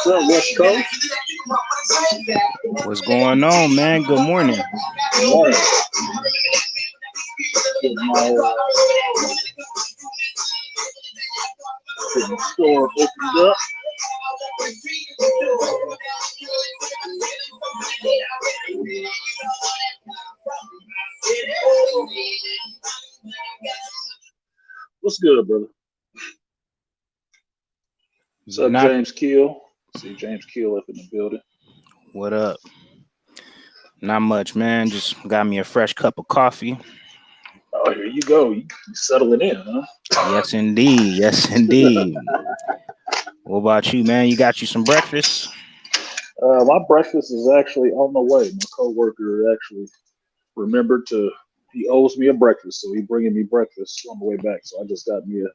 West Coast. What's going on, man? Good morning. Morning. Get my store opened up. What's good, brother? What's up, James Keel? See James Keel up in the building. What up? Not much, man. Just got me a fresh cup of coffee. Oh, here you go. You settling in, huh? Yes, indeed. Yes, indeed. What about you, man? You got you some breakfast? My breakfast is actually on the way. My coworker actually remembered he owes me a breakfast, so he's bringing me breakfast on the way back. So I just got me a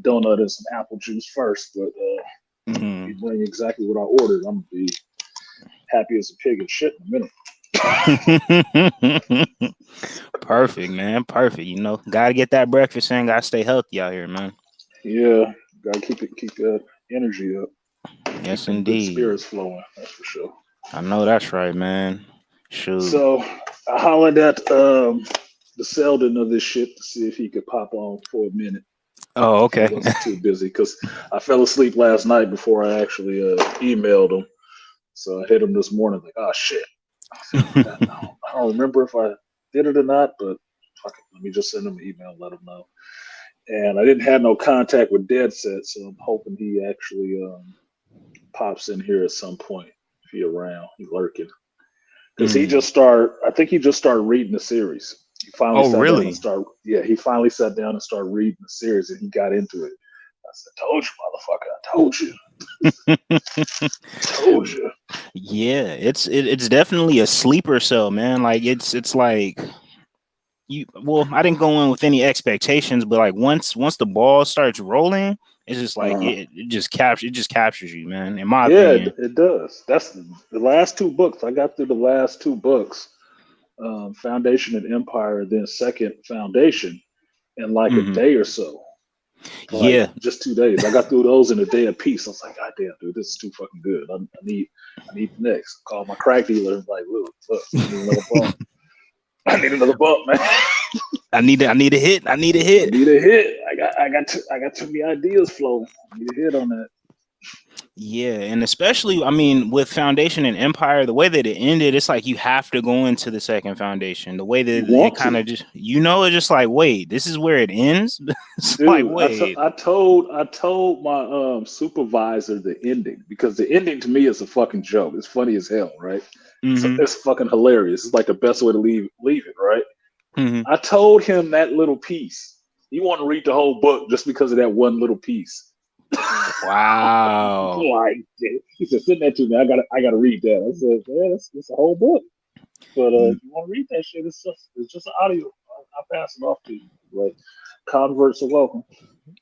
donut and some apple juice first, but he bring exactly what I ordered. I'm gonna be happy as a pig and shit in a minute. Perfect, man. Perfect. You know, gotta get that breakfast in. Gotta stay healthy out here, man. Yeah, gotta keep that energy up. Yes, keep indeed. Good spirits flowing. That's for sure. I know that's right, man. Shoot. So I hollered at the Selden of this shit to see if he could pop on for a minute. Oh, okay. He wasn't too busy because I fell asleep last night before I actually emailed him. So I hit him this morning like, oh shit. I don't remember if I did it or not, but fuck it, let me just send him an email and let him know. And I didn't have no contact with Dead Set, so I'm hoping he actually pops in here at some point if he's around. He's lurking. Because he just started reading the series. He finally sat down and he finally sat down and started reading the series, and he got into it. I said, "Told you, motherfucker! I told you, told you." Yeah, it's definitely a sleeper cell, man. Like it's like you. Well, I didn't go in with any expectations, but like once the ball starts rolling, it's just like it just captures you, man. In my opinion, it does. That's the last two books. I got through the last two books. Foundation and Empire, then Second Foundation, in like a day or so. Like, just 2 days. I got through those in a day apiece. I was like, God damn, dude, this is too fucking good. I need the next. Called my crack dealer and like, look, I need another bump. I need another bump, man. I need a hit. I need a hit. I got too many ideas flowing. I need a hit on that. Yeah, and especially, I mean, with Foundation and Empire, the way that it ended, it's like you have to go into the Second Foundation. The way that it kind of just, it's just like, wait, this is where it ends. It's dude, like, wait. I told my supervisor the ending because the ending to me is a fucking joke. It's funny as hell, right? It's fucking hilarious. It's like the best way to leave it, right? I told him that little piece. He wanted to read the whole book just because of that one little piece. Wow. Like, he said, send that to me. I gotta read that. I said, yeah, it's a whole book. But if you want to read that shit, it's just an audio. I'll pass it off to you. Like, converts are welcome.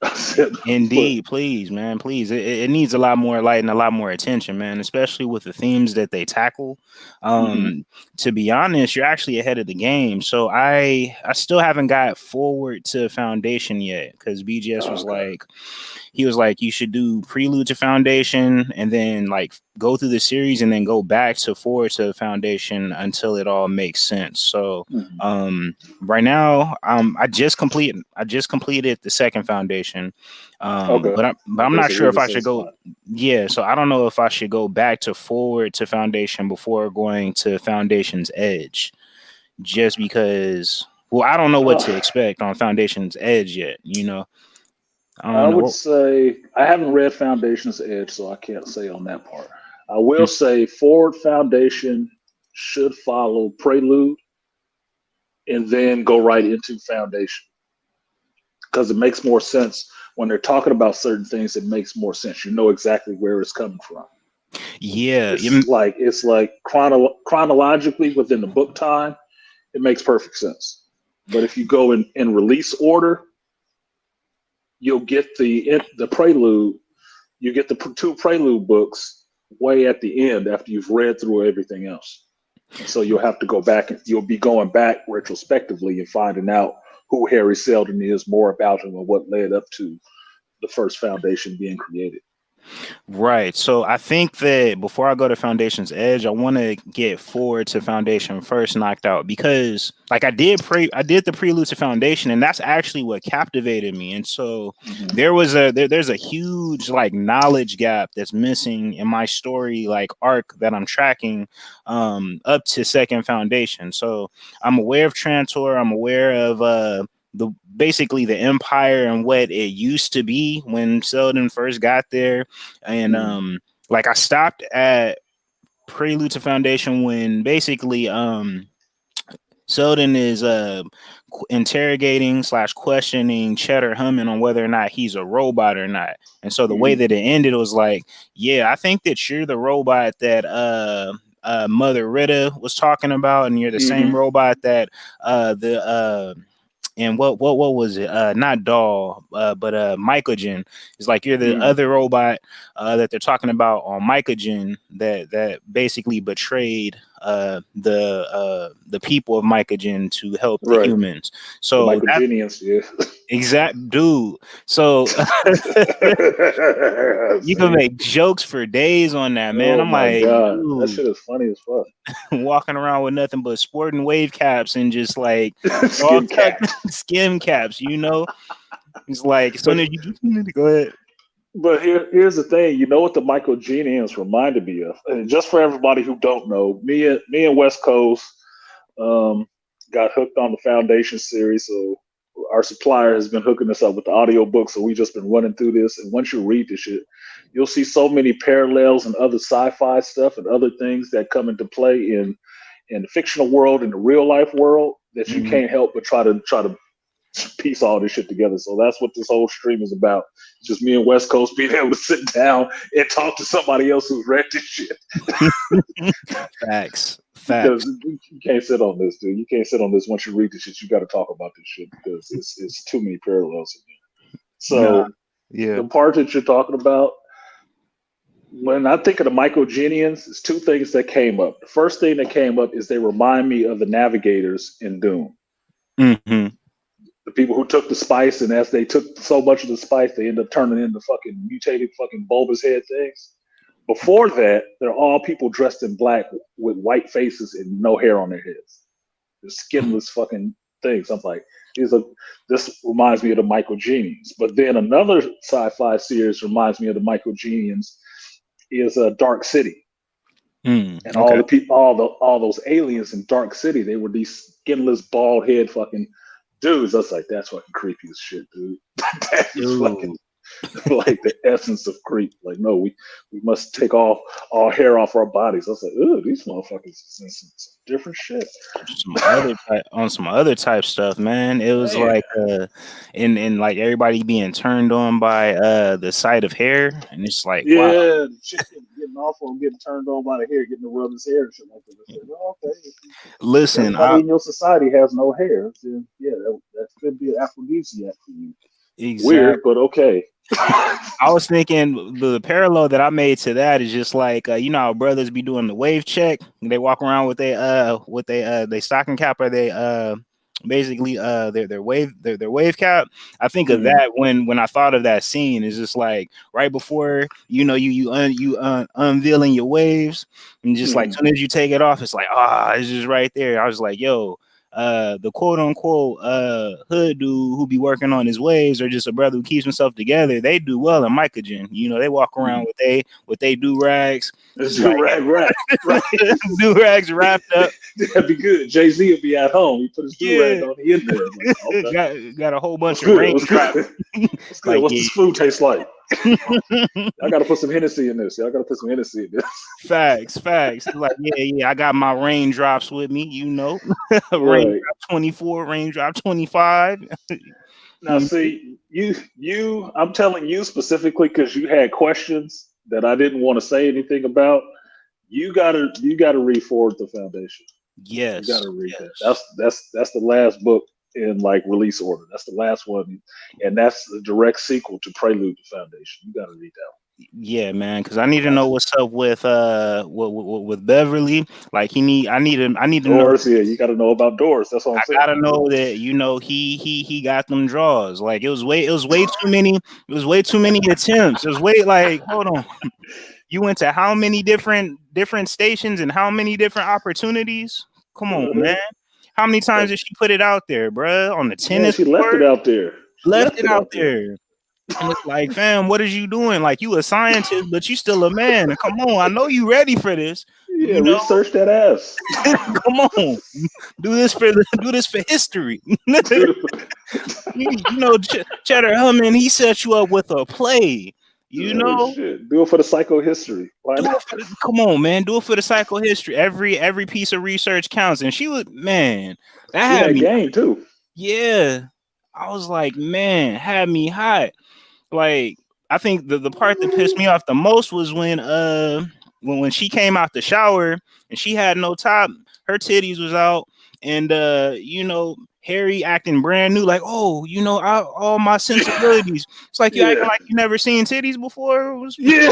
I said, but Indeed, please, man, please. It needs a lot more light and a lot more attention, man, especially with the themes that they tackle. mhm. To be honest, you're actually ahead of the game. So I still haven't got forward to Foundation yet because BGS was Okay. like, he was like, you should do Prelude to Foundation and then like go through the series and then go back to forward to Foundation until it all makes sense. So Mhm. right now, I just completed the second Foundation. Okay. But I'm Okay. not So sure we're in if the I same should go. spot. Yeah, so I don't know if I should go back to forward to Foundation before going to Foundation's Edge, just because. Well, I don't know what to Uh, expect on Foundation's Edge yet. I I don't would know. say I haven't read Foundation's Edge, so I can't say on that part. I will Mm, say Forward Foundation should follow Prelude and then go right into Foundation because it makes more sense when they're talking about certain things. It makes more sense. You know exactly where it's coming from. Yeah, It's like chronologically within the book time, it makes perfect sense. But if you go in release order, you'll get the prelude. You get the two prelude books way at the end after you've read through everything else. And so you'll have to go back and you'll be going back retrospectively and finding out who Harry Seldon is, more about him, and what led up to the first foundation being created. right. So I think that before I go to Foundation's Edge, I want to get forward to Foundation first knocked out because like I did the prelude to Foundation and that's actually what captivated me. And so Hmm. there's a huge like knowledge gap that's missing in my story like arc that I'm tracking up to second Foundation. So I'm aware of Trantor, I'm aware of the basically the empire and what it used to be when Selden first got there and Hmm. like I stopped at Prelude to Foundation when basically Selden is interrogating slash questioning Cheddar Humming on whether or not he's a robot or not. And so the way Hmm. that it ended was like, yeah, I think that you're the robot that Mother Ritta was talking about, and you're the Hmm. same robot that the and what was it? Not Doll, but Mycogen. It's like you're the Hmm. other robot that they're talking about on Mycogen that basically betrayed the people of Mycogen to help the Right. humans. The So Michael that Genius, yeah. exact dude. So you can See? make jokes for days on that, man. Oh I'm my like, God. That dude, shit is funny as fuck. walking around with nothing but sporting wave caps and just like all Skin tucked capped. skin caps, you know. It's like as soon But as you get to go ahead. here's the thing. You know what the Michael Genius reminded me of? And just for everybody who don't know, me and West Coast um, got hooked on the Foundation series. So our supplier has been hooking us up with the audiobook. So we just been running through this. And once you read this shit, you'll see so many parallels and other sci-fi stuff and other things that come into play in the fictional world and the real life world that you Mhm. can't help but try to piece all this shit together. So that's what this whole stream is about. It's just me and West Coast being able to sit down and talk to somebody else who's read this shit. Facts, Because facts. you can't sit on this, dude. You can't sit on this. Once you read this shit, you got to talk about this shit because it's too many parallels in there. Nah, So yeah. the part that you're talking about, when I think of the Mycogenians, it's two things that came up. The first thing that came up is they remind me of the navigators in Doom. Hmm. The people who took the spice, and as they took so much of the spice, they end up turning into fucking mutated fucking bulbous head things. Before that, they're all people dressed in black with white faces and no hair on their heads. They're skinless fucking things. I'm like, these are. This reminds me of the Mycogenians. But then another sci-fi series reminds me of the Mycogenians is a Dark City, and all Okay. the people, all those aliens in Dark City, they were these skinless, bald head fucking dudes. I was like, that's fucking creepy as shit, dude. That is fucking Dude. like the essence of creep. Like, no, we must take off all hair off our bodies. I was like, ooh, these motherfuckers is in some different shit. Some other type on some other type stuff, man. It was Man, like in like everybody being turned on by the sight of hair, and it's like, wow. yeah, the chick getting off on getting turned on by the hair, getting to rub his hair and shit like that. I said, well, okay, if Listen, everybody in your society has no hair, then yeah, that could be an aphrodisiac for you. Exactly. Weird, but okay. I was thinking the parallel that I made to that is just like you know how brothers be doing the wave check. They walk around with they stocking cap or they basically their wave cap. I think of Mm, that when I thought of that scene is just like right before you know unveiling your waves and just like mm, soon as you take it off, it's like it's just right there. I was like, yo, the quote unquote hood dude who be working on his waves or just a brother who keeps himself together, they do well in Mycogen. You know, they walk around mm. with they do rags, Let's just do like rag rap, right? do rags wrapped up. That'd be good. Jay-Z would be at home. He put his do rag Yeah. on. He in there. Like, okay, got a whole what's bunch of good? What's raindrops. good? What's good? Like, What's yeah. this food taste like? I gotta put some Hennessy in this. Y'all gotta put some Hennessy in this. Facts. Like, yeah, I got my raindrops with me, you know. Raindrop Right. 24, raindrop 25. Now, see, I'm telling you specifically because you had questions that I didn't want to say anything about. You gotta read Forward the Foundation. You Yes. gotta read that. That's the last book in like release order. That's the last one, and that's the direct sequel to Prelude to Foundation. You gotta read that Yeah, man, because I need to one. know what's up with Beverly. Like I need to know. Doors, yeah, you gotta know about doors. That's what I'm I saying. gotta know that you know he got them draws. Like it was way too many. It was way too many attempts. It was way like hold on. You went to how many different stations and how many different opportunities? Come on, man. Mhm. How many times did she put it out there, bruh? On the Man, tennis she left it court, out there. She left left it it out out there. there. And it's like, fam, what is you doing? Like, you a scientist, but you still a man. Come on, I know you ready for this. Yeah, You know, research that ass. come on, do this for history. You know, Cheddar Humming, he set you up with a play. You Oh know, shit! Do it for the psychohistory. Why do not? it for come on, man, do it for the psychohistory. Every piece of research counts. And she was man, that She had had me. game too. Yeah, I was like, man, had me hot. Like I think the part that pissed me off the most was when she came out the shower and she had no top, her titties was out, and you know Harry acting brand new, like oh you know all my sensibilities. It's like you acting Yeah, like you never seen titties before. It was yeah.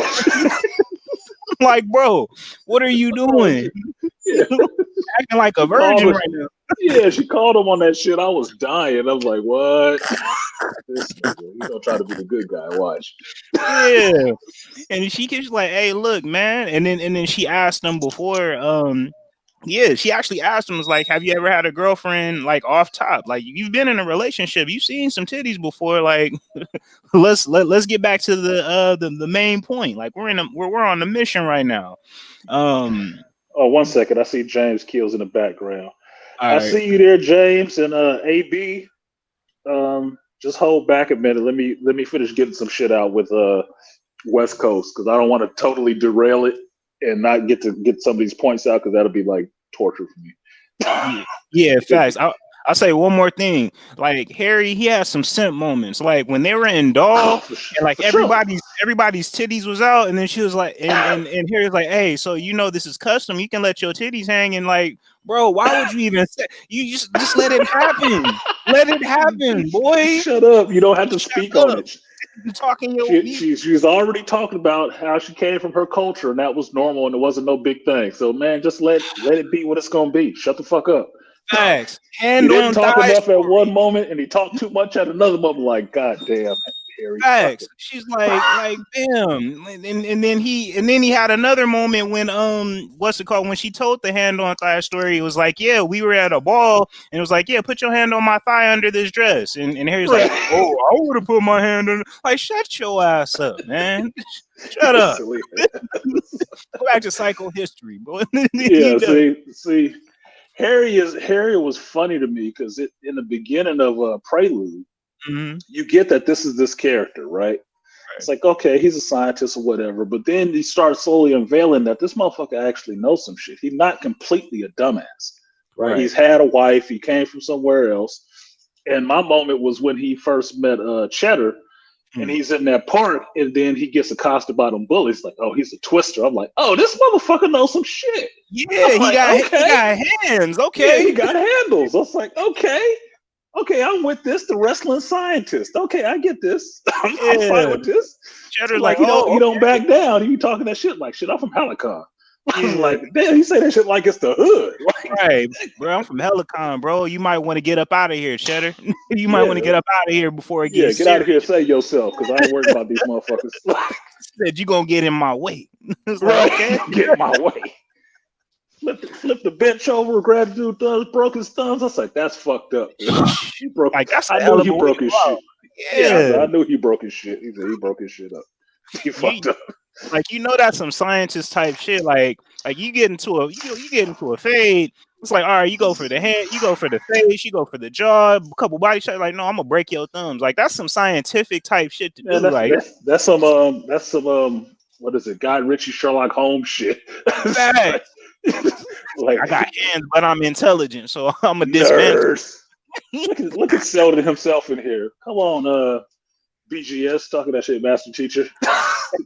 like bro, what are you What's wrong with doing? you? Yeah, Acting like a she called virgin her. right now. Yeah, she called him on that shit. I was dying. I was like, "What? This nigga? He gonna try to be the good guy? Watch." Yeah, and she keeps like, "Hey, look, man," and then she asked him before, yeah, she actually asked him, was like, "Have you ever had a girlfriend like off top? Like, you've been in a relationship, you've seen some titties before. Like, let's get back to the main point. Like, we're on the mission right now." Um, Oh, 1 second. I see James Keels in the background. all I right, see you there, James, and AB. Just hold back a minute. Let me finish getting some shit out with West Coast because I don't want to totally derail it and not get to get some of these points out because that'll be like torture for me. yeah, facts. I'll say one more thing. Like Harry, he has some simp moments. Like when they were in Oh, Doll, for, and like for sure. everybody's titties was out, and then she was like, and Harry's like, hey, so you know this is custom. You can let your titties hang, and like, bro, why would you even say? You just let it happen. Let it happen, boy. Shut up. You don't have to Shut speak on up. it. You talking your She's already talking about how she came from her culture and that was normal and it wasn't no big thing. So man, just let it be what it's gonna be. Shut the fuck up. facts. He Hand didn't on talk thigh enough at story. one moment and he talked too much at another moment. Like, God damn, Harry, fuck Facts. it. She's like damn, and then he had another moment when what's it called when she told the hand on thigh story. It was like, yeah, we were at a ball, and it was like, yeah, put your hand on my thigh under this dress, and Harry's like, oh, I would have put my hand on. Like, shut your ass up, man. Shut up. Silly. Go back to psycho history, boy. Yeah, see, Harry was funny to me because in the beginning of Prelude, Mm-hmm. you get that this is this character, right? It's like, okay, he's a scientist or whatever, but then you start slowly unveiling that this motherfucker actually knows some shit. He's not completely a dumbass, right? He's had a wife, he came from somewhere else. And my moment was when he first met Cheddar, and he's in that park, and then he gets accosted by them bullies. Like, oh, he's a twister. I'm like, oh, this motherfucker knows some shit. Yeah, I'm like, okay. he got hands. Yeah, Okay. he got handles. I was like, okay. Okay, I'm with this. The wrestling scientist. Okay, I get this. I'm fine Yeah. with this. Cheddar's Like like, he oh, don't back down. He talking that shit like shit. I'm from Helicon. I'm yeah, like, damn, he say that shit like it's the hood. Like, right, bro. I'm from Helicon, bro. You might want to get up out of here, Cheddar. You might want to yeah, get up out of here before it yeah, gets get out serious. of here, say yourself, because I ain't worried about these motherfuckers. Said you gonna get in my way. It's like, Right, okay. get my way. Flip the bench over, grab the dude thumbs, broke his thumbs. I was like, that's fucked up. He broke. Like that's I a knew hell of he a way broke to his go. shit. Yeah, Yeah. I knew he broke his shit. He said he broke his shit up. He You fucked up. like that's some scientist type shit. Like you get into a fade. It's like, all right, you go for the hand, you go for the face, you go for the jaw, a couple body shots. Like, no, I'm gonna break your thumbs. Like that's some scientific type shit to Man, do. Like that's some what is it? Guy Ritchie Sherlock Holmes shit. that. like I got hands, but I'm intelligent, so I'm a dismantle. nerds. Look at Sheldon himself in here. Come on, BGS talking that shit, Master Teacher.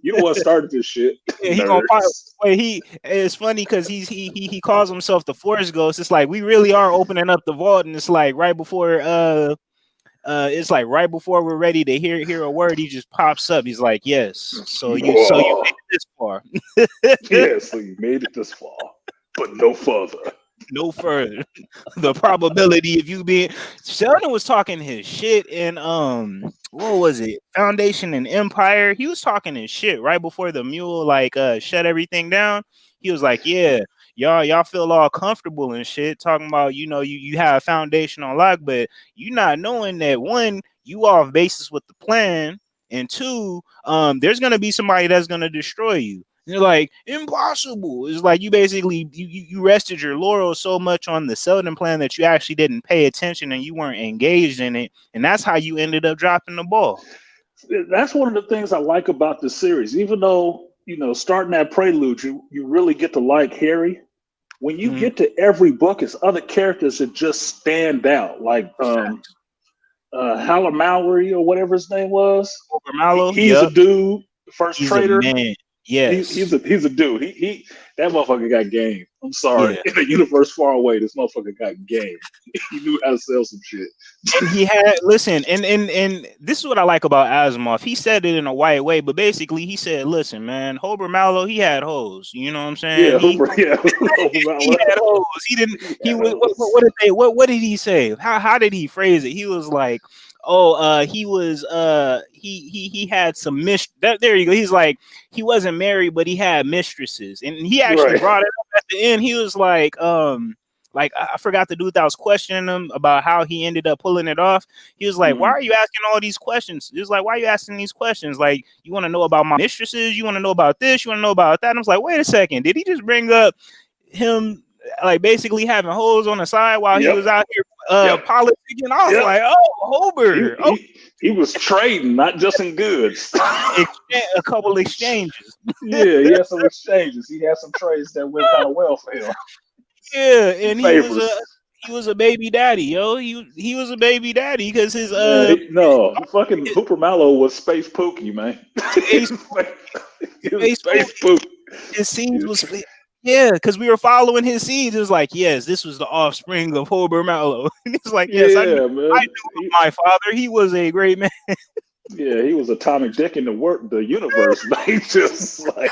You the one started this shit. Yeah, he gonna fight. Nerds. Wait, it's funny because he calls himself the Force Ghost. It's like we really are opening up the vault, and it's like right before it's like right before we're ready to hear a word, he just pops up. He's like, yes. So you made it this far. Yeah, so you made it this far, but no further. No further. The probability of you being Sheldon was talking his shit in what was it? Foundation and Empire. He was talking his shit right before the mule like shut everything down. He was like, yeah, y'all feel all comfortable and shit, talking about, you have foundation on lock, but you not knowing that one, you off basis with the plan, and two, there's gonna be somebody that's gonna destroy you. You're like, impossible. It's like you basically you rested your laurels so much on the Selden plan that you actually didn't pay attention and you weren't engaged in it, and that's how you ended up dropping the ball. That's one of the things I like about this series. Even though, starting that prelude, you really get to like Harry. When you get to every book, it's other characters that just stand out. Like Haller Mallory or whatever his name was. Mallow, He's a dude, first he's trader. a man. Yes, he's a dude. He that motherfucker got game. I'm sorry. Yeah. In a universe far away, this motherfucker got game. He knew how to sell some shit. And he had listen, and this is what I like about Asimov. He said it in a white way, but basically he said, "Listen, man, Hober Mallow, he had hoes. You know what I'm saying? Yeah, He Hooper. Yeah, he had hoes. He didn't. He was. What did he say? How did he phrase it? He was like, oh, he was he had some there you go. He's like, he wasn't married, but he had mistresses, and he actually brought it up at the end. He was like I forgot the dude that was questioning him about how he ended up pulling it off. He was like, why are you asking all these questions? He was like, why are you asking these questions? Like, you want to know about my mistresses? You want to know about this? You want to know about that? And I was like, wait a second. Did he just bring up him like basically having hoes on the side while he was out here politicking? I was like, oh, Hober. He was trading, not just in goods. A couple exchanges. Yeah, he had some exchanges. He had some trades that went kind of well for him. Yeah, and he was a baby daddy, yo. He was a baby daddy because his fucking Hooper Mallow was Space Pookie, man. Space Pookie. His scenes was because we were following his scenes. It was like, yes, this was the offspring of Hober Mallow. And it's like, yes, I knew my father. He was a great man. Yeah, he was Atomic Dick in the universe, man. Just like,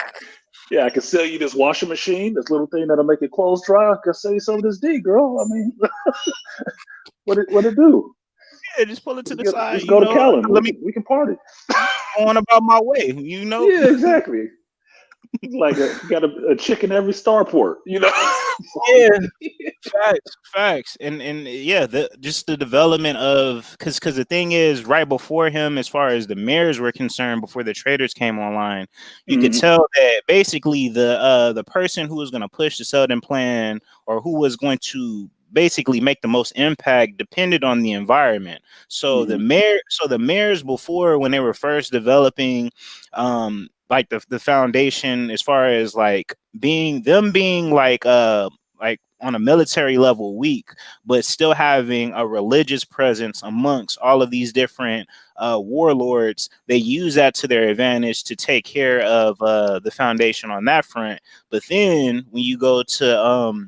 yeah, I can sell you this washing machine, this little thing that'll make your clothes dry. I can sell you some of this D, girl. I mean, what it do? Yeah, just pull it to the side. Let's go to Callan. We can party. On about my way, you know? Yeah, exactly. Like got a chick in every starport, you know? Yeah, facts. And yeah, just the development of because the thing is, right before him, as far as the mayors were concerned, before the traders came online, you could tell that basically the person who was going to push the Selden plan or who was going to basically make the most impact depended on the environment. So the mayors before, when they were first developing like the foundation, as far as like being like on a military level weak, but still having a religious presence amongst all of these different warlords, they use that to their advantage to take care of the foundation on that front. But then when you go to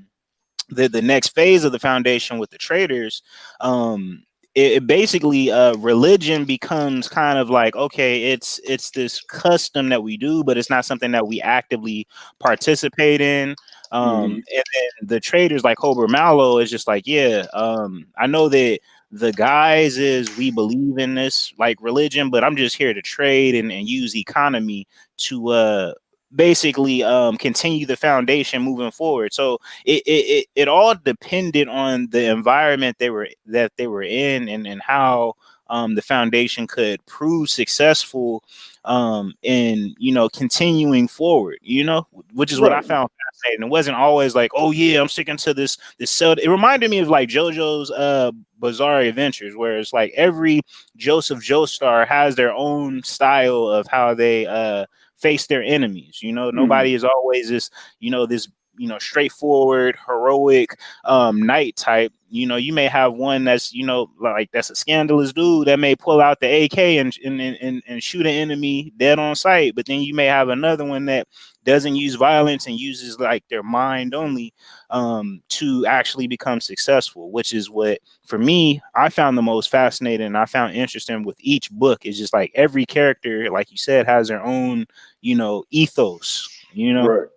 the next phase of the foundation with the traders, it basically religion becomes kind of like, okay, it's this custom that we do, but it's not something that we actively participate in. Hmm. And then the traders like Hober Mallow is just like, yeah, I know that the guys is we believe in this like religion, but I'm just here to trade and use economy to basically continue the foundation moving forward. So it all depended on the environment they were in, and how the foundation could prove successful in, you know, continuing forward, you know, which is what I Right. found fascinating. It wasn't always like, oh yeah, I'm sticking to this cell. It reminded me of like JoJo's Bizarre Adventures, where it's like every Joseph Joestar has their own style of how they face their enemies. You know, Hmm. nobody is always this, you know, this, you know, straightforward, heroic knight type. You know, you may have one that's, you know, like that's a scandalous dude that may pull out the AK and shoot an enemy dead on sight. But then you may have another one that doesn't use violence and uses like their mind only to actually become successful, which is what for me I found the most fascinating and I found interesting with each book. Is just like every character, like you said, has their own, you know, ethos, you know. Right.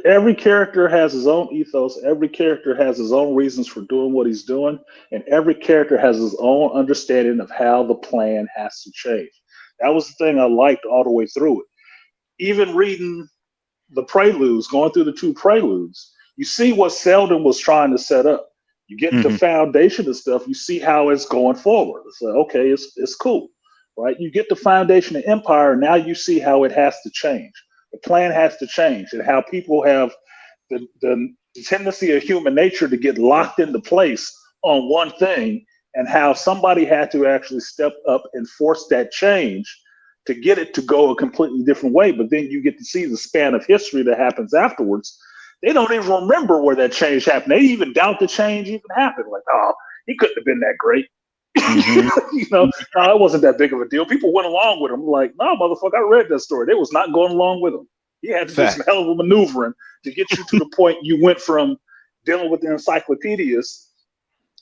Every character has his own ethos. Every character has his own reasons for doing what he's doing, and every character has his own understanding of how the plan has to change. That was the thing I liked all the way through it. Even reading the preludes, going through the two preludes, you see what Selden was trying to set up. You get the Hmm. foundation and stuff, you see how it's going forward. It's like, okay, it's cool, right? You get the foundation of Empire, now you see how it has to change. The plan has to change, and how people have the tendency of human nature to get locked into place on one thing, and how somebody had to actually step up and force that change to get it to go a completely different way. But then you get to see the span of history that happens afterwards. They don't even remember where that change happened. They even doubt the change even happened. Like, oh, he couldn't have been that great. Hmm. You know, no, it wasn't that big of a deal. People went along with him. Like, no, motherfucker, I read that story. They was not going along with him. He had to do Fact. some hell of a maneuvering to get you to the point you went from dealing with the encyclopedias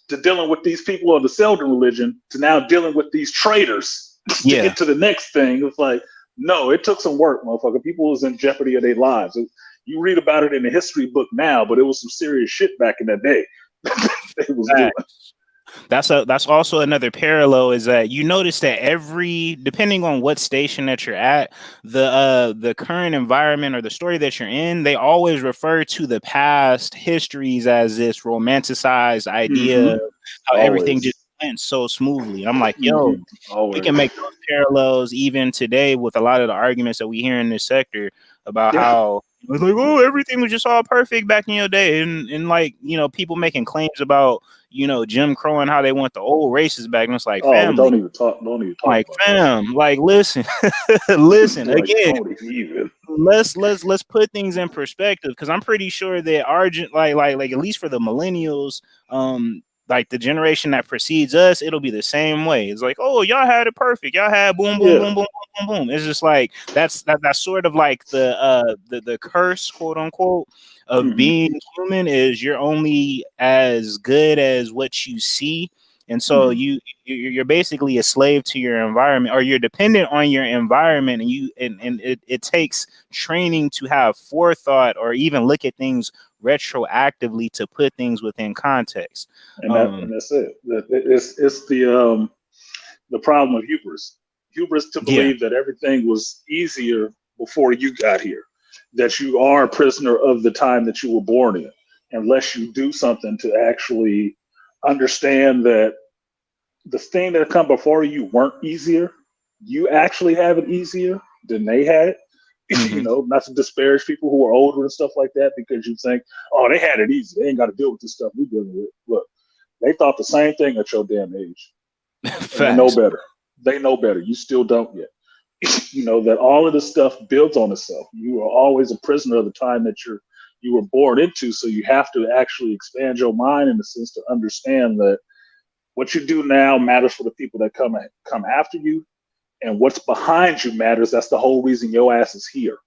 to dealing with these people of the Selden religion to now dealing with these traders to Yeah. get to the next thing. It's like, no, it took some work, motherfucker. People was in jeopardy of their lives. You read about it in the history book now, but it was some serious shit back in that day they was doing. Fact. That's also another parallel, is that you notice that every, depending on what station that you're at, the current environment or the story that you're in, they always refer to the past histories as this romanticized idea Mm-hmm. of how everything just Always. went so smoothly. And I'm like, yo, Mm-hmm. we can Always. make those parallels even today with a lot of the arguments that we hear in this sector about Yeah. how it's like, oh, everything was just all perfect back in your day, and like, you know, people making claims about, you know, Jim Crow and how they want the old races back, and it's like, Oh, family, don't even talk. Don't even talk like about that shit. fam, like listen, listen Like, again. don't even. Let's put things in perspective, because I'm pretty sure that Argent, like at least for the millennials, like the generation that precedes us, it'll be the same way. It's like, oh, y'all had it perfect. Y'all had boom, boom, Yeah. boom, boom, boom, boom, boom. It's just like that's sort of like the curse, quote unquote, of Mm-hmm. being human, is you're only as good as what you see. And so Mm-hmm. you're basically a slave to your environment, or you're dependent on your environment, and it takes training to have forethought or even look at things retroactively to put things within context. And Um, that's it. It's the problem of hubris. Hubris to yeah. believe that everything was easier before you got here, that you are a prisoner of the time that you were born in, unless you do something to actually understand that the thing that come before you weren't easier. You actually have it easier than they had it. You Hmm. know, not to disparage people who are older and stuff like that, because you think, oh, they had it easy. They ain't got to deal with this stuff we dealing with. Look, they thought the same thing at your damn age, and they know Facts. better. They know better. You still don't yet. You know that all of this stuff builds on itself. You are always a prisoner of the time that you were born into. So you have to actually expand your mind in the sense to understand that what you do now matters for the people that come after you, and what's behind you matters. That's the whole reason your ass is here.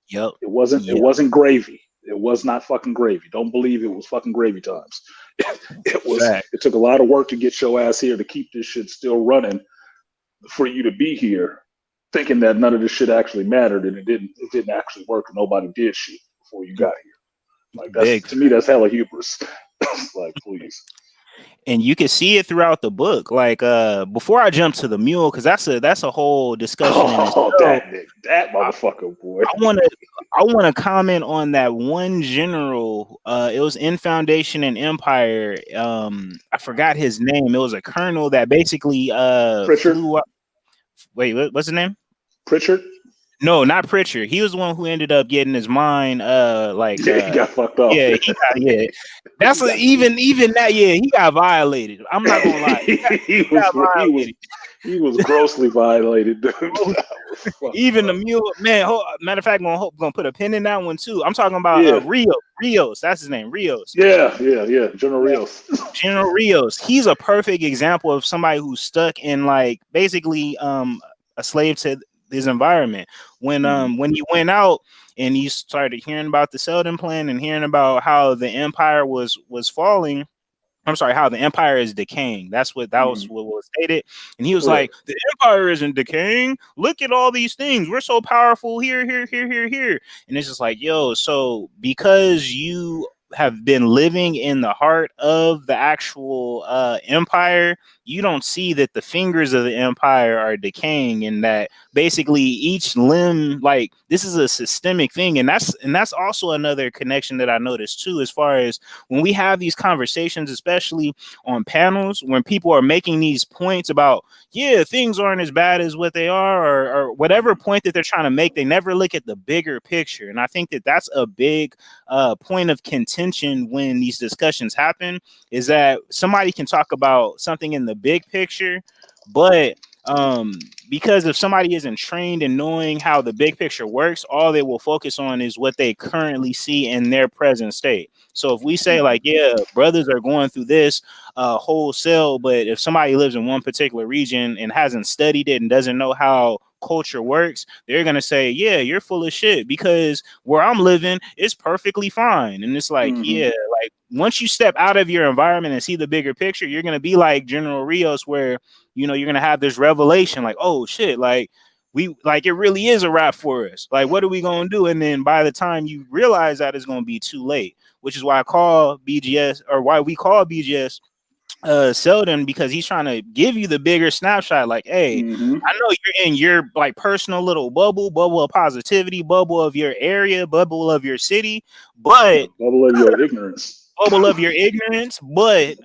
Yep. It wasn't. It Yep. wasn't gravy. It was not fucking gravy. Don't believe it was fucking gravy times. It was. Fact. It took a lot of work to get your ass here to keep this shit still running for you to be here, thinking that none of this shit actually mattered, and it didn't. It didn't actually work, and nobody did shit before you got here. Like Big. to me, that's hella hubris. Like, please. And you can see it throughout the book. Like before I jump to the mule, because that's a whole discussion. Oh, that motherfucker, boy. I wanna comment on that one general. It was in Foundation and Empire. I forgot his name. It was a colonel that basically Pritchard? flew up. Wait, what's his name? Pritchard? No, not Pritchard. He was the one who ended up getting his mind he got fucked up. Yeah, That's even that. Yeah, he got violated. I'm not gonna lie. He was grossly violated, dude. Even the mule, man. Matter of fact, gonna put a pin in that one too. I'm talking about Rios. That's his name, Rios. Yeah. General Rios. General Rios. He's a perfect example of somebody who's stuck in like basically a slave to his environment. When he went out and he started hearing about the Selden plan and hearing about how the empire was falling. I'm sorry, how the empire is decaying. That was what was stated. And he was like, the empire isn't decaying. Look at all these things. We're so powerful here. And it's just like, yo, so because you have been living in the heart of the actual empire, you don't see that the fingers of the empire are decaying and that basically each limb, like this is a systemic thing. And that's also another connection that I noticed too, as far as when we have these conversations, especially on panels, when people are making these points about, yeah, things aren't as bad as what they are, or whatever point that they're trying to make, they never look at the bigger picture. And I think that that's a big point of contention when these discussions happen, is that somebody can talk about something in the big picture, but because if somebody isn't trained in knowing how the big picture works, all they will focus on is what they currently see in their present state. So if we say like, yeah, brothers are going through this wholesale, but if somebody lives in one particular region and hasn't studied it and doesn't know how culture works, they're gonna say, yeah, you're full of shit, because where I'm living is perfectly fine. And it's like, yeah, like once you step out of your environment and see the bigger picture, you're gonna be like General Rios, where you're gonna have this revelation like, oh shit, like it really is a wrap for us. Like, what are we gonna do? And then by the time you realize that, it's gonna be too late, which is why we call BGS Selden, because he's trying to give you the bigger snapshot. Like, hey, I know you're in your like personal little bubble of positivity, bubble of your area, bubble of your city, but bubble of your ignorance. But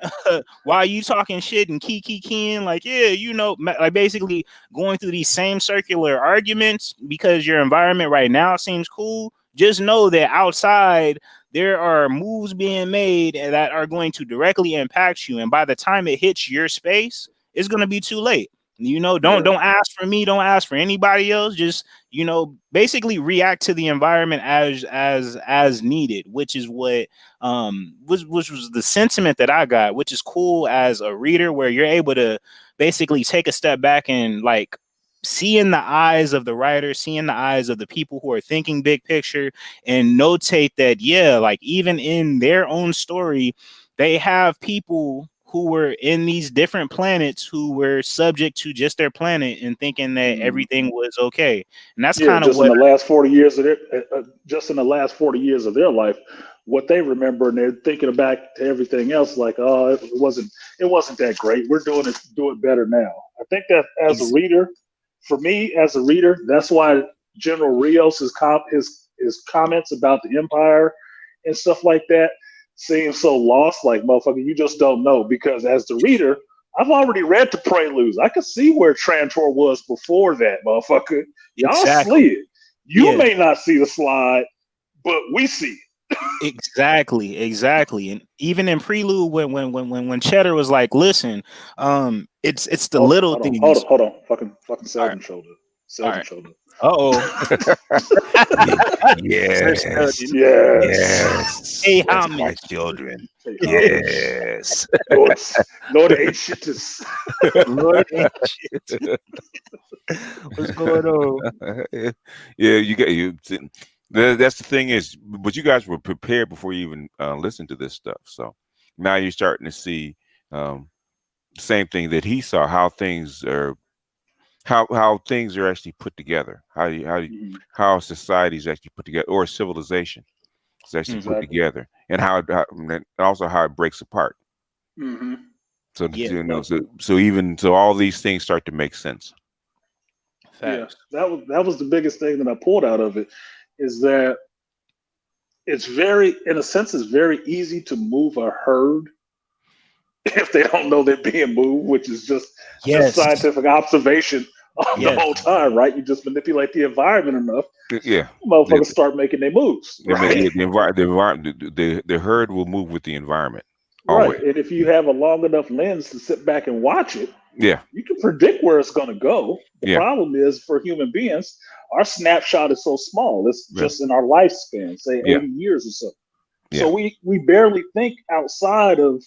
while you talking shit and keying, like, yeah, like basically going through these same circular arguments because your environment right now seems cool, just know that outside there are moves being made that are going to directly impact you. And by the time it hits your space, it's going to be too late. Don't ask for me. Don't ask for anybody else. Just, basically react to the environment as needed, which is what which was the sentiment that I got, which is cool as a reader, where you're able to basically take a step back and like see in the eyes of the writer, see in the eyes of the people who are thinking big picture, and notate that, yeah, like even in their own story, they have people who were in these different planets who were subject to just their planet and thinking that everything was okay. And that's kind of what in the last 40 years of their life, what they remember, and they're thinking back to everything else like, oh, it wasn't that great. We're do it better now. I think that as a reader, for me as a reader, that's why General Rios' comments about the empire and stuff like that seem so lost. Like, motherfucker, you just don't know, because as the reader, I've already read the preludes. I could see where Trantor was before that, motherfucker. Y'all see it. You may not see the slide, but we see it. Exactly. And even in Prelude, when Cheddar was like, listen, it's the little things. Hold on. Fucking Selden shoulder. Selden shoulder. Yes. Hey, how my many children? Yes. Lord ain't shit. Lord ain't shit. What's going on? Yeah, you That's the thing is, but you guys were prepared before you even listened to this stuff. So now you're starting to see the same thing that he saw, how things are, how things are actually put together, how society is actually put together, or civilization is actually put Exactly. together, and and also how it breaks apart. Mm-hmm. So Yeah. you know, so all these things start to make sense. Yeah, Facts. that was the biggest thing that I pulled out of it is that it's very, in a sense, it's very easy to move a herd if they don't know they're being moved, which is just Yes. scientific observation the Yes. whole time, right? You just manipulate the environment enough, Yeah, the, motherfuckers start making their moves, right? the herd will move with the environment Right. always. And if you have a long enough lens to sit back and watch it, Yeah, you can predict where it's going to go. The yeah, problem is for human beings, our snapshot is so small. It's yeah, just in our lifespan, say yeah, 80 years or so. yeah, So we barely think outside of,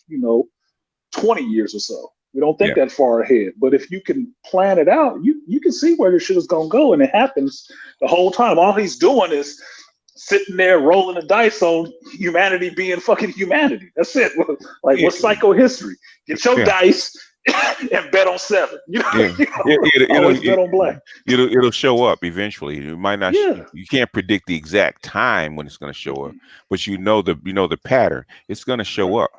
20 years or so. We don't think yeah, that far ahead. But if you can plan it out, you can see where the shit is going to go. And it happens the whole time. All he's doing is sitting there rolling the dice on humanity being fucking humanity. That's it. Like, yeah, what's psychohistory? Get your yeah, dice and bet on seven. yeah. Always bet on black. It'll show up eventually. It might not. Yeah. You can't predict the exact time when it's going to show up, but you know the pattern. It's going to show Right. up.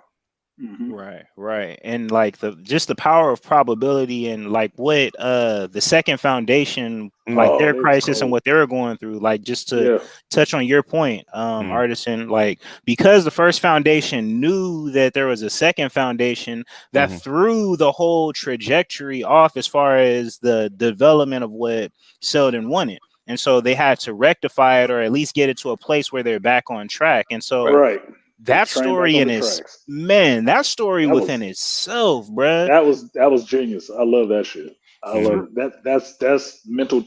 Mm-hmm. Right. And like the power of probability and like what the second foundation, like Oh, their it was crisis and cold. what they were going through, like just to Yeah. touch on your point, Mhm. Artisan, like because the first foundation knew that there was a second foundation that Mhm. threw the whole trajectory off as far as the development of what Sheldon wanted. And so they had to rectify it or at least get it to a place where they're back on track. And so Right. Get the that train back story on in the its tracks. that story That within was itself, bruh. that was genius. I love that shit. I love Mhm. it. That's mental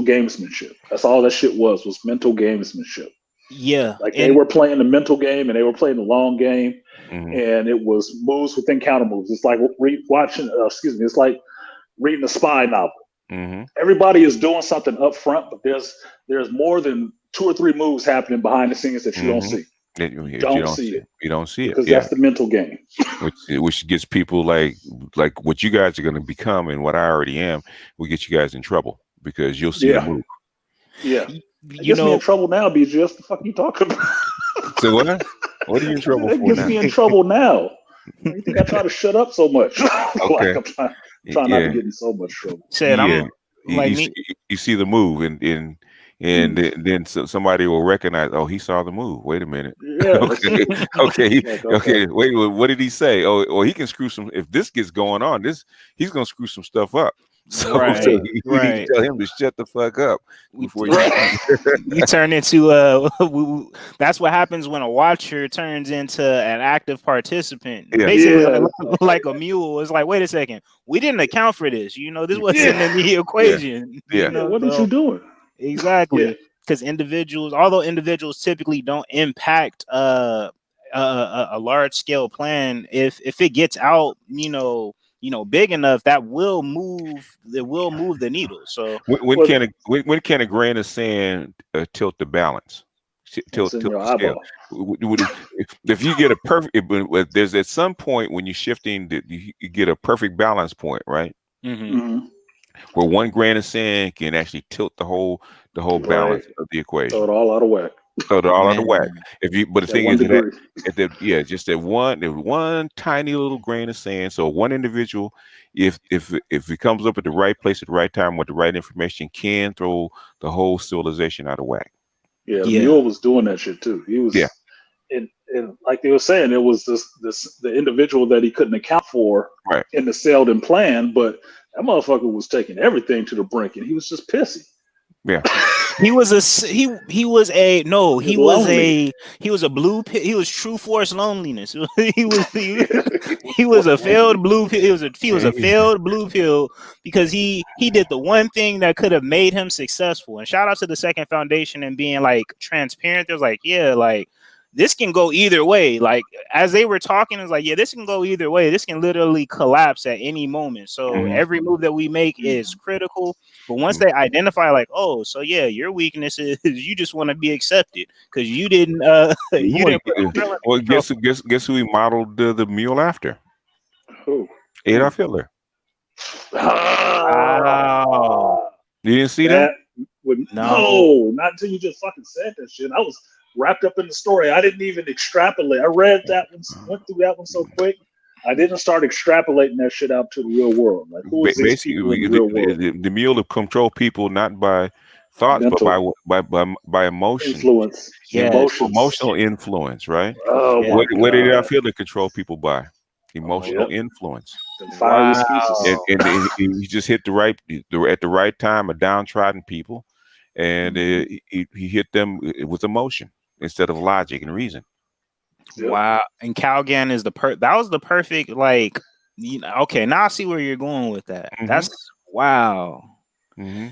gamesmanship. That's all that shit was mental gamesmanship. Yeah, Like they and were playing the mental game and they were playing the long game, Mhm. and it was moves within counter moves. It's like watching. Excuse me. It's like reading a spy novel. Mhm. Everybody is doing something up front, but there's more than two or three moves happening behind the scenes that you don't Mhm. see. You If you don't don't see see, it you don't see it. because Yeah, that's the mental game. which gets people like what you guys are going to become and what I already am. Will get you guys in trouble because you'll see the Yeah, move. yeah. It you gets me in know, trouble now, BG. What the fuck you talking about? So what? What are you in I said trouble that for gets now? me in trouble now. You think I try to shut up so much? Like Okay. I'm trying not to Yeah. get in so much trouble. said Yeah. I'm You, like you, me. see, you see the move and then somebody will recognize, oh, he saw the move. Wait a minute. Yeah. Okay. Okay. Like, okay. Okay. Wait, what did he say? Oh, or he can screw some, if this gets going on, he's going to screw some stuff up. So Yeah. Right, you need to right. tell him to shut the fuck up We, before you. Right. you turn into that's what happens when a watcher turns into an active participant, Yeah. basically Yeah. like a mule. It's like, wait a second, we didn't account for this. This wasn't Yeah. in the Yeah. equation. Yeah. Yeah. What are you So doing? Yeah. exactly, because although individuals typically don't impact a large scale plan, if it gets out, big enough, that will move the needle. So Well, When can a grain of sand tilt the balance, it's in tilt your the scale? eyeball. If you get a perfect, there's at some point when you're shifting, that you get a perfect balance point, right? mhm. Hmm. Where one grain of sand can actually tilt the whole Right. balance of the Throw equation. it all out of whack. So they're all out of whack. Man, But the That thing one is that degree. just that one tiny little grain of sand. So one individual, if it comes up at the right place at the right time with the right information, can throw the whole civilization out of whack. Yeah, the yeah, mule was doing that shit too. He Yeah, was, and like they were saying, it was the individual that he couldn't account for right. in the Selden plan, but that motherfucker was taking everything to the brink, and he was just pissy. Yeah, he was he was a no He was lonely. he was a he was true force loneliness. He For was a lonely. failed blue pill. He was a failed blue pill because he did the one thing that could have made him successful. And shout out to the Second Foundation and being like transparent. It was like, yeah, like this can go either way. Like as they were talking, it's like, yeah, this can go either way. This can literally collapse at any moment. So Mhm. every move that we make is Mhm. critical. But once they identify, like, oh, so yeah, your weakness is you just want to be accepted because you didn't you didn't put umbrella Well, control. guess who he modeled the mule after? Who? Adolf Hitler. Wow. You didn't see That that? would No. not until you just fucking said that shit. I was wrapped up in the story. I didn't even extrapolate. I read that one, went through that one so quick. I didn't start extrapolating that shit out to the real world. Like, who is these people in the real world? The mule to control people not by thoughts, Mental but by emotion. influence, Yes. Emotional influence, right? Oh Yeah. my What did god! Adolf Hitler control people by? Emotional Yep. influence. The fiery speeches. Wow. And he just hit at the right time, a downtrodden people, and he hit them with emotion instead of logic and reason. Yep. Wow. And Calgan is that was the perfect, like, okay, now I see where you're going with that. Mhm. That's wow. Mm-hmm.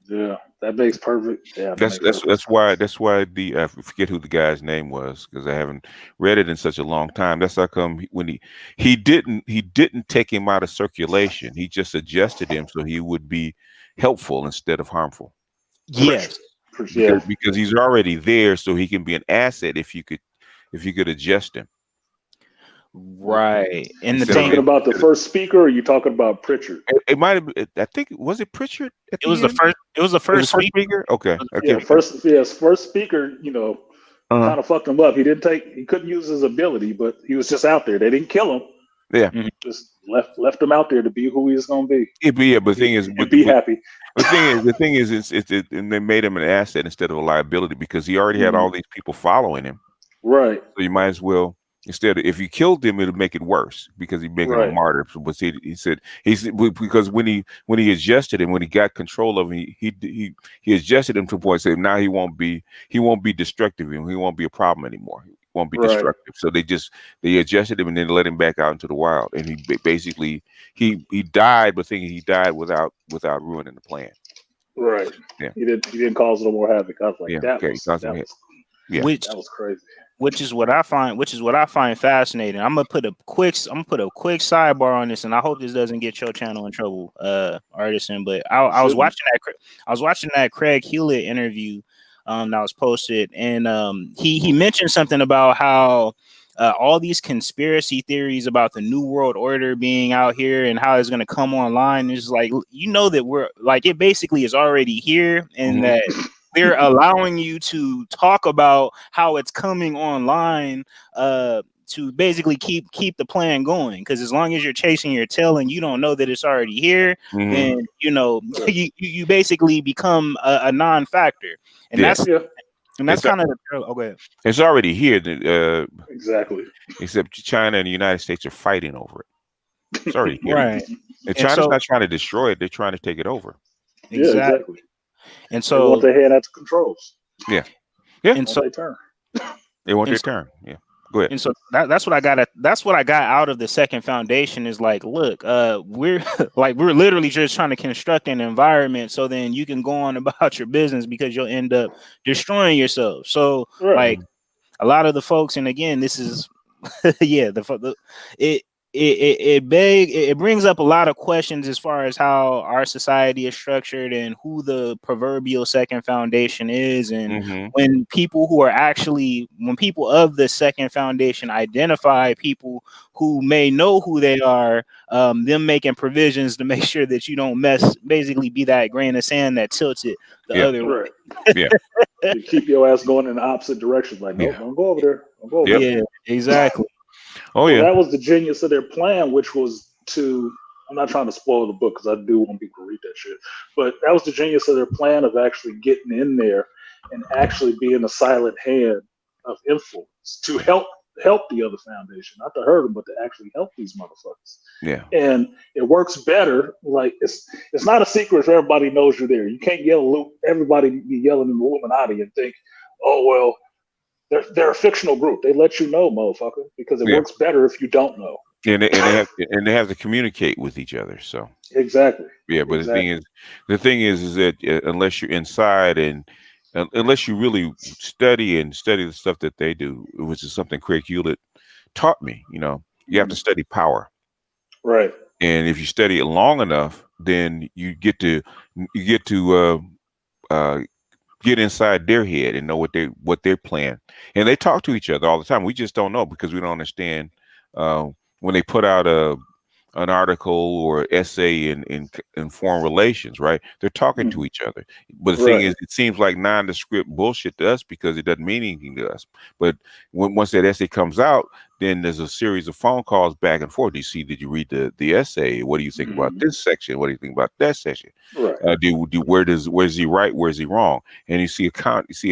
Yeah, that makes perfect. Yeah, That's why the I forget who the guy's name was because I haven't read it in such a long time. That's how come when he didn't take him out of circulation. He just adjusted him so he would be helpful instead of harmful. Yes. Because he's already there, so he can be an asset if you could adjust him. Right. And the You thing, talking about the first speaker, or are you talking about Pritchard? It might have been. I think was it Pritchard? it was the first. It was the first speaker. Okay. Yeah, first speaker. Kind of fucked him up. He couldn't use his ability, but he was just out there. They didn't kill him. Yeah. Just left him out there to be who he's gonna be. Yeah, but the thing is, be happy. The thing is, and they made him an asset instead of a liability because he already had all these people following him. Right. So you might as well. Instead, if you killed him, it'll make it worse because he'd make him a martyr. But he said because when he adjusted him, when he got control of him, he adjusted him to a point. Said now he won't be destructive. He won't be a problem anymore. He won't be destructive. So they adjusted him and then let him back out into the wild. And he basically he died, but thinking he died without ruining the plan. Right. Yeah. He didn't cause no more havoc. I was like, that was crazy. Which is what I find fascinating. I'm gonna put a quick sidebar on this, and I hope this doesn't get your channel in trouble, Artisan. But I was watching that Craig Hewlett interview that was posted, and he mentioned something about how all these conspiracy theories about the New World Order being out here and how it's gonna come online is like, that we're like, it basically is already here, and that they're allowing you to talk about how it's coming online to basically keep the plan going. Because as long as you're chasing your tail and you don't know that it's already here, then you basically become a non-factor, and that's kind of the go ahead. It's already here. Exactly. Except China and the United States are fighting over it. It's already here. Right. And China's not trying to destroy it; they're trying to take it over. Exactly. And so they want their hand at the controls. Yeah. And so they want their turn. Yeah. Go ahead. And so that's what I got. That's what I got out of the second foundation is like, look, we're literally just trying to construct an environment so then you can go on about your business because you'll end up destroying yourself. So like a lot of the folks, and again, this is it brings up a lot of questions as far as how our society is structured and who the proverbial second foundation is. And when people of the second foundation identify people who may know who they are, them making provisions to make sure that you don't basically be that grain of sand that tilts it the other way. You keep your ass going in the opposite direction. Like, no, don't go over there. Don't go over there. Yeah, exactly. That was the genius of their plan, which was I'm not trying to spoil the book because I do want people to read that shit, but that was the genius of their plan of actually getting in there and actually being a silent hand of influence to help the other foundation, not to hurt them, but to actually help these motherfuckers. Yeah. And it works better. Like it's not a secret if everybody knows you're there. You can't everybody be yelling in the Illuminati and think, oh, well, they're a fictional group. They let you know, motherfucker, because it works better if you don't know. And they have to communicate with each other. So exactly. Yeah, but the thing is that unless you're inside and unless you really study the stuff that they do, which is something Craig Hewlett taught me, you have to study power. Right. And if you study it long enough, then you get to uh, get inside their head and know what they're playing. And they talk to each other all the time. We just don't know because we don't understand when they put out an article or essay in foreign relations, right? They're talking to each other. But the thing is, it seems like nondescript bullshit to us because it doesn't mean anything to us. But once that essay comes out, then there's a series of phone calls back and forth. Did you read the essay? What do you think about this section? What do you think about that section? Right. Where's he right? Where's he wrong? And you see a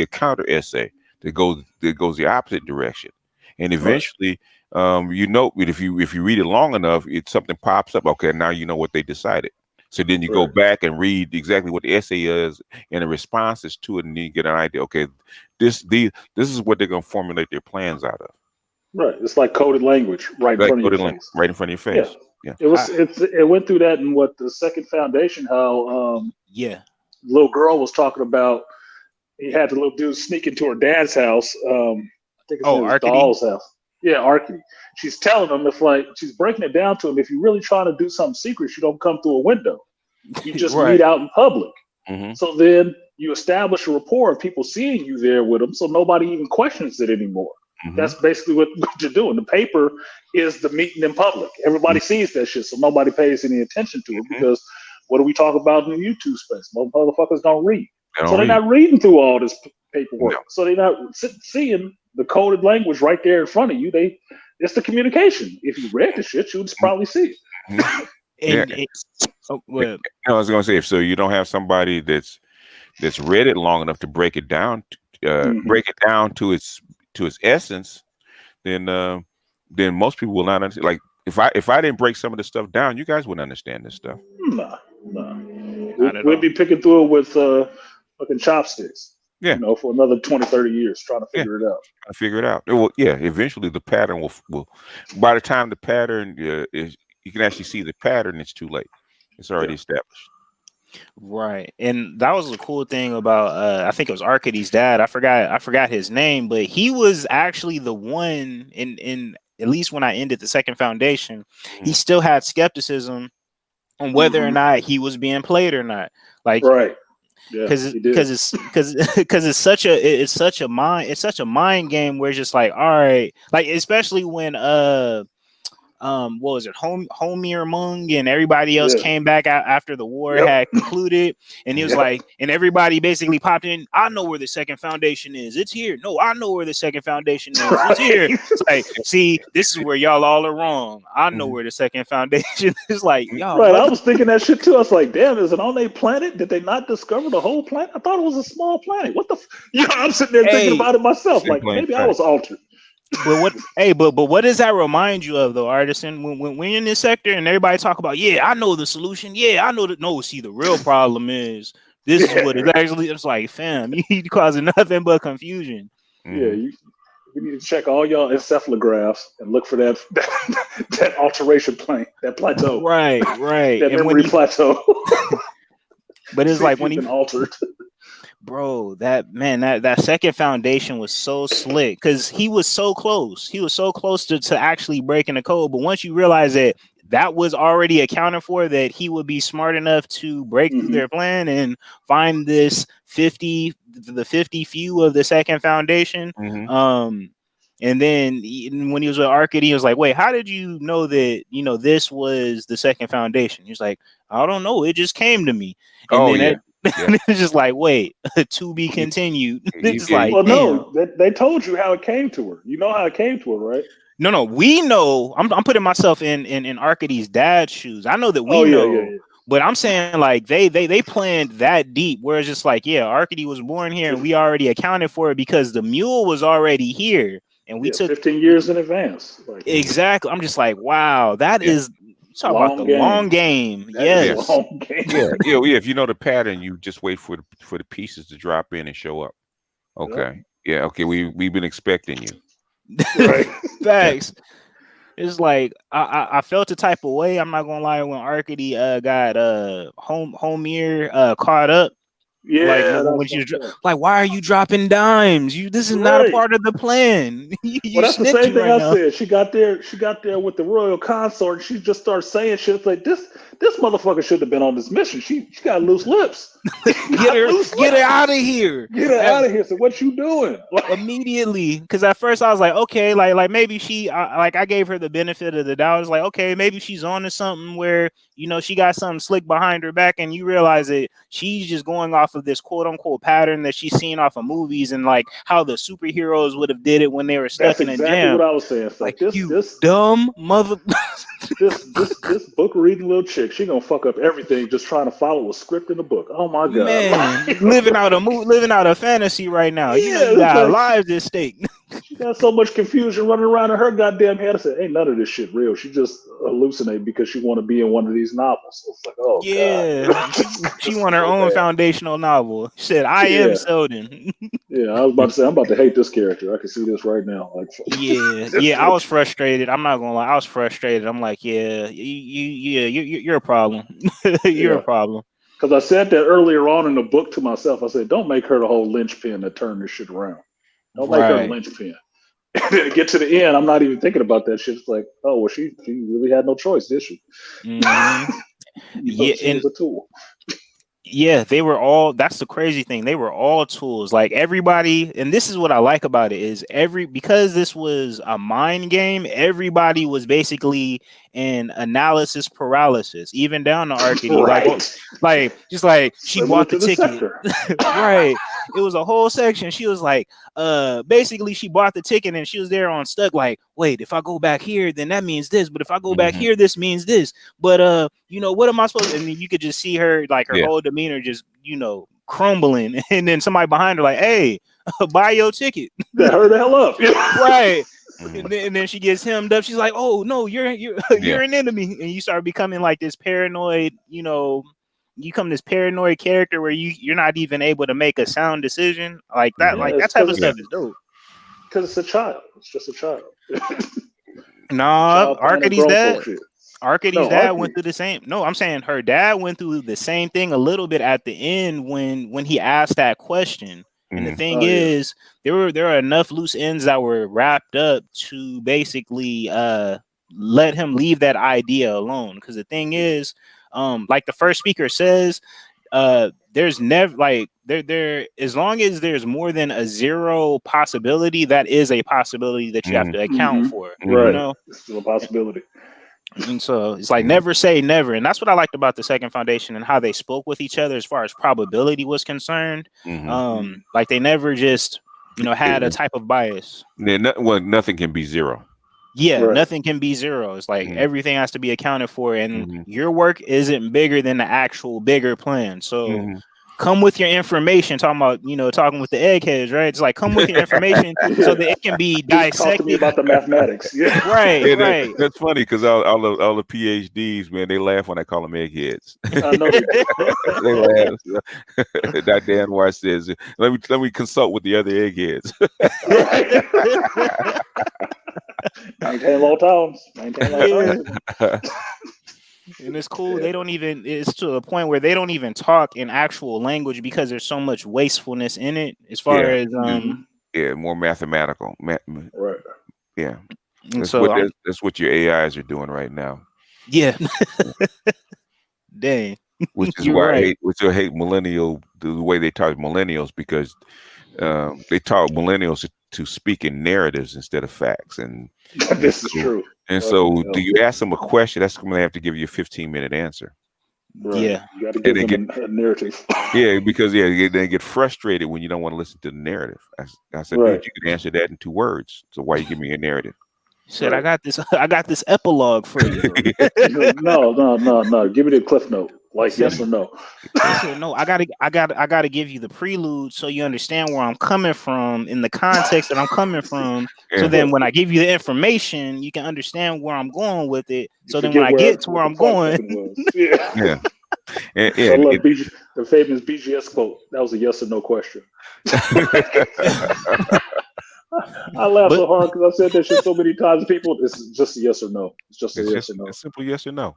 counter essay that goes the opposite direction. And eventually, if you read it long enough, something pops up. Okay, now you know what they decided. So then you go back and read exactly what the essay is and the responses to it, and then you get an idea. Okay, this is what they're gonna formulate their plans out of. Right. It's like coded language right in front of your face. Right in front of your face. Yeah. It went through that in the second foundation. How little girl was talking about. He had the little dude sneak into her dad's house. I think it's his doll's house. Yeah, Arky. She's telling him she's breaking it down to him. If you're really trying to do something secret, you don't come through a window. You just meet out in public. Mm-hmm. So then you establish a rapport of people seeing you there with them, so nobody even questions it anymore. Mm-hmm. That's basically what you're doing. The paper is the meeting in public. Everybody sees that shit, so nobody pays any attention to it because what do we talk about in the YouTube space? Most motherfuckers don't read. They're not reading through all this paperwork. No. So they're not seeing the coded language right there in front of you. It's the communication. If you read the shit, you would probably see it. I was going to say, so you don't have somebody that's read it long enough to break it down, break it down to its essence, then most people will not understand. Like if I didn't break some of this stuff down, you guys wouldn't understand this stuff. No. We'd be picking through it with fucking chopsticks. Yeah. For another 20, 30 years trying to figure it out. Well, eventually the pattern will by the time the pattern is, you can actually see the pattern, it's too late. It's already established. Right. And that was the cool thing about I think it was Arcady's dad. I forgot his name, but he was actually the one in at least when I ended the second foundation, he still had skepticism on whether or not he was being played or not. Like because it's such a mind game where it's just like, all right, like especially when what was it, Homier Mung and everybody else came back after the war had concluded, and he was like, and everybody basically popped in. I know where the second foundation is. It's here. No, I know where the second foundation is. It's here. It's like, see, this is where y'all all are wrong. I know where the second foundation is. Like, y'all. Right. I was thinking that shit too. I was like, damn, is it on their planet? Did they not discover the whole planet? I thought it was a small planet. What the? I'm sitting there thinking about it myself. Like, maybe I was altered. But what does that remind you of though, Artisan? When we're in this sector and everybody talk about, I know the solution. I know that. No, see, the real problem is this is what it actually. It's like, fam, you causing nothing but confusion. Yeah, we need to check all y'all encephalographs and look for that alteration plane, that plateau. Right. That memory plateau. But it's like when been altered. Bro, that second foundation was so slick because he was so close. He was so close to actually breaking the code. But once you realize that was already accounted for, that he would be smart enough to break through their plan and find this 50 few of the second foundation. And then when he was with Arcady, he was like, wait, how did you know that, this was the second foundation? He was like, I don't know. It just came to me. And it's just like, wait, to be continued. It's like, well, no, they told you how it came to her. You know how it came to her, right? No, we know. I'm putting myself in Arcady's dad's shoes. I know that we know. Yeah. But I'm saying like they planned that deep, where it's just like, Arcady was born here and we already accounted for it because the mule was already here. And we took 15 years in advance. Exactly. I'm just like, wow, that is talk about the long game. Yes. Long game. If you know the pattern, you just wait for the pieces to drop in and show up. Okay. Yeah. Okay. We've been expecting you. Right. Thanks. It's like I felt a type of way. I'm not gonna lie, when Arcady got Homier caught up. Like Yeah, when that's she's fucked up. like, why are you dropping dimes? This is not a Right. part of the plan. you Well, that's the same snitching thing right I now. said. She got there with the royal consort. And she just starts saying shit like this motherfucker should have been on this mission. She got loose lips. Get her out of here. Get her out of here. So what you doing? Like, Immediately, because at first I was like, okay, like maybe I gave her the benefit of the doubt. I was like, okay, maybe she's on to something where she got something slick behind her back, and you realize that she's just going off of this quote unquote pattern that she's seen off of movies and like how the superheroes would have did it when they were stuck that's in a exactly jam. what I was saying. It's like this Dumb mother. this book reading little chick, she gonna fuck up everything just trying to follow a script in the book. Oh my god, Man, living out a fantasy right now. Yeah, You got lives at stake. she got so much confusion running around in her goddamn head. I said, ain't none of this shit real. She just hallucinate because she want to be in one of these novels. It's like, oh god. She want her own foundational novel. She said, I am Selden. Yeah, I was about to say, I'm about to hate this character. I can see this right now. Like, yeah, I was frustrated. I'm not gonna lie, I was frustrated. I'm like, you're a problem. You're a problem. Because I said that earlier on in the book to myself. I said, don't make her the whole linchpin that turned this shit around. Don't make her a linchpin. And then get to the end, I'm not even thinking about that shit. It's like, oh, well, she really had no choice, did she? Mm-hmm. She was a tool. Yeah, they were all. That's the crazy thing. They were all tools. Like everybody, and this is what I like about it is because this was a mind game. Everybody was basically in analysis paralysis, even down to Arcady. Like she bought the ticket. Right. It was a whole section. She was like, basically she bought the ticket and she was there on stuck. Like, wait, if I go back here, then that means this. But if I go back here, this means this. But what am I supposed to? And then you could just see her like her whole demeanor just crumbling, and then somebody behind her like, hey, buy your ticket. That her the hell up. Right. And then she gets hemmed up. She's like, oh no, you're an enemy. And you start becoming like this paranoid, you become this paranoid character where you're not even able to make a sound decision. Like that, that type of stuff is dope. Because it's a child. It's just a child. Nah, Arcady's dad. Arcady's dad went through the same. No, I'm saying her dad went through the same thing a little bit at the end when he asked that question. And the thing is, there are enough loose ends that were wrapped up to basically let him leave that idea alone. Because the thing is, like the first speaker says, there's never there as long as there's more than a zero possibility, that is a possibility that you have to account for. Right. It's still a possibility. And so it's like never say never. And that's what I liked about the Second Foundation and how they spoke with each other as far as probability was concerned. Like they never just, had a type of bias. Nothing can be zero. Yeah, nothing can be zero. It's like everything has to be accounted for. And your work isn't bigger than the actual bigger plan. So come with your information, talking with the eggheads, right? It's like come with your information so that it can be dissected. Talk to me about the mathematics. Yeah. Right. That's funny because all the PhDs, man, they laugh when I call them eggheads. I know they laugh. That Dan Wise says, "Let me consult with the other eggheads." Maintain low tones. And it's cool. They don't even. It's to a point where they don't even talk in actual language because there's so much wastefulness in it. As far as more mathematical. Right. Yeah. And That's what your AIs are doing right now. Yeah. Dang. Which is why I hate the way they talk millennials, because they taught millennials to speak in narratives instead of facts. And this is true. And so do you ask them a question, that's going to have to give you a 15-minute answer. Right. Yeah. You got to give them a narrative. Yeah, because they get frustrated when you don't want to listen to the narrative. I said, dude, you can answer that in 2 words. So why you give me a narrative? Said, I got this epilogue for you. No. Give me the cliff note. Like yes or no. I said, no, I gotta give you the prelude so you understand where I'm coming from in the context that I'm coming from. So then when I give you the information, you can understand where I'm going with it. So then when I get to where I'm going. Yeah. I love the famous BGS quote. That was a yes or no question. I laugh so hard because I've said that shit so many times. People, it's just a yes or no. It's just a yes or no. A simple yes or no.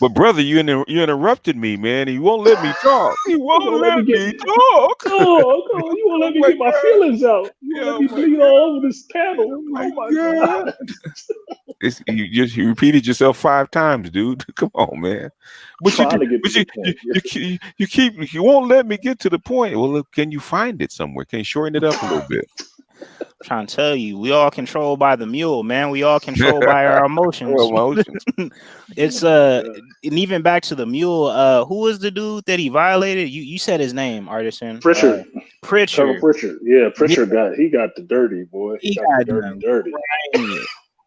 But brother, you interrupted me, man. You won't let me talk. You won't let me talk. Oh, you won't let me get my feelings out. You won't let me bleed all over this panel. Oh my God. You repeated yourself 5 times, dude. Come on, man. But trying to get to the point. You won't let me get to the point. Well, look, can you find it somewhere? Can you shorten it up a little bit? I'm trying to tell you, we all controlled by the mule, man. We all controlled by our emotions. It's and even back to the mule. Who was the dude that he violated? You said his name, Artisan. Pritchard. Pritchard. Pritchard. Yeah, Pritchard got the dirty, boy. He got the dirty.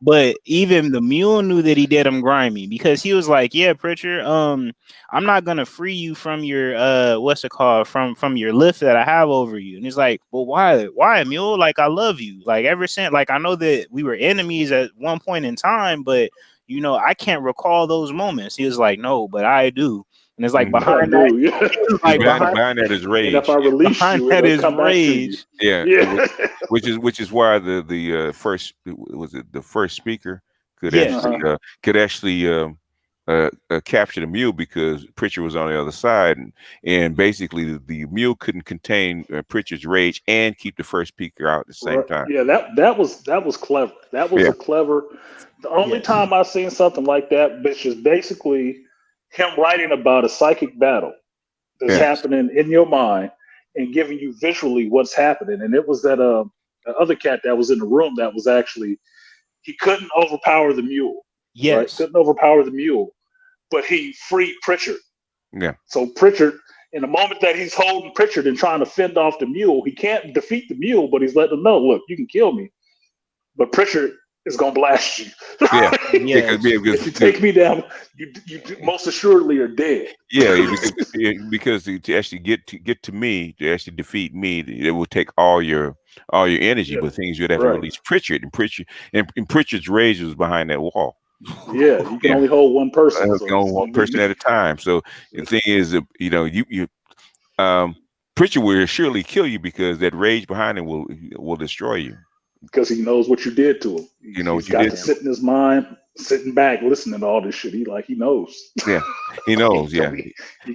But even the mule knew that he did him grimy, because he was like, "Yeah, Pritchard, I'm not gonna free you from your what's it called, from your lift that I have over you." And he's like, "Well, why, mule? Like, I love you. Like, ever since, like, I know that we were enemies at one point in time, but you know, I can't recall those moments." He was like, "No, but I do." And it's like behind that, like behind that is rage. And if I release you, it'll come back to you. Yeah. Which is why the first speaker could actually capture the mule, because Pritchard was on the other side, and basically the mule couldn't contain Pritchard's rage and keep the first speaker out at the same time. Yeah, that was clever. That was a clever. The only time I've seen something like that, which is basically him writing about a psychic battle that's happening in your mind and giving you visually what's happening. And it was that other cat that was in the room that was actually, he couldn't overpower the mule. Yes. Right? Couldn't overpower the mule, but he freed Pritchard. Yeah. So Pritchard, in the moment that he's holding Pritchard and trying to fend off the mule, he can't defeat the mule, but he's letting him know, look, you can kill me, but Pritchard is gonna blast you. Yeah. Because if you take me down, you most assuredly are dead. Yeah, because to actually get to me, to actually defeat me, it will take all your energy. But things you'd have to release Pritchard, and Pritchard's rage was behind that wall. Yeah, you can only hold one person. Only one person at a time. So the thing is, Pritchard will surely kill you, because that rage behind him will destroy you. Because he knows what you did to him. He's got to sit in his mind, sitting back, listening to all this shit. He knows. Yeah, he knows. He's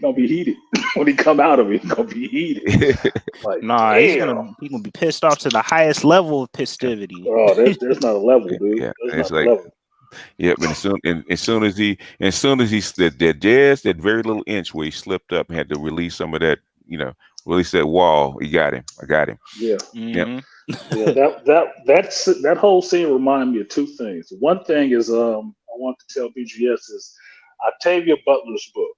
gonna be heated when he come out of it. He's gonna be heated. Like, he's gonna be pissed off to the highest level of festivity. Oh, there's not a level, dude. Yeah, it's like. Yeah, but as soon as he that very little inch where he slipped up and had to release some of that, release that wall, he got him. I got him. Yeah. Mm-hmm. Yeah. That whole scene reminded me of two things. One thing is I want to tell BGS is Octavia Butler's book,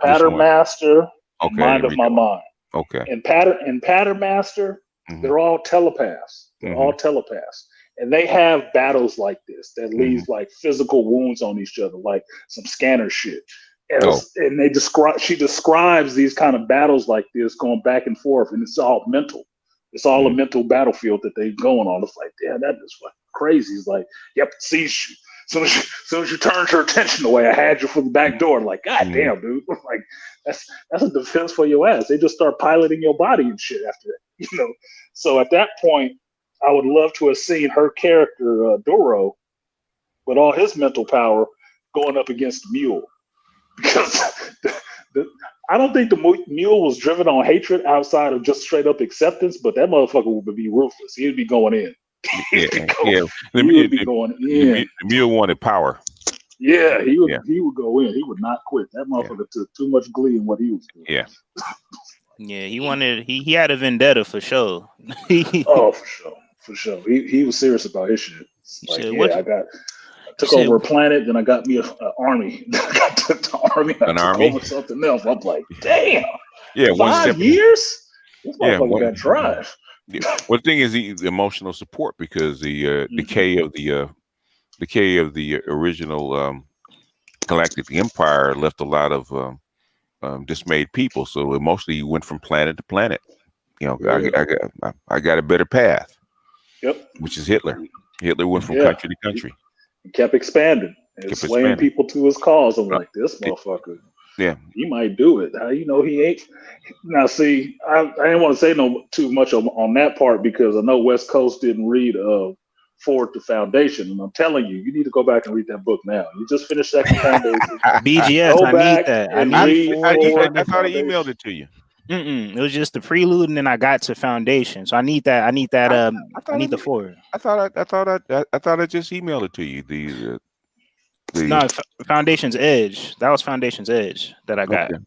Pattern Master, Mind of My Mind. Okay. And Pattern Master, they're all telepaths. They're all telepaths. And they have battles like this that leaves like physical wounds on each other, like some scanner shit. And she describes these kind of battles like this going back and forth, and it's all mental. It's all a mental battlefield that they're going on. It's like, damn, that is fucking crazy. It's like, yep, sees you. As soon as you turned your attention away, I had you from the back door. Like, god damn, dude. Like, that's a defense for your ass. They just start piloting your body and shit after that. So at that point, I would love to have seen her character, Doro, with all his mental power, going up against the mule. Because I don't think the mule was driven on hatred outside of just straight up acceptance, but that motherfucker would be ruthless. He'd be going in. The mule wanted power. Yeah, he would go in. He would not quit. That motherfucker took too much glee in what he was doing. Yeah. Yeah, he had a vendetta for sure. For sure. He was serious about his shit. I took over a planet, then I got me an army. I got the army. I took over something else. I'm like, damn. Yeah, 5 years. This motherfucker got drive. Yeah. Well, the thing is the emotional support, because the decay of the original Galactic Empire left a lot of dismayed people. So emotionally, he went from planet to planet. I got a better path. Yep. Which is Hitler. Hitler went from country to country. He kept expanding and swaying people to his cause. I'm like, this motherfucker. Yeah, he might do it. How he ain't? Now, see, I didn't want to say too much on that part, because I know West Coast didn't read Forward to Foundation. And I'm telling you, you need to go back and read that book now. You just finished Second Foundation. BGS, Go I need back that. I and need read Forward to Forward I to thought I Foundation. emailed it to you. It was just the prelude, and then I got to Foundation. So I need that. I need that. I need the Forward. I thought I just emailed it to you. No, Foundation's Edge. That was Foundation's Edge that I got. Okay.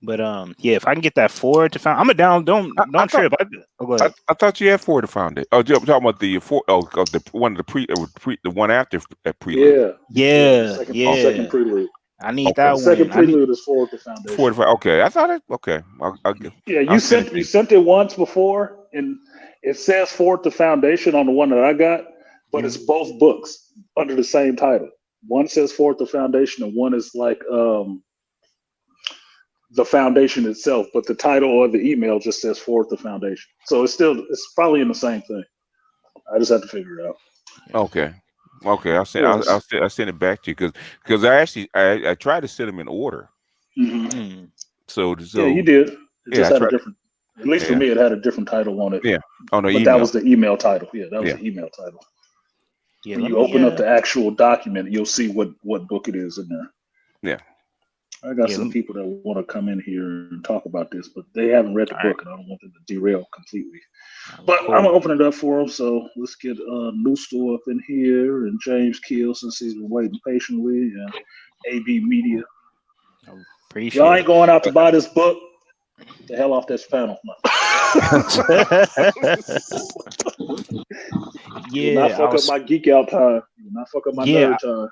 But yeah, if I can get that Forward to Found, I'm a down. Don't trip. Go ahead. I thought you had Forward to Foundation. Oh, you're talking about the the one of the one after prelude. Yeah. Yeah. Second prelude. I need Okay. that The one. second prelude is Forward to Foundation. Forward to Okay, I thought it. Okay, I'll get. Yeah, I'll send you sent it once before, and it says Forward to Foundation on the one that I got, but it's both books under the same title. One says Forward to Foundation, and one is like the foundation itself, but the title or the email just says Forward to Foundation. So it's probably in the same thing. I just have to figure it out. Okay. I'll send it back to you because I tried to send them in order. Mm-hmm. So yeah, you did. It just had a different. At least for Yeah. me, it had a different title on it. Yeah, on the but email. that was the email title. Yeah, that was the email title. Yeah, when you open up the actual document, you'll see what book it is in there. Yeah. I got some people that want to come in here and talk about this, but they haven't read the book, and I don't want them to derail completely. But I'm going to open it up for them, so let's get Nusto up in here, and James Keel, since he's been waiting patiently, and AB Media. Y'all ain't going out to buy this book. Get the hell off this panel. Yeah, not fuck up my geek out time. Not fuck up my nerd time.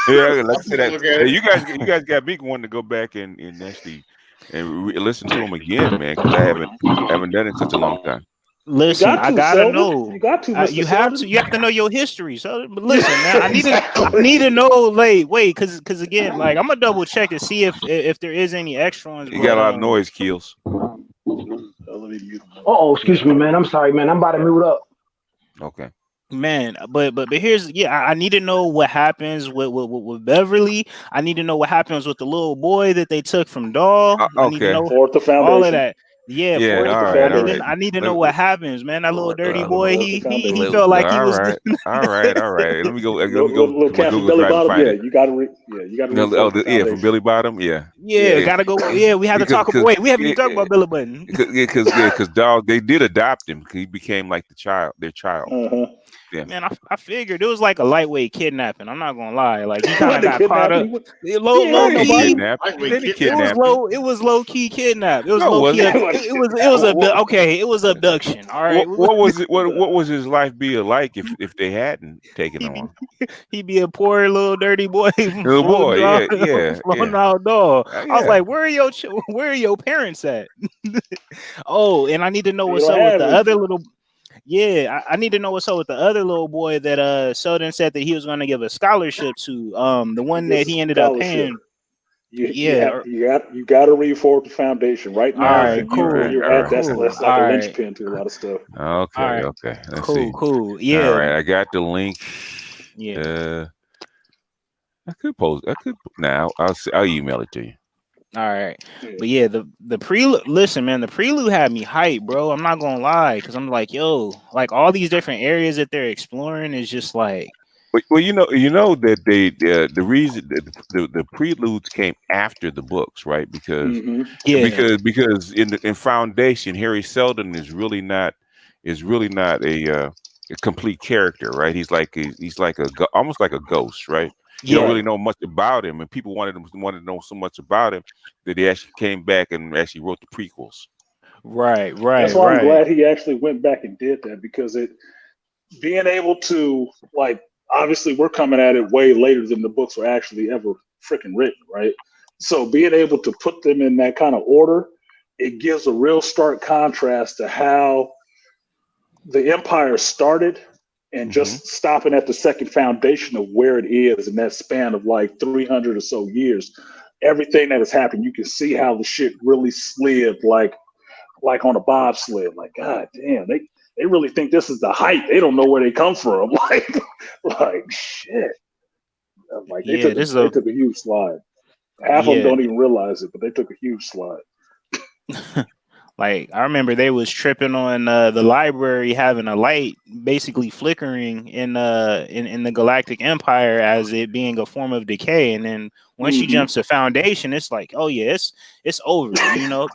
Yeah, like I said, hey, you guys got me wanting to go back and actually listen to them again, man, because I haven't done it in such a long time. Listen, I gotta Sheldon. know. You got to. You have to. You have to know your history. So, but listen, man, I need to know. Like, wait, because again, like, I'm gonna double check to see if there is any extra ones. You got a lot of noise, Keels. Oh, excuse me, man. I'm sorry, man. I'm about to mute up. Okay. Man, but here's I need to know what happens with Beverly. I need to know what happens with the little boy that they took from Doll. I need to know all of that. Yeah, I need to know what happens, man. That little dirty boy, he felt like he was. All right. Let me go. Little cat from Billy Bottom. Yeah, you got to read. From Billy Bottom. Yeah. Gotta go. Yeah, we have to talk about. Wait, we haven't even talked about Billy Button. Because Dog, they did adopt him. He became like their child. Yeah. Man, I figured it was like a lightweight kidnapping. I'm not gonna lie. Like he kind of got caught up. It was low key kidnapped. It was low key. It was abduction. All right. What was it? What was his life be like if they hadn't taken him on? He'd be a poor little dirty boy. Little boy, floating out dog. I was like, where are your parents at? Oh, and I need to know what's up with the other little. Yeah, I need to know what's up with the other little boy that Sheldon said that he was going to give a scholarship to. The one that he ended up paying. You got to read Forward to Foundation right now. All right, cool. That's like a linchpin to a lot of stuff. Okay. Let's see. Cool. Yeah. All right, I got the link. Yeah. I could post. Now I'll email it to you. All right, but yeah, the prelude. Listen, man, the prelude had me hyped, bro. I'm not gonna lie, because I'm like, yo, like all these different areas that they're exploring is just like. Well, you know that the reason the preludes came after the books, right? Because because in Foundation, Harry Seldon is really not a complete character, right? He's like almost like a ghost, right? You don't really know much about him, and people wanted to know so much about him that he actually came back and actually wrote the prequels. Right. That's why I'm glad he actually went back and did that, because being able to, like, obviously we're coming at it way later than the books were actually ever freaking written, right? So being able to put them in that kind of order, it gives a real stark contrast to how the Empire started. And just stopping at the second foundation of where it is in that span of like 300 or so years, everything that has happened, you can see how the shit really slid like on a bobsled. Like, God damn, they really think this is the height. They don't know where they come from. Like shit. Like they took a huge slide. Half of them don't even realize it, but they took a huge slide. Like I remember they was tripping on the library having a light basically flickering in the Galactic Empire as it being a form of decay, and then once she jumps to Foundation, it's like, oh yeah, it's over, you know.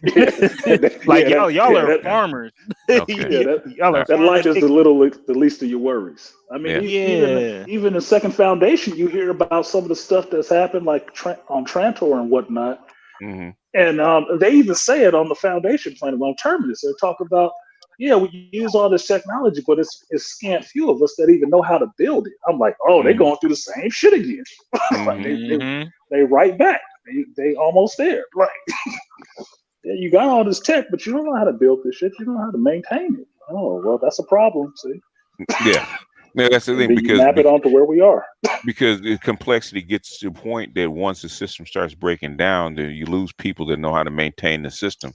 Like y'all are farmers. Okay. Y'all are that light farmers. is the least of your worries. I mean, Yeah. even in Second Foundation, you hear about some of the stuff that's happened, like on Trantor and whatnot. Mm-hmm. And they even say it on the Foundation planet on Terminus. They're talking about, yeah, we use all this technology, but it's scant few of us that even know how to build it. I'm like, oh, they're going through the same shit again. Like they right back. They almost there. Like, yeah, you got all this tech, but you don't know how to build this shit. You don't know how to maintain it. Oh, well, that's a problem. See? Yeah. No, that's the thing, because you map it onto where we are. Because the complexity gets to the point that once the system starts breaking down, then you lose people that know how to maintain the system.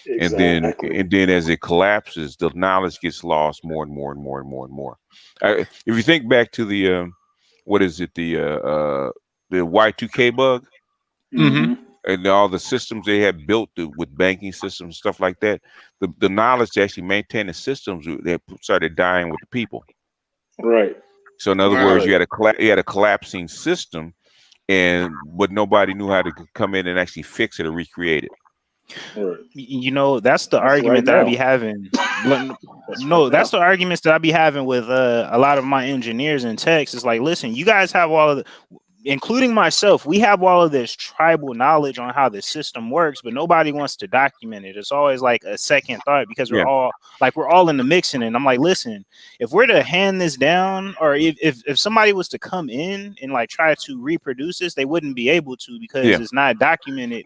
Exactly. And then as it collapses, the knowledge gets lost more and more and more and more and more. If you think back to the what is it, the Y2K bug, and all the systems they had built with banking systems and stuff like that, the knowledge to actually maintain the systems that started dying with the people. Right. So in other words, you had a collapsing system, but nobody knew how to come in and actually fix it or recreate it. Right. You know, that's the argument that I be having. That's the arguments that I be having with a lot of my engineers and techs. It's like, listen, you guys have all of the, including myself, we have all of this tribal knowledge on how the system works, but nobody wants to document it. It's always like a second thought because we're all in the mixing. And I'm like, listen, if we're to hand this down, or if somebody was to come in and like try to reproduce this, they wouldn't be able to because it's not documented,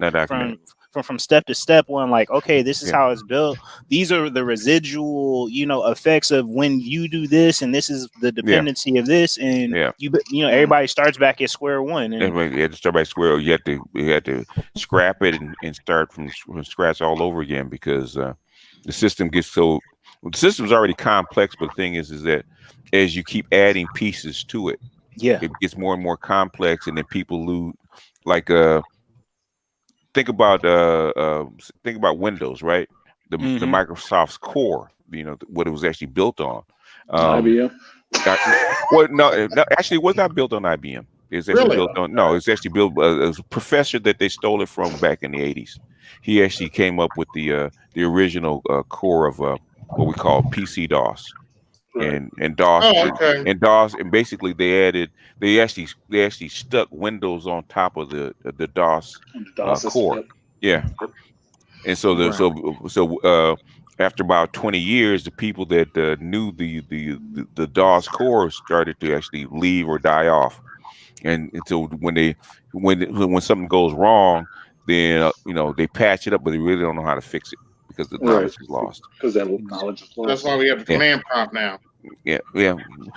from step to step. One, like, okay, this is how it's built. These are the residual, effects of when you do this, and this is the dependency of this, and everybody starts back at square one. And you had to start by square. You had to scrap it and start from scratch all over again because the system gets the system's already complex. But the thing is that as you keep adding pieces to it, it gets more and more complex, and then people lose. Like think about Windows, right? The Microsoft's core, what it was actually built on. IBM. No, actually, it was not built on IBM. It's actually built on it's actually built. It was a professor that they stole it from back in the 80s. He actually came up with the original core of what we call PC DOS. Right. And DOS and basically they actually stuck Windows on top of the DOS core. Yeah. And so after about 20 years, the people that knew the DOS core started to actually leave or die off. And so when something goes wrong, then they patch it up, but they really don't know how to fix it because the knowledge is lost. Because that knowledge is lost. That's why we have the command prompt now. Yeah.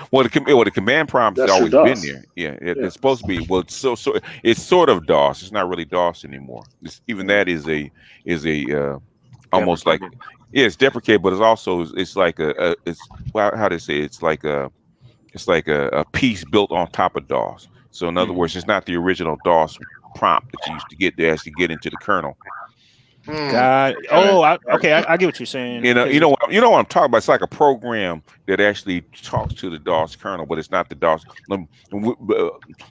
Well, the command prompt has always been there. Yeah, it's supposed to be. Well, so it's sort of DOS. It's not really DOS anymore. Even that is a almost like it's deprecated, but it's like how to say it's like a piece built on top of DOS. So in other words, it's not the original DOS prompt that you used to get to actually get into the kernel. God. Oh, I get what you're saying. You know what I'm talking about. It's like a program that actually talks to the DOS kernel, but it's not the DOS. When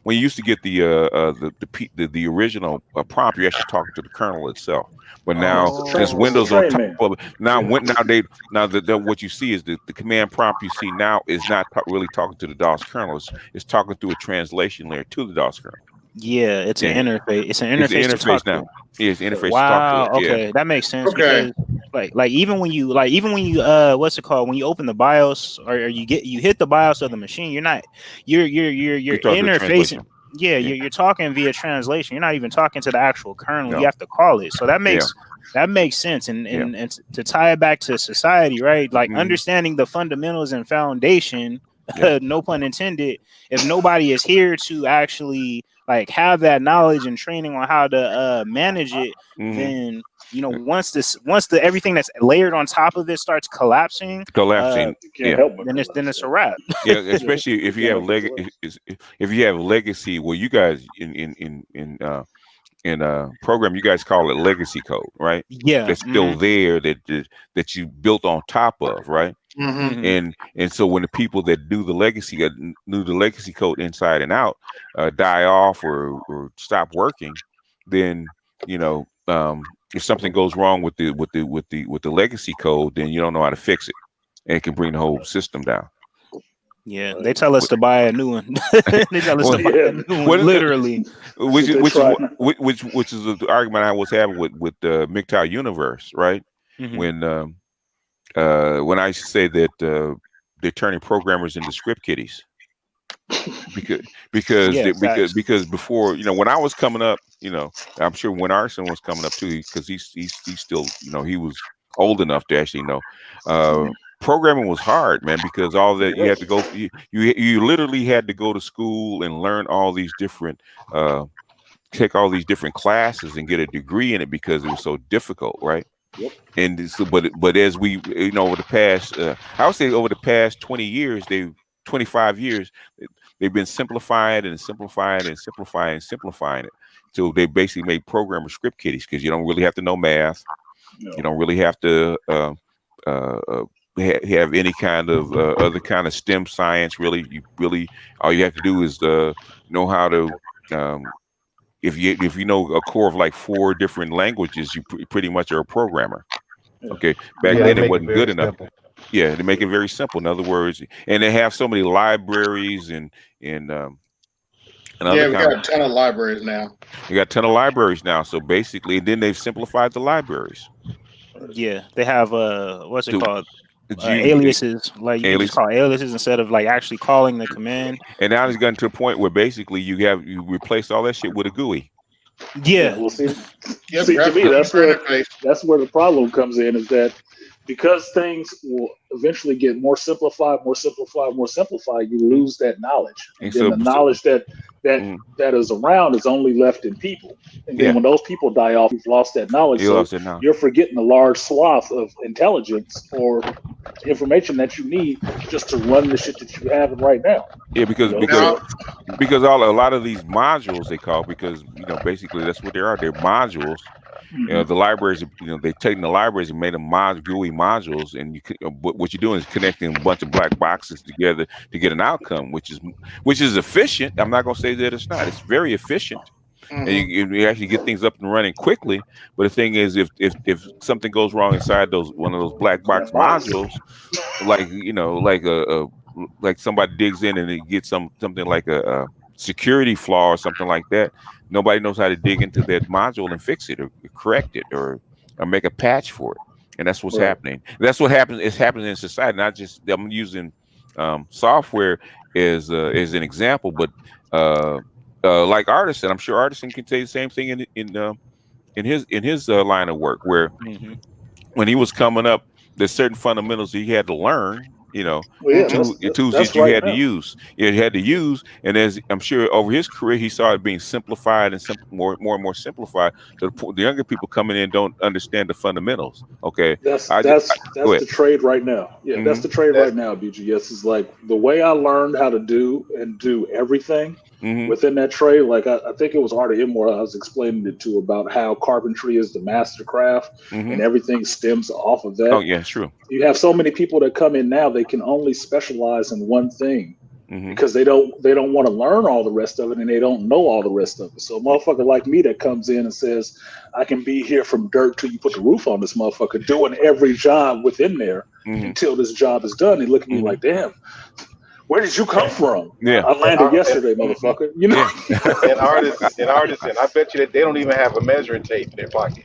you used to get the original prompt, you're actually talking to the kernel itself. But now there's Windows on top of it. Now what you see is the command prompt you see now is not really talking to the DOS kernel. It's talking through a translation layer to the DOS kernel. Yeah, it's an interface. It's an interface now. Yeah, it's an interface. Wow. Okay, that makes sense. Okay. Because like even when you what's it called, when you open the BIOS or you hit the BIOS of the machine, you're interfacing. Yeah, you're talking via translation. You're not even talking to the actual kernel. No. You have to call it. So that makes sense. And to tie it back to society, right? Like understanding the fundamentals and foundation. No pun intended. If nobody is here to actually like have that knowledge and training on how to manage it, then once the everything that's layered on top of it starts collapsing, then it's a wrap. Yeah, especially if you have legacy. Well, you guys in program, you guys call it legacy code, right? Yeah. That's still there that you built on top of, right? Mm-hmm. And so when the people that knew the legacy code inside and out die off or stop working, then if something goes wrong with the legacy code, then you don't know how to fix it, and it can bring the whole system down. Yeah, they tell us to buy a new one. They tell us to buy a new one, literally. Which is the argument I was having with MGTOW Universe, right? When I used to say that they're turning programmers into script kiddies, because before, when I was coming up, I'm sure when Artisan was coming up too, because he's still, he was old enough to actually know. Programming was hard, man, because all that you had to go, you literally had to go to school and learn all these different, take all these different classes and get a degree in it because it was so difficult, right? Yep. And so, but as we, over the past, I would say over the past 20 years, 25 years, they've been simplifying and simplifying and simplifying and simplifying it. So they basically made programmer script kiddies because you don't really have to know math. No. You don't really have to have any kind of other kind of STEM science. Really, all you have to do is know how to. If you know a core of like 4 different languages, you pretty much are a programmer. Okay, back then it wasn't good enough. Simple. Yeah, they make it very simple. In other words, and they have so many libraries and other. Yeah, we got a ton of libraries now. We got a ton of libraries now. So basically, then they've simplified the libraries. Yeah, they have what's it called? Aliases. Like you just call aliases instead of like actually calling the command. And now it's gotten to a point where basically you replace all that shit with a GUI. Yeah. Well, see, to me, that's where the problem comes in, is that because things will eventually get more simplified, you lose that knowledge. And then the knowledge that is around is only left in people. And then when those people die off, you've lost that knowledge. You're forgetting a large swath of intelligence or information that you need just to run the shit that you have right now. Yeah, because a lot of these modules they call, because basically that's what they are. They're modules. The libraries, they've taken the libraries and made them GUI modules, and what you're doing is connecting a bunch of black boxes together to get an outcome, which is efficient. I'm not going to say that it's not. It's very efficient, and you actually get things up and running quickly. But the thing is, if something goes wrong inside one of those black box modules, like somebody digs in and it gets something like a security flaw or something like that, nobody knows how to dig into that module and fix it or correct it or make a patch for it. And that's what's happening. That's what happens. It's happening in society. Not just, I'm using software as an example, but like Artisan, I'm sure Artisan can say the same thing in his line of work, where when he was coming up, there's certain fundamentals he had to learn. Tools that you had to use. You had to use, and as I'm sure over his career, he saw it being simplified and more and more simplified. So the younger people coming in don't understand the fundamentals. Okay, that's the trade right now. Yeah, that's the trade right now, BGS. Is like the way I learned how to do everything within that trade. Like I think it was Artie Immoral I was explaining it to about how carpentry is the master craft and everything stems off of that. Oh yeah, true. You have so many people that come in now, they can only specialize in one thing because they don't want to learn all the rest of it, and they don't know all the rest of it. So a motherfucker like me that comes in and says, I can be here from dirt till you put the roof on this motherfucker, doing every job within there until this job is done. They look at me like, damn, where did you come from? Yeah, I landed yesterday, motherfucker. And Artisan, I bet you that they don't even have a measuring tape in their pocket.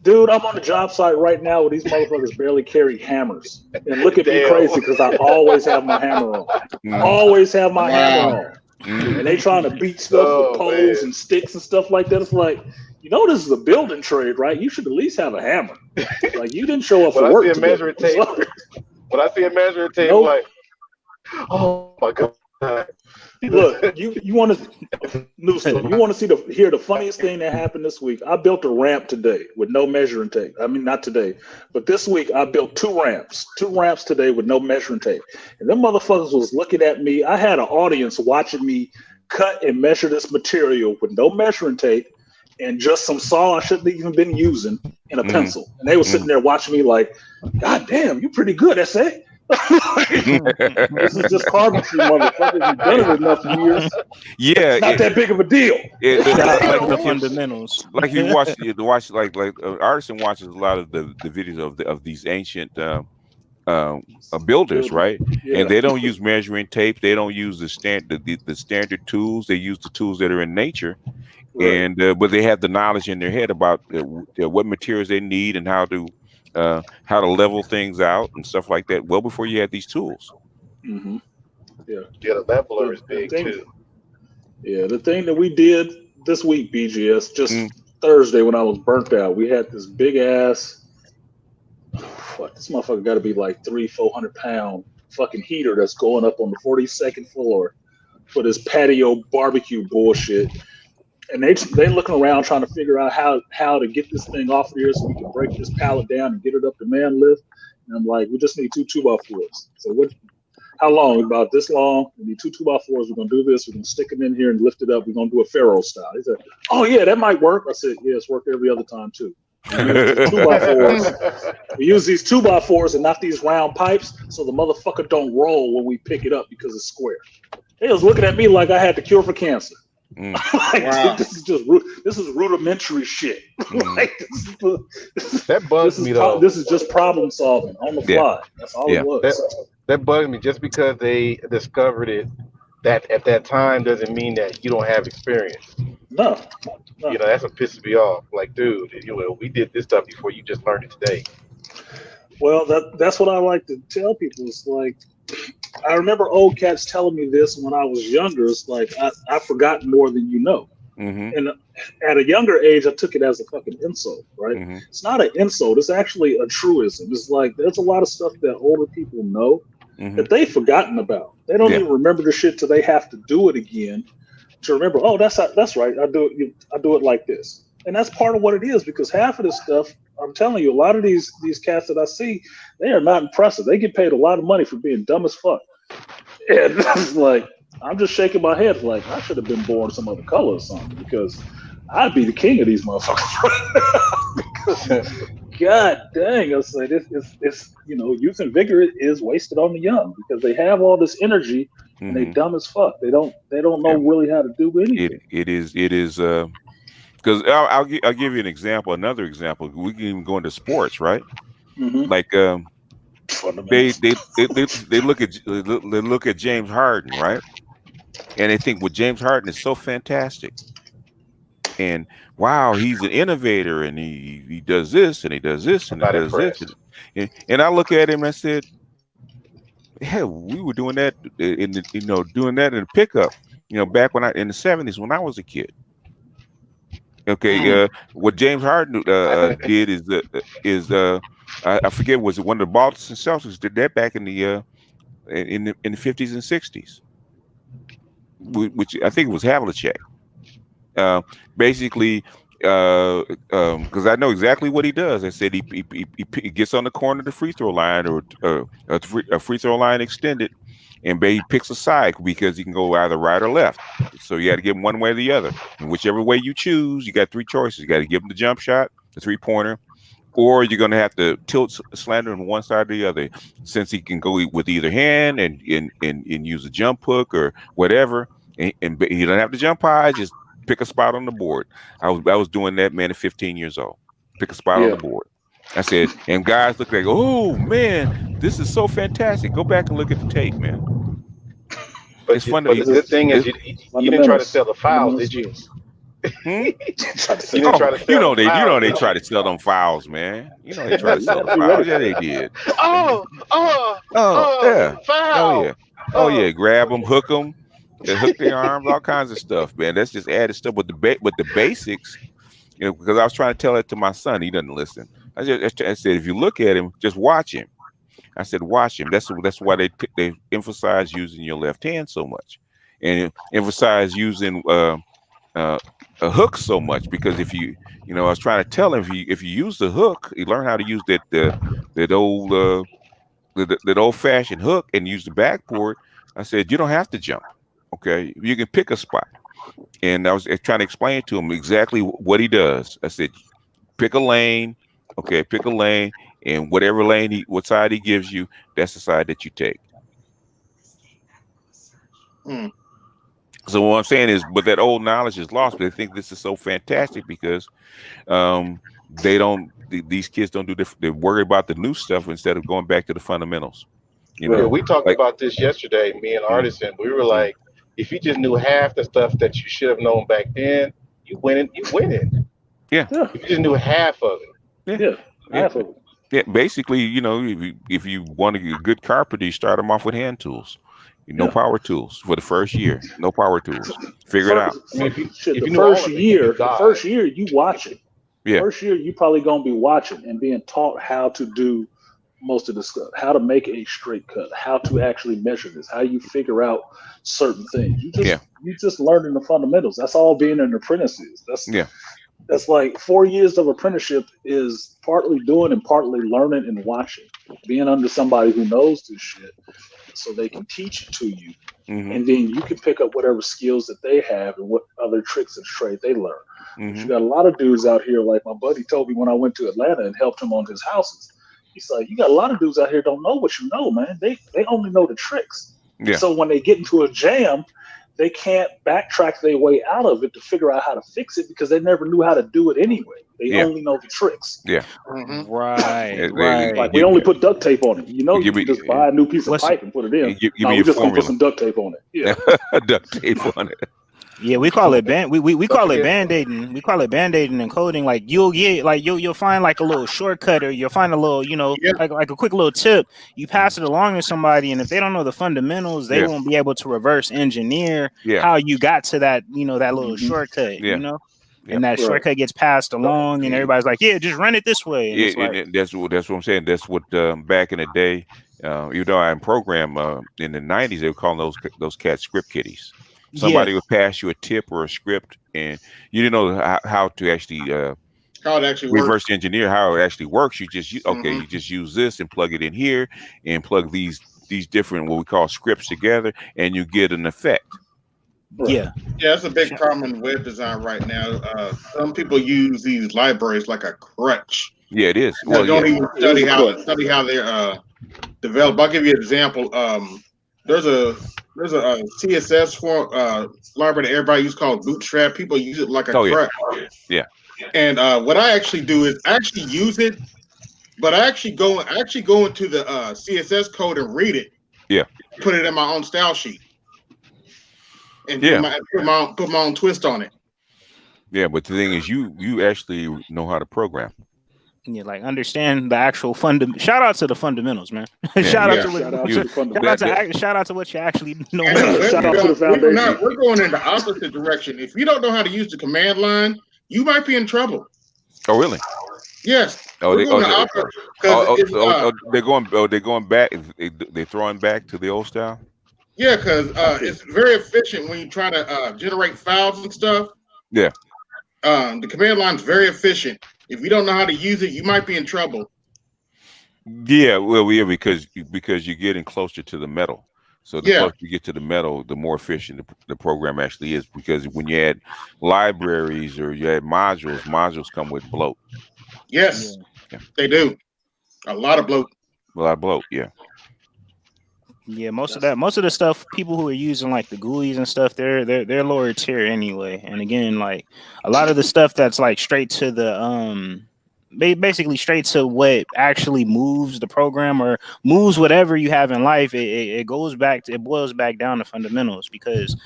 Dude, I'm on the job site right now where these motherfuckers barely carry hammers. And look at me crazy because I always have my hammer on. Always have my hammer on. And they trying to beat stuff with poles and sticks and stuff like that. It's like, this is a building trade, right? You should at least have a hammer. Like, you didn't show up for work today. When I see a measuring tape, like, oh my God. Look, you want to hear the funniest thing that happened this week? I built a ramp today with no measuring tape. I mean, not today, but this week I built two ramps today with no measuring tape. And them motherfuckers was looking at me. I had an audience watching me cut and measure this material with no measuring tape. and just some saw I shouldn't have even been using and a pencil. And they were sitting there watching me like, God damn, you pretty good, SA. This is just carpentry, motherfucker. You've done it enough years. Yeah, It's not that big of a deal. Like the fundamentals. Like you watch like Artisan watches a lot of the videos of these ancient builders, right? Yeah. And they don't use measuring tape. They don't use the standard tools. They use the tools that are in nature. Right. And but they have the knowledge in their head about what materials they need and how to level things out and stuff like that. Well, before you had these tools. Mm-hmm. Yeah, the leveler is big too. Yeah, the thing that we did this week, BGS, just Thursday when I was burnt out, we had this big ass. Fuck, this motherfucker got to be like 300-400 pound fucking heater that's going up on the 42nd floor for this patio barbecue bullshit. And they looking around trying to figure out how to get this thing off of here so we can break this pallet down and get it up the man lift. And I'm like, we just need 2 2x4s. So how long? About this long. We need 2 2x4s. We're gonna do this. We're gonna stick them in here and lift it up. We're gonna do a Pharaoh style. He said, "Oh yeah, that might work." I said, "Yeah, it's worked every other time too." We use these 2x4s and not these round pipes, so the motherfucker don't roll when we pick it up because it's square. They was looking at me like I had the cure for cancer. Like, wow. This is rudimentary shit. Like, that bugs me though. This is just problem solving on the fly. That's all it was. That bugs me. Just because they discovered it that at that time doesn't mean that you don't have experience. No. You know, that's what pisses me off. Like, dude, we did this stuff before. You just learned it today. Well, that's what I like to tell people. It's like, I remember old cats telling me this when I was younger. It's like, I forgot more than you know. Mm-hmm. And at a younger age, I took it as a fucking insult, right? Mm-hmm. It's not an insult. It's actually a truism. It's like, there's a lot of stuff that older people know that they've forgotten about. They don't even remember the shit till they have to do it again to remember, oh, that's right. I do it like this. And that's part of what it is, because half of this stuff, I'm telling you, a lot of these cats that I see, they are not impressive. They get paid a lot of money for being dumb as fuck. And it's like, I'm just shaking my head like, I should have been born some other color or something, because I'd be the king of these motherfuckers right now. God dang, I said, it's youth and vigor is wasted on the young, because they have all this energy and they dumb as fuck. They don't know really how to do anything. It is because I'll give you an example. Another example. We can even go into sports, right? Mm-hmm. Like they look at James Harden, right? And they think, well, James Harden is so fantastic, and wow, he's an innovator, and he does this and he does this and he does this. And I look at him and I said, hell, we were doing that in the pickup, back in the 70s when I was a kid. Okay, what James Harden did is I forget, was it one of the Boston Celtics did that back in the 50s and 60s, which I think it was Havlicek. Basically, because I know exactly what he does. I said he gets on the corner of the free throw line or a free throw line extended, and he picks a side because he can go either right or left. So you got to give him one way or the other. And whichever way you choose, you got 3 choices. You got to give him the jump shot, the 3-pointer, or you're going to have to tilt slanter on one side or the other. Since he can go with either hand and use a jump hook or whatever, and you don't have to jump high, just pick a spot on the board. I was doing that, man, at 15 years old. Pick a spot on the board. I said, and guys look like, oh man, this is so fantastic. Go back and look at the tape, man. But it's fun. But the good thing is you didn't try to sell the fouls, did you? They try to sell them fouls, man. They try to sell them fouls. Yeah, they did. Yeah. Foul. Oh yeah. Grab them, hook them. They hook their arms, all kinds of stuff, man. That's just added stuff. But the basics, because I was trying to tell it to my son, he doesn't listen. I said, if you look at him, just watch him. I said, watch him. That's why they emphasize using your left hand so much, and emphasize using a hook so much, because if I was trying to tell him, if you use the hook, you learn how to use that old fashioned hook and use the backboard. I said, you don't have to jump. Okay, you can pick a spot. And I was trying to explain to him exactly what he does. I said, pick a lane. Okay, pick a lane, and whatever lane what side he gives you, that's the side that you take. Hmm. So what I'm saying is, but that old knowledge is lost. But they think this is so fantastic because they don't. These kids don't do. They worry about the new stuff instead of going back to the fundamentals. You know, Yeah, we talked like, about this yesterday, me and Artisan. We were like, if you just knew half the stuff that you should have known back then, you winning. You winning. yeah, If you just knew half of it. yeah, Yeah, half of it. yeah. Basically, you know, if you want to get a good carpenter, you start them off with hand tools. No power tools for the first year. No power tools. Figure it out. I mean, if you The knew all first of it, you year, could die. you watch it. Yeah. First year, you probably gonna be watching and being taught how to do most of the stuff, how to make a straight cut, how to actually measure this, how you figure out certain things. You just learning the fundamentals. That's all being an apprentice is. That's like 4 years of apprenticeship is partly doing and partly learning and watching, being under somebody who knows this shit, so they can teach it to you. Mm-hmm. And then you can pick up whatever skills that they have and what other tricks and trade they learn. Mm-hmm. You got a lot of dudes out here, like my buddy told me when I went to Atlanta and helped him on his houses. He's like, you got a lot of dudes out here don't know what you know, man. They only know the tricks. Yeah. So when they get into a jam, they can't backtrack their way out of it to figure out how to fix it because they never knew how to do it anyway. They only know the tricks. Yeah. Mm-hmm. Right. Like we only put duct tape on it. You know, you can just buy a new piece of pipe and put it in. We just gonna put some duct tape on it. Yeah. Duct tape on it. Yeah, we call it we call it band-aiding. We call it band-aiding and coding. Like you'll find like a little shortcut, or you'll find a little, like a quick little tip. You pass it along to somebody, and if they don't know the fundamentals, they won't be able to reverse engineer how you got to that, that little shortcut, and that shortcut gets passed along, and everybody's like, yeah, just run it this way. And it's like, and that's what I'm saying. That's what back in the day, even though I'm programmed in the 90s, they were calling those cats script kiddies. Somebody would pass you a tip or a script, and you didn't know how to actually reverse engineer how it actually works. You just you just use this and plug it in here, and plug these different what we call scripts together, and you get an effect. Right. Yeah, that's a big problem in web design right now. Some people use these libraries like a crutch. Yeah, it is. They don't even study how they're developed. I'll give you an example. There's a CSS library that everybody uses called Bootstrap. People use it like a crutch. Yeah. And what I actually do is actually use it, but I actually go into the CSS code and read it. Yeah. Put it in my own style sheet. And put my own twist on it. Yeah, but the thing is, you actually know how to program. Yeah, like understand the actual shout out to the fundamentals, man. Shout out to what you actually know. Shout out to the foundation. We're going in the opposite direction. If you don't know how to use the command line, you might be in trouble. Oh, really? Yes. They're going back. They're throwing back to the old style. Yeah, because it's very efficient when you try to generate files and stuff. Yeah. The command line is very efficient. If you don't know how to use it, you might be in trouble. Yeah, because you're getting closer to the metal. So the closer you get to the metal, the more efficient the program actually is. Because when you add libraries or you add modules come with bloat. Yes, they do. A lot of bloat. Yeah. Yeah, most of the stuff, people who are using like the GUIs and stuff, they're lower tier anyway. And again, like a lot of the stuff that's like straight to the basically straight to what actually moves the program or moves whatever you have in life, it boils back down to fundamentals, because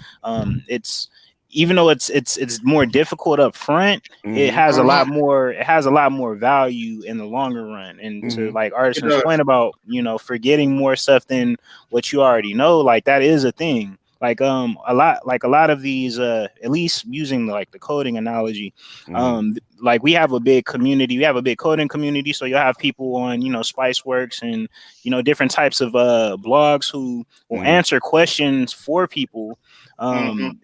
it's, even though it's more difficult up front, it has a lot more value in the longer run. And to like Artisan's point about, forgetting more stuff than what you already know, like that is a thing. Like a lot of these, at least using the coding analogy, like we have a big community, we have a big coding community, so you'll have people on, you know, Spiceworks and, you know, different types of blogs who will answer questions for people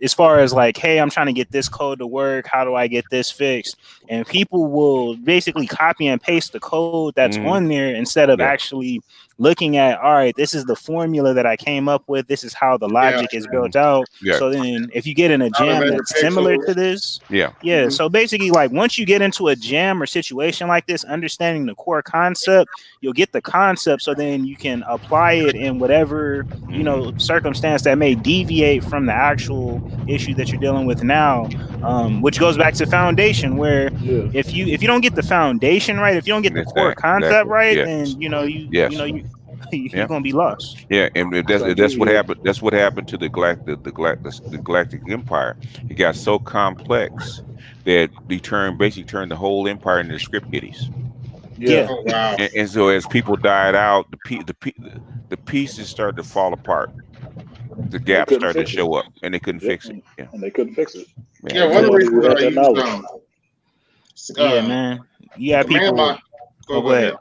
as far as like, hey, I'm trying to get this code to work, how do I get this fixed? And people will basically copy and paste the code that's on there instead of actually looking at, all right, this is the formula that I came up with, this is how the logic is built out. So then if you get in a jam that's similar to this, so basically, like once you get into a jam or situation like this, understanding the core concept, you'll get the concept, so then you can apply it in whatever, you know, circumstance that may deviate from the actual issue that you're dealing with now, which goes back to foundation, where if you don't get the foundation right, if you don't get the core concept right, then you know you're gonna be lost. Yeah, and that's what happened. That's what happened to the Galactic Empire. It got so complex that they basically turned the whole empire into script kiddies. Oh, wow. And so as people died out, the pieces started to fall apart. The gaps started to show up, and they couldn't fix it. Yeah, and they couldn't fix it. Yeah, one of the reasons I use man. You have people. Go ahead.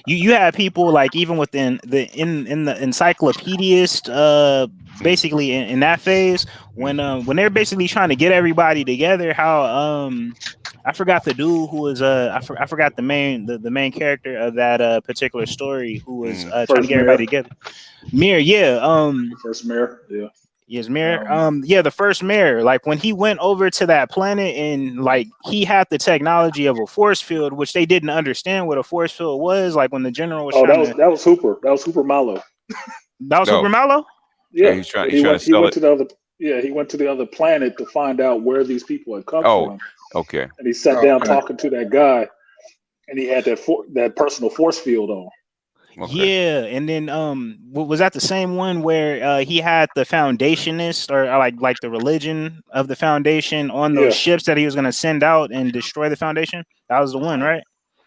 You had people like even within the encyclopedist basically in that phase when they're basically trying to get everybody together, how I forgot the dude who was I forgot the main character of that particular story who was trying to get everybody together. Mirror, First Mirror, Yes, Mayor. The first mayor, like when he went over to that planet and like he had the technology of a force field, which they didn't understand what a force field was. Like when the general was that was Hooper. That was Hooper Mallow. That was Hooper Mallow? Yeah, he's trying to sell it. He went to the other planet to find out where these people had come from. Okay. And he sat down talking to that guy, and he had that personal force field on. Okay. Yeah, and then was that the same one where he had the foundationist or like the religion of the foundation on those ships that he was going to send out and destroy the foundation? That was the one, right?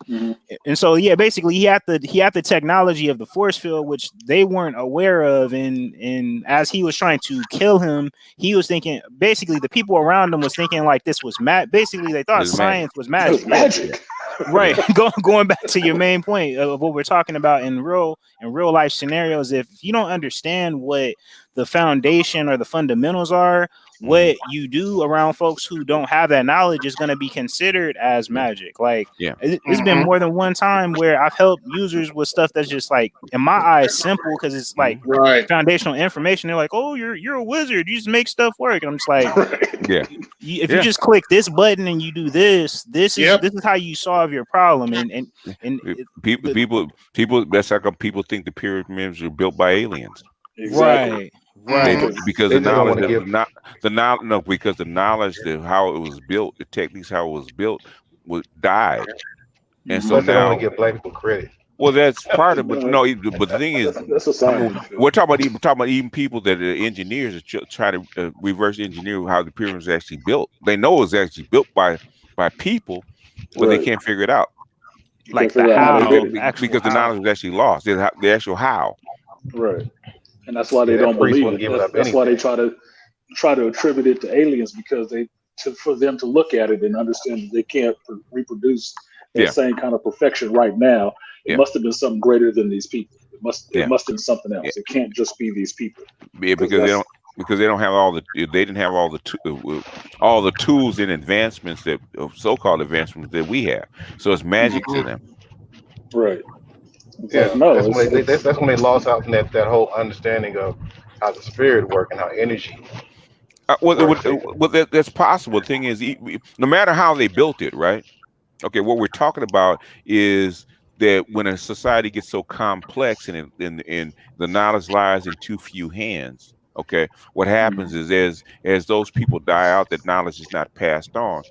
Mm-hmm. And so basically he had the technology of the force field, which they weren't aware of, and as he was trying to kill him, he was thinking, basically the people around him was thinking like this was basically they thought science was magic. It was magic. Right. Going back to your main point of what we're talking about in real life scenarios, if you don't understand what the foundation or the fundamentals are, what you do around folks who don't have that knowledge is going to be considered as magic. Like, it's been more than one time where I've helped users with stuff that's just like, in my eyes, simple because it's like foundational information. They're like, "Oh, you're a wizard. You just make stuff work." And I'm just like, if you just click this button and you do this is how you solve your problem. And people that's how come people think the pyramids are built by aliens. Exactly. Right. Because the knowledge of how it was built, the techniques how it was built, died, and so now give black people credit. Well, that's part of it. No, but the thing is, we're talking about even people that are engineers that try to reverse engineer how the pyramids are actually built. They know it's actually built by people, but they can't figure it out. Like the how, because the knowledge is actually lost. The actual how. Right. And that's why they don't believe it. That's why they try to attribute it to aliens, because for them to look at it and understand that they can't reproduce that same kind of perfection right now. It must have been something greater than these people. It must have been something else. It can't just be these people. Yeah, because they don't have they didn't have all the tools and advancements so-called advancements that we have. So it's magic to them. Right. Yeah, that's when they lost out in that whole understanding of how the spirit works and how energy. That's possible. The thing is, no matter how they built it, right? Okay, what we're talking about is that when a society gets so complex and the knowledge lies in too few hands, okay, what happens is as those people die out, that knowledge is not passed on.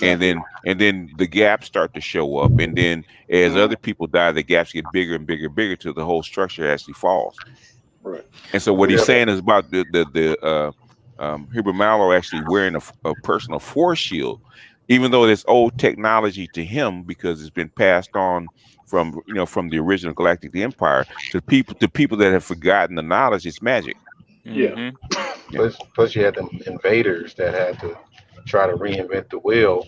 And then the gaps start to show up, and then as other people die, the gaps get bigger and bigger and bigger till the whole structure actually falls. Right. And so what he's saying is about the Hubert Mallow actually wearing a personal force shield, even though it's old technology to him because it's been passed on from the original Galactic Empire to people that have forgotten the knowledge. It's magic. Yeah. Plus you had them invaders that had to try to reinvent the wheel,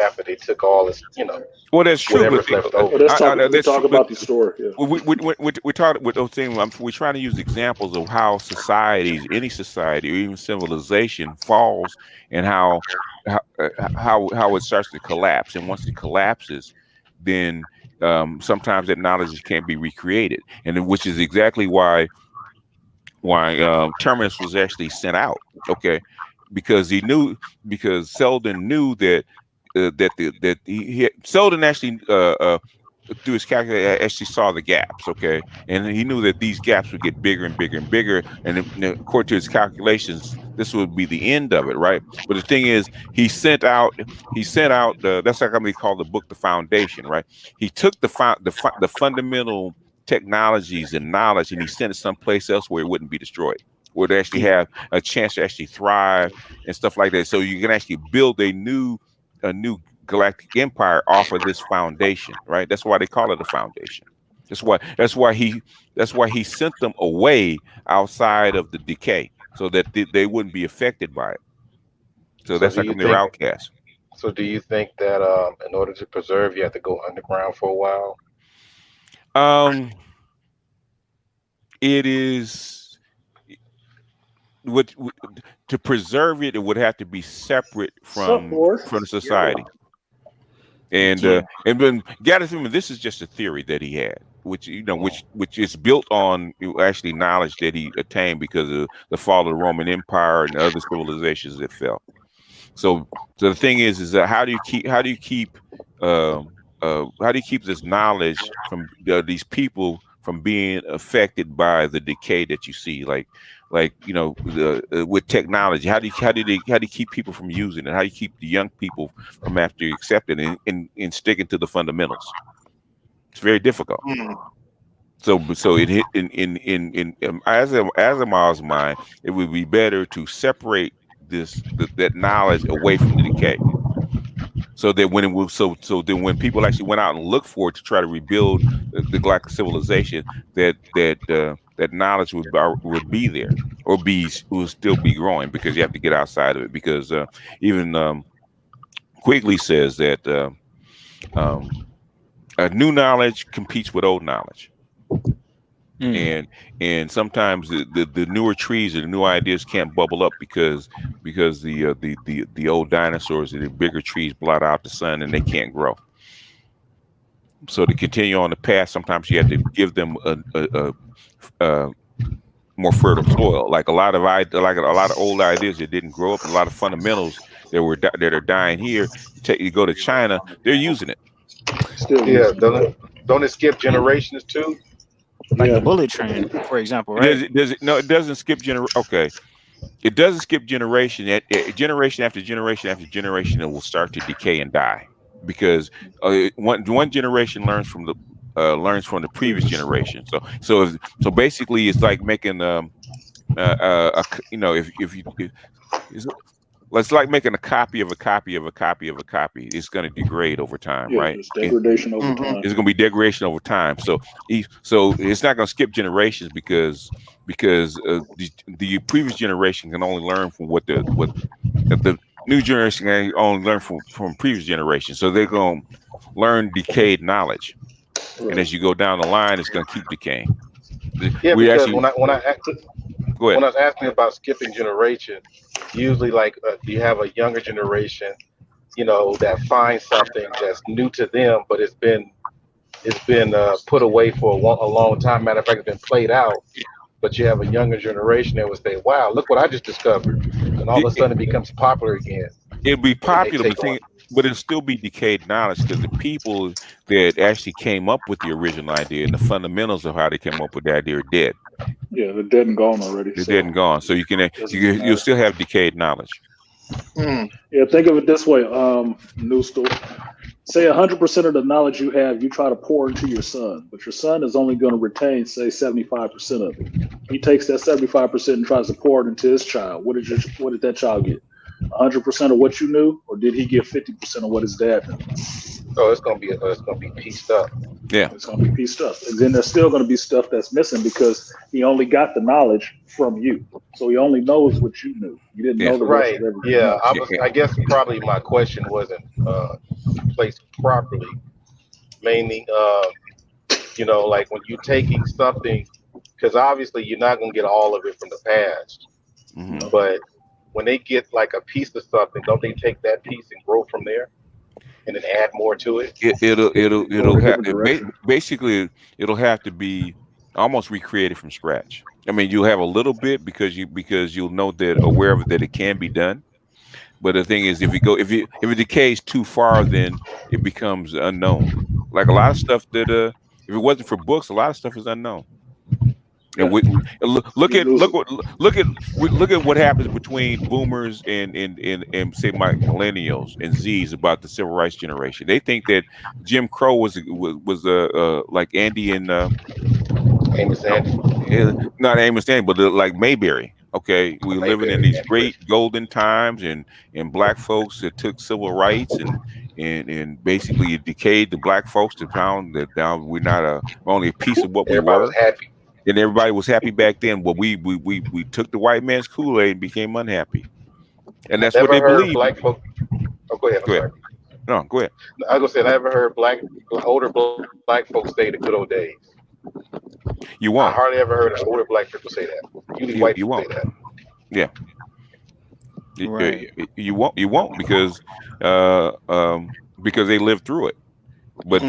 after they took all this, Well, that's true, but whatever's left Well, over. let's talk. that's Let's talk true, but about the story. Yeah. we talk with those things. We're trying to use examples of how societies, any society or even civilization, falls, and how how it starts to collapse. And once it collapses, then sometimes that knowledge can't be recreated, which is exactly why Terminus was actually sent out. Okay, because Selden knew that Selden actually through his calculator actually saw the gaps. Okay, and he knew that these gaps would get bigger and bigger and bigger, and according to his calculations, this would be the end of it, right? But the thing is, he sent out that's like how we call the book the foundation, right? He took the fundamental technologies and knowledge, and he sent it someplace else where it wouldn't be destroyed, where it actually have a chance to actually thrive and stuff like that. So you can actually build a new galactic empire off of this foundation, right? That's why they call it a foundation. That's why he sent them away outside of the decay, so that they wouldn't be affected by it. So So that's do like you they're think? outcasts. So do you think that in order to preserve, you have to go underground for a while? It is to preserve it. It would have to be separate from the society. And then Gaddis, this is just a theory that he had, which is built on actually knowledge that he attained because of the fall of the Roman Empire and other civilizations that fell. So the thing is that how do you keep this knowledge from these people from being affected by the decay that you see, with technology? How do you keep people from using it? How do you keep the young people from after you accept it and sticking to the fundamentals? It's very difficult. So it hit in Asimov's mind, it would be better to separate that knowledge away from the decay, so that when people actually went out and looked for it to try to rebuild the galactic civilization, that knowledge would be there, or will still be growing, because you have to get outside of it, because even Quigley says that new knowledge competes with old knowledge. And sometimes the newer trees and the new ideas can't bubble up because the old dinosaurs and the bigger trees blot out the sun and they can't grow. So to continue on the path, sometimes you have to give them a more fertile soil. Like a lot of old ideas that didn't grow up, a lot of fundamentals that are dying here. You go to China, they're using it. Yeah, don't it skip generations too? Like the bullet train, for example, right? Does it? No, it doesn't skip Okay, it doesn't skip generation. Generation after generation after generation, it will start to decay and die, because one generation learns from the previous generation. So basically, it's like making it's like making a copy of a copy of a copy of a copy. It's going to degrade over time, right? It's degradation over time. It's going to be degradation over time. So it's not going to skip generations, because the previous generation can only learn from what the new generation can only learn from previous generations. So they're going to learn decayed knowledge, and as you go down the line, it's going to keep decaying. Yeah, because when I was asking about skipping generation, usually you have a younger generation, that finds something that's new to them, but it's been put away for a long time. Matter of fact, it's been played out. But you have a younger generation that would say, "Wow, look what I just discovered," and all of a sudden it becomes popular again. It'll be popular, but it'll still be decayed knowledge, because the people that actually came up with the original idea and the fundamentals of how they came up with the idea are dead. Yeah, they're dead and gone already. They're dead and gone. So you'll still have decayed knowledge. Yeah, think of it this way, New School. Say 100% of the knowledge you have, you try to pour into your son, but your son is only going to retain, say, 75% of it. He takes that 75% and tries to pour it into his child. What did that child get? 100% of what you knew, or did he get 50% of what his dad knew? Oh, it's gonna be pieced up. Yeah. It's going to be pieced up. And then there's still going to be stuff that's missing because he only got the knowledge from you. So he only knows what you knew. You didn't know the rest Right. of everything Yeah. else. I guess probably my question wasn't placed properly. Mainly, like when you're taking something, because obviously you're not gonna get all of it from the past. Mhm. But when they get like a piece of something, don't they take that piece and grow from there, and then add more to it? It'll Go in a different direction. basically it'll have to be almost recreated from scratch. I mean, you'll have a little bit because you'll know that aware of it that it can be done. But the thing is, if it decays too far, then it becomes unknown. Like a lot of stuff that if it wasn't for books, a lot of stuff is unknown. And look You at lose it. look at what happens between boomers and say my millennials and Z's about the civil rights generation. They think that Jim Crow was like Andy and Amos Andy. not Amos Andy, but like Mayberry. Okay, we were living in these great golden times, and black folks that took civil rights and basically it decayed the black folks to pound that down. We're not we're only a piece of what we Everybody were. was happy. And everybody was happy back then. Well, we took the white man's Kool-Aid and became unhappy, and that's what they believe. Black folk. Oh, go ahead. I'm sorry. No, go ahead. I was gonna say I never heard older black folks say the good old days. You won't. I hardly ever heard older black people say that. Usually white people say that. Yeah. Right. You won't because they lived through it. But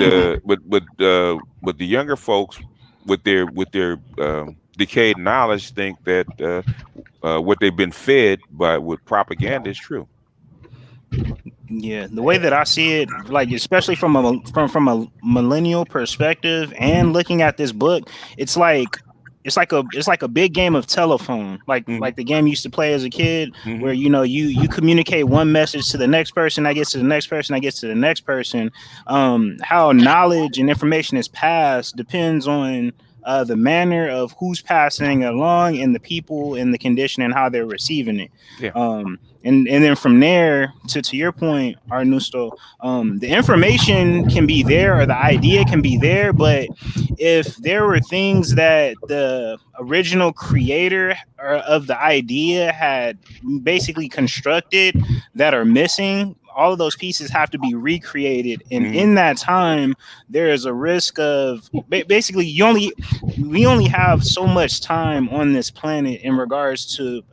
but the younger folks with their decayed knowledge think that what they've been fed with propaganda is true. Yeah, the way that I see it, like especially from a millennial perspective, and looking at this book, it's like a big game of telephone, like the game you used to play as a kid, where you communicate one message to the next person, that gets to the next person, that gets to the next person. How knowledge and information is passed depends on the manner of who's passing it along and the people and the condition and how they're receiving it. Yeah. And then from there to your point, Arnusto, the information can be there or the idea can be there, but if there were things that the original creator of the idea had basically constructed that are missing, all of those pieces have to be recreated, and in that time there is a risk of basically we only have so much time on this planet in regards to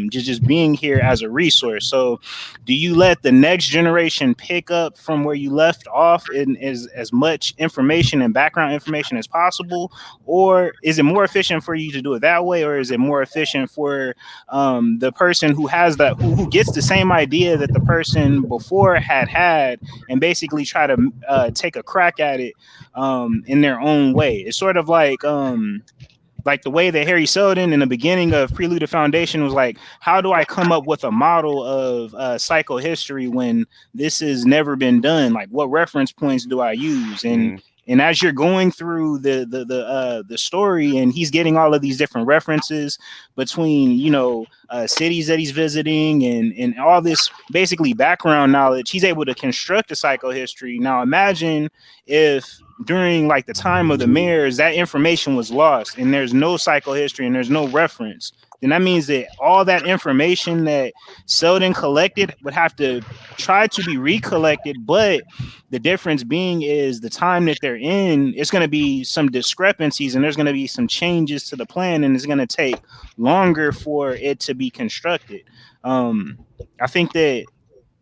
just being here as a resource. So do you let the next generation pick up from where you left off in as much information and background information as possible, or is it more efficient for you to do it that way, or is it more efficient for the person who has that who gets the same idea that the person before had and basically try to take a crack at it in their own way? It's sort of like the way that Harry Seldon in the beginning of Prelude to Foundation was like, how do I come up with a model of psychohistory when this has never been done? Like, what reference points do I use? And as you're going through the story, and he's getting all of these different references between cities that he's visiting and all this basically background knowledge, he's able to construct a psychohistory. Now imagine if during like the time of the mayors that information was lost and there's no psychohistory and there's no reference. Then that means that all that information that Seldon collected would have to try to be recollected, but the difference being is the time that they're in, it's going to be some discrepancies and there's going to be some changes to the plan, and it's going to take longer for it to be constructed. I think that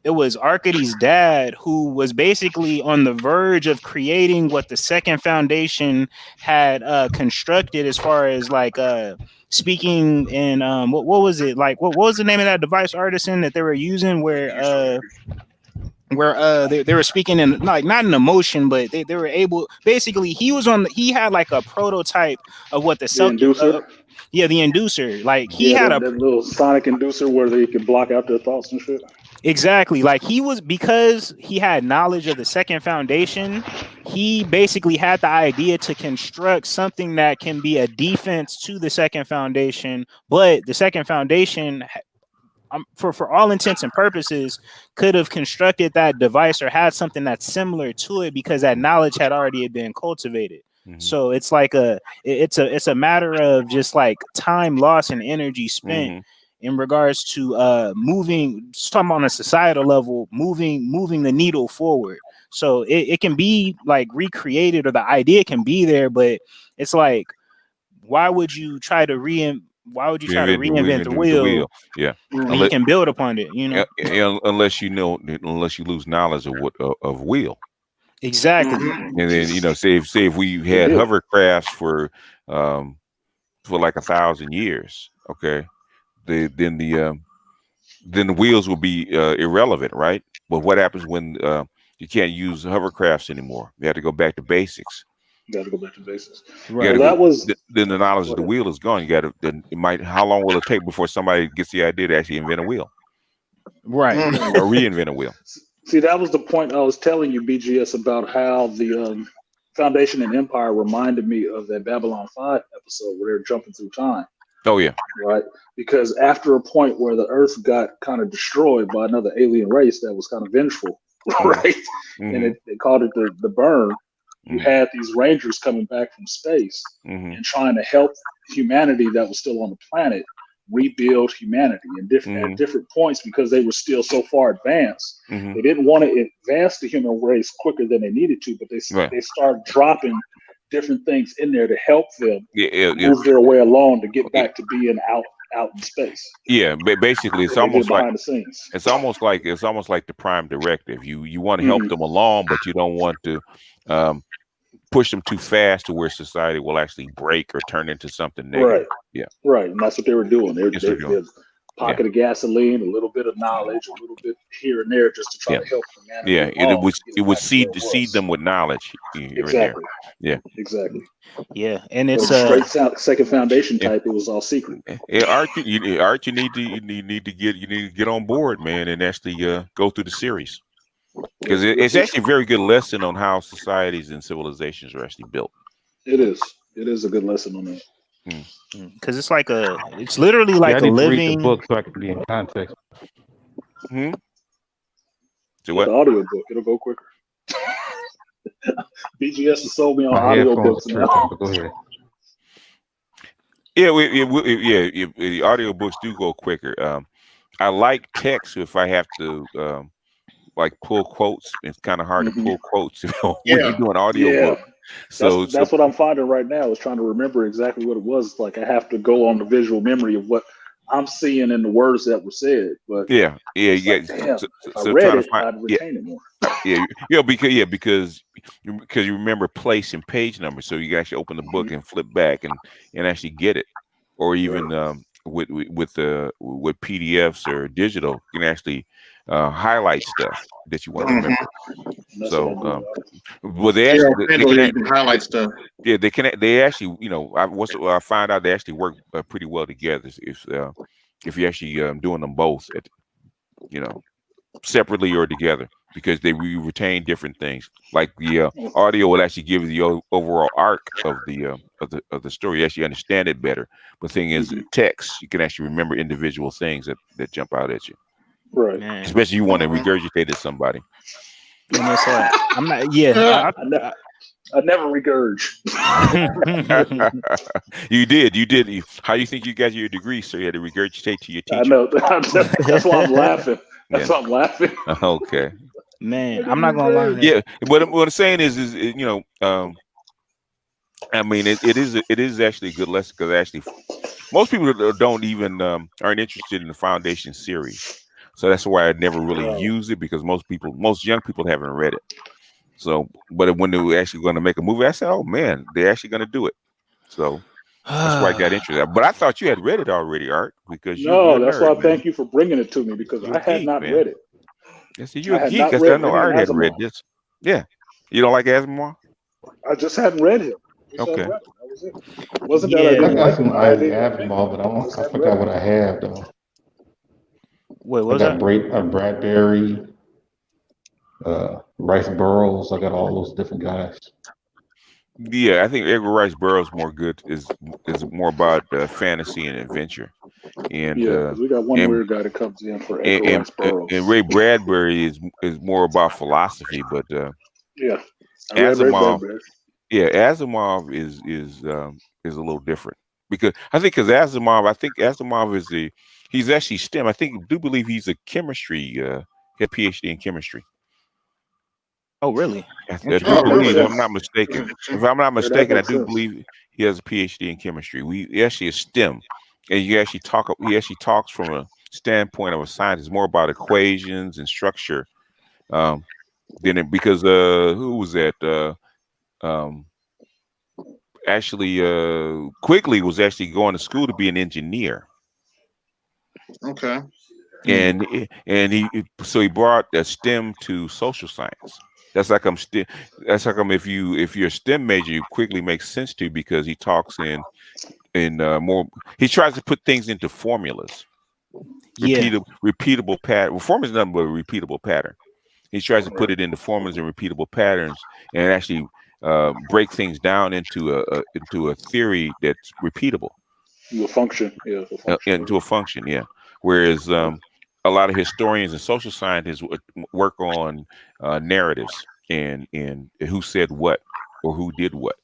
it was Arcady's dad who was basically on the verge of creating what the Second Foundation had constructed, as far as like speaking in what was it like? What was the name of that device, Artisan, that they were using where they were speaking in like not an emotion, but they were able, basically he had like a prototype of what the inducer. The inducer. Like he had that little sonic inducer where they could block out their thoughts and shit. Exactly. Like because he had knowledge of the Second Foundation, he basically had the idea to construct something that can be a defense to the Second Foundation, but the Second Foundation for all intents and purposes, could have constructed that device or had something that's similar to it because that knowledge had already been cultivated. So it's like it's a matter of just like time lost and energy spent in regards to moving, just talking on a societal level, moving the needle forward. So it can be like recreated, or the idea can be there, but it's like, why would you try to reinvent the wheel? Yeah, when you can build upon it, unless you lose knowledge of what of wheel. Exactly. And then say if we had hovercrafts for like 1,000 years, okay, then the wheels will be irrelevant, right? But what happens when you can't use hovercrafts anymore? You have to go back to basics. You got to go back to basics. Right. Then the knowledge of the wheel is gone. You got to. Then how long will it take before somebody gets the idea to actually invent a wheel? Right. Or reinvent a wheel. See, that was the point I was telling you, BGS, about how the Foundation and Empire reminded me of that Babylon 5 episode where they're jumping through time. Oh yeah. Right. Because after a point where the Earth got kind of destroyed by another alien race that was kind of vengeful, right? And they called it the burn. You had these Rangers coming back from space and trying to help humanity that was still on the planet rebuild humanity at different points, because they were still so far advanced. They didn't want to advance the human race quicker than they needed to, but they started dropping different things in there to help them move their way along to get back to being out in space. Yeah, basically it's almost like behind the scenes. It's almost like the prime directive. You want to help them along, but you don't want to push them too fast to where society will actually break or turn into something negative. Right. Yeah. Right. And that's what they were doing. They're pocket of gasoline, a little bit of knowledge, a little bit here and there, just to try to help humanity. Yeah. It would seed them with knowledge. Exactly. Yeah. Exactly. Yeah. And it's straight second foundation type. It was all secret. Art, you need to get on board, man, and actually go through the series. Because it's actually a very good lesson on how societies and civilizations are actually built. It is. It is a good lesson on that. Because it's literally like a living. Read the book so I can be in context. So what? The audio book, it'll go quicker. BGS has sold me on audio books now. Go ahead. Yeah, the audio books do go quicker. I like text if I have to like pull quotes. It's kind of hard to pull quotes when you're doing audio book. So that's what I'm finding right now, is trying to remember exactly what it was. It's like I have to go on the visual memory of what I'm seeing in the words that were said. But if I read it, I'd retain it more. Because you remember place and page number, so you can actually open the book and flip back and actually get it. Or even with PDFs or digital, you can actually highlight stuff that you want to remember. So, well, they can highlight stuff. Yeah, they can. They actually, I find out they actually work pretty well together. If you're actually doing them both, separately or together, because they retain different things. Like the audio will actually give you the overall arc of the story. You actually understand it better. But the thing is, text, you can actually remember individual things that jump out at you. Right. Man. Especially you want to regurgitate to somebody. And it's like, I'm not. Yeah. I never regurge. You did. How you think you got your degree, sir? You had to regurgitate to your teacher. I know. That's why I'm laughing. That's why I'm laughing. Okay. Man, I'm not gonna lie. Yeah, what I'm saying is I mean, it is actually a good lesson, because actually most people don't even aren't interested in the Foundation series, so that's why I never really use it, because most young people haven't read it. So, but when they were actually going to make a movie, I said, "Oh man, they're actually going to do it." So that's why I got interested. But I thought you had read it already, Art, because that's why I thank you for bringing it to me, because I had not read it. I said, "You're a geek." I said, "I know Art had read this." Yeah, you don't like Asimov? I just hadn't read him. Okay. That was it. Wasn't that I got some Asimov, but I forgot what I have though. Wait, what was that? Bradbury, Rice Burroughs. I got all those different guys. Yeah, I think Edgar Rice Burroughs is more about fantasy and adventure. And because we got one and, weird guy that comes in for Edgar Rice Burroughs. and Ray Bradbury is more about philosophy, but yeah, I read Ray Bradbury. Yeah, Asimov is a little different because Asimov is he's actually STEM. I do believe he's a chemistry, he had a PhD in chemistry. Oh, really? I do believe, if I'm not mistaken. If I'm not mistaken, I do sense. believe he has a PhD in chemistry. He actually is STEM, and he actually talks from a standpoint of a scientist, more about equations and structure. Because who was that? Actually, Quigley was actually going to school to be an engineer. Okay. And he brought a STEM to social science. That's how come if you're a STEM major, you quickly makes sense to you because he talks in more. He tries to put things into formulas, repeatable pattern. Well, formula is nothing but a repeatable pattern. He tries to put it into formulas and repeatable patterns, and actually break things down into a theory that's repeatable. Into a function, into a function, yeah. Whereas a lot of historians and social scientists work on narratives and who said what or who did what,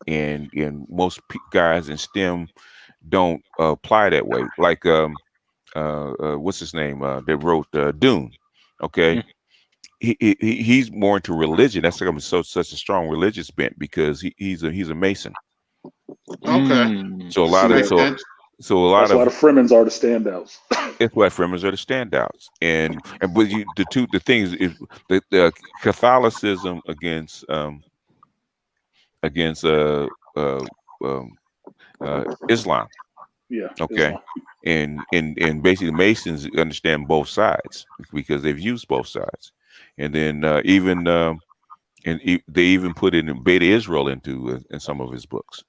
and most guys in STEM don't apply that way. Like what's his name that wrote Dune? Okay, he's more into religion. That's like such a strong religious bent because he's a Mason. Okay, so a lot that's why the Fremens are the standouts. It's why Fremens are the standouts, and but the things is the Catholicism against Islam. Yeah. Okay. Islam. And basically Masons understand both sides because they've used both sides, and then they even put in Beta Israel into in some of his books.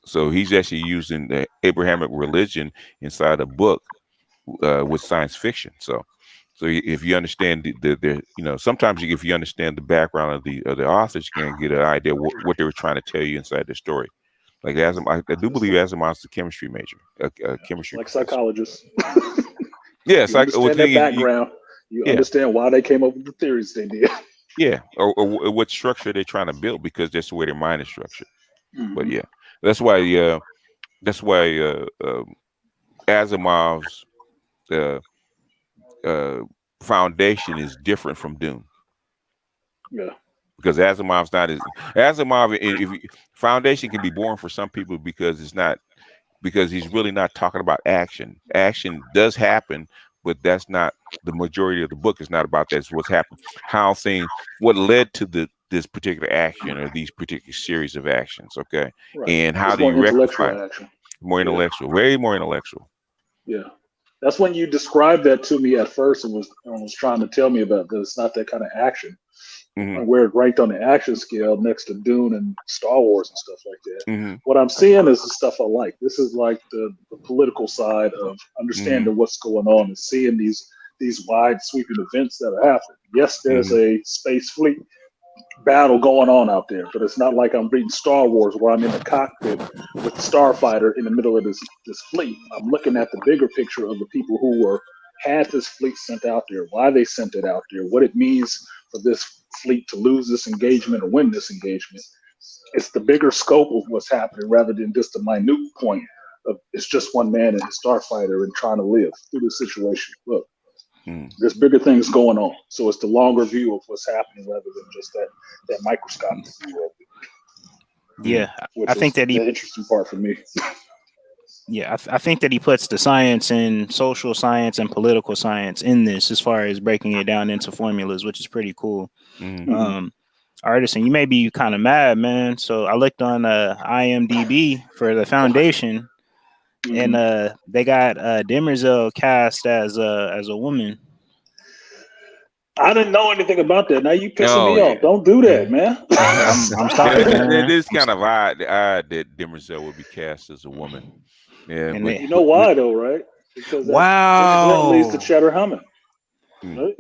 So he's actually using the Abrahamic religion inside a book with science fiction. So if you understand the sometimes if you understand the background of the authors, you can get an idea what they were trying to tell you inside the story. Like I do believe Asimov's a chemistry major, a chemistry like professor. Psychologists. Yes, you understand their background. You understand why they came up with the theories they did. Yeah, or what structure they're trying to build because that's the way their mind is structured. Mm-hmm. But yeah, that's why Asimov's foundation is different from Dune. Yeah. Because Asimov's not foundation can be boring for some people because he's really not talking about action. Action does happen, but that's not the majority of the book. Is not about that's what's happened. What led to this particular action or these particular series of actions. Okay. Right. And how do you rectify action? More intellectual, very more intellectual. Yeah. That's when you described that to me at first and was trying to tell me about that it's not that kind of action. Mm-hmm. Where it ranked on the action scale next to Dune and Star Wars and stuff like that. Mm-hmm. What I'm seeing is the stuff I like. This is like the political side of understanding what's going on and seeing these wide sweeping events that are happening. Yes, there's a space fleet battle going on out there, but it's not like I'm reading Star Wars where I'm in the cockpit with the starfighter in the middle of this fleet. I'm looking at the bigger picture of the people who had this fleet sent out there, why they sent it out there, what it means for this fleet to lose this engagement or win this engagement. It's the bigger scope of what's happening rather than just a minute point of it's just one man and his starfighter and trying to live through the situation. Look, there's bigger things going on. So it's the longer view of what's happening rather than just that microscopic view of it. Yeah, I think that the interesting part for me. Yeah, I think that he puts the science and social science and political science in this as far as breaking it down into formulas, which is pretty cool. Artisan, you may be kind of mad, man. So I looked on IMDb for the foundation, and they got Demerzel cast as a woman. I didn't know anything about that. Now you pissing me off. Don't do that, man. I'm sorry. It is kind of odd that Demerzel would be cast as a woman. Yeah, but you know why though, right? Because that leads to Cheddar Hammond. Right?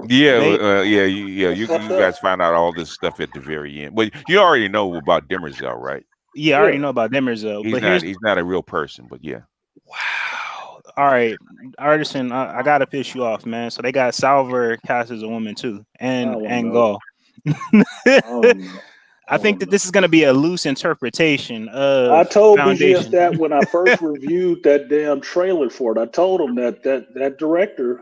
Yeah, You guys find out all this stuff at the very end. But you already know about Demerzel, right? Yeah, I already know about Demerzel. He's not a real person, but yeah. Wow. All right, Artisan, I gotta piss you off, man. So they got Salver cast as a woman too, and Gaul. I don't know. I think that this is gonna be a loose interpretation of I told Foundation. BGS that when I first reviewed that damn trailer for it. I told him that director,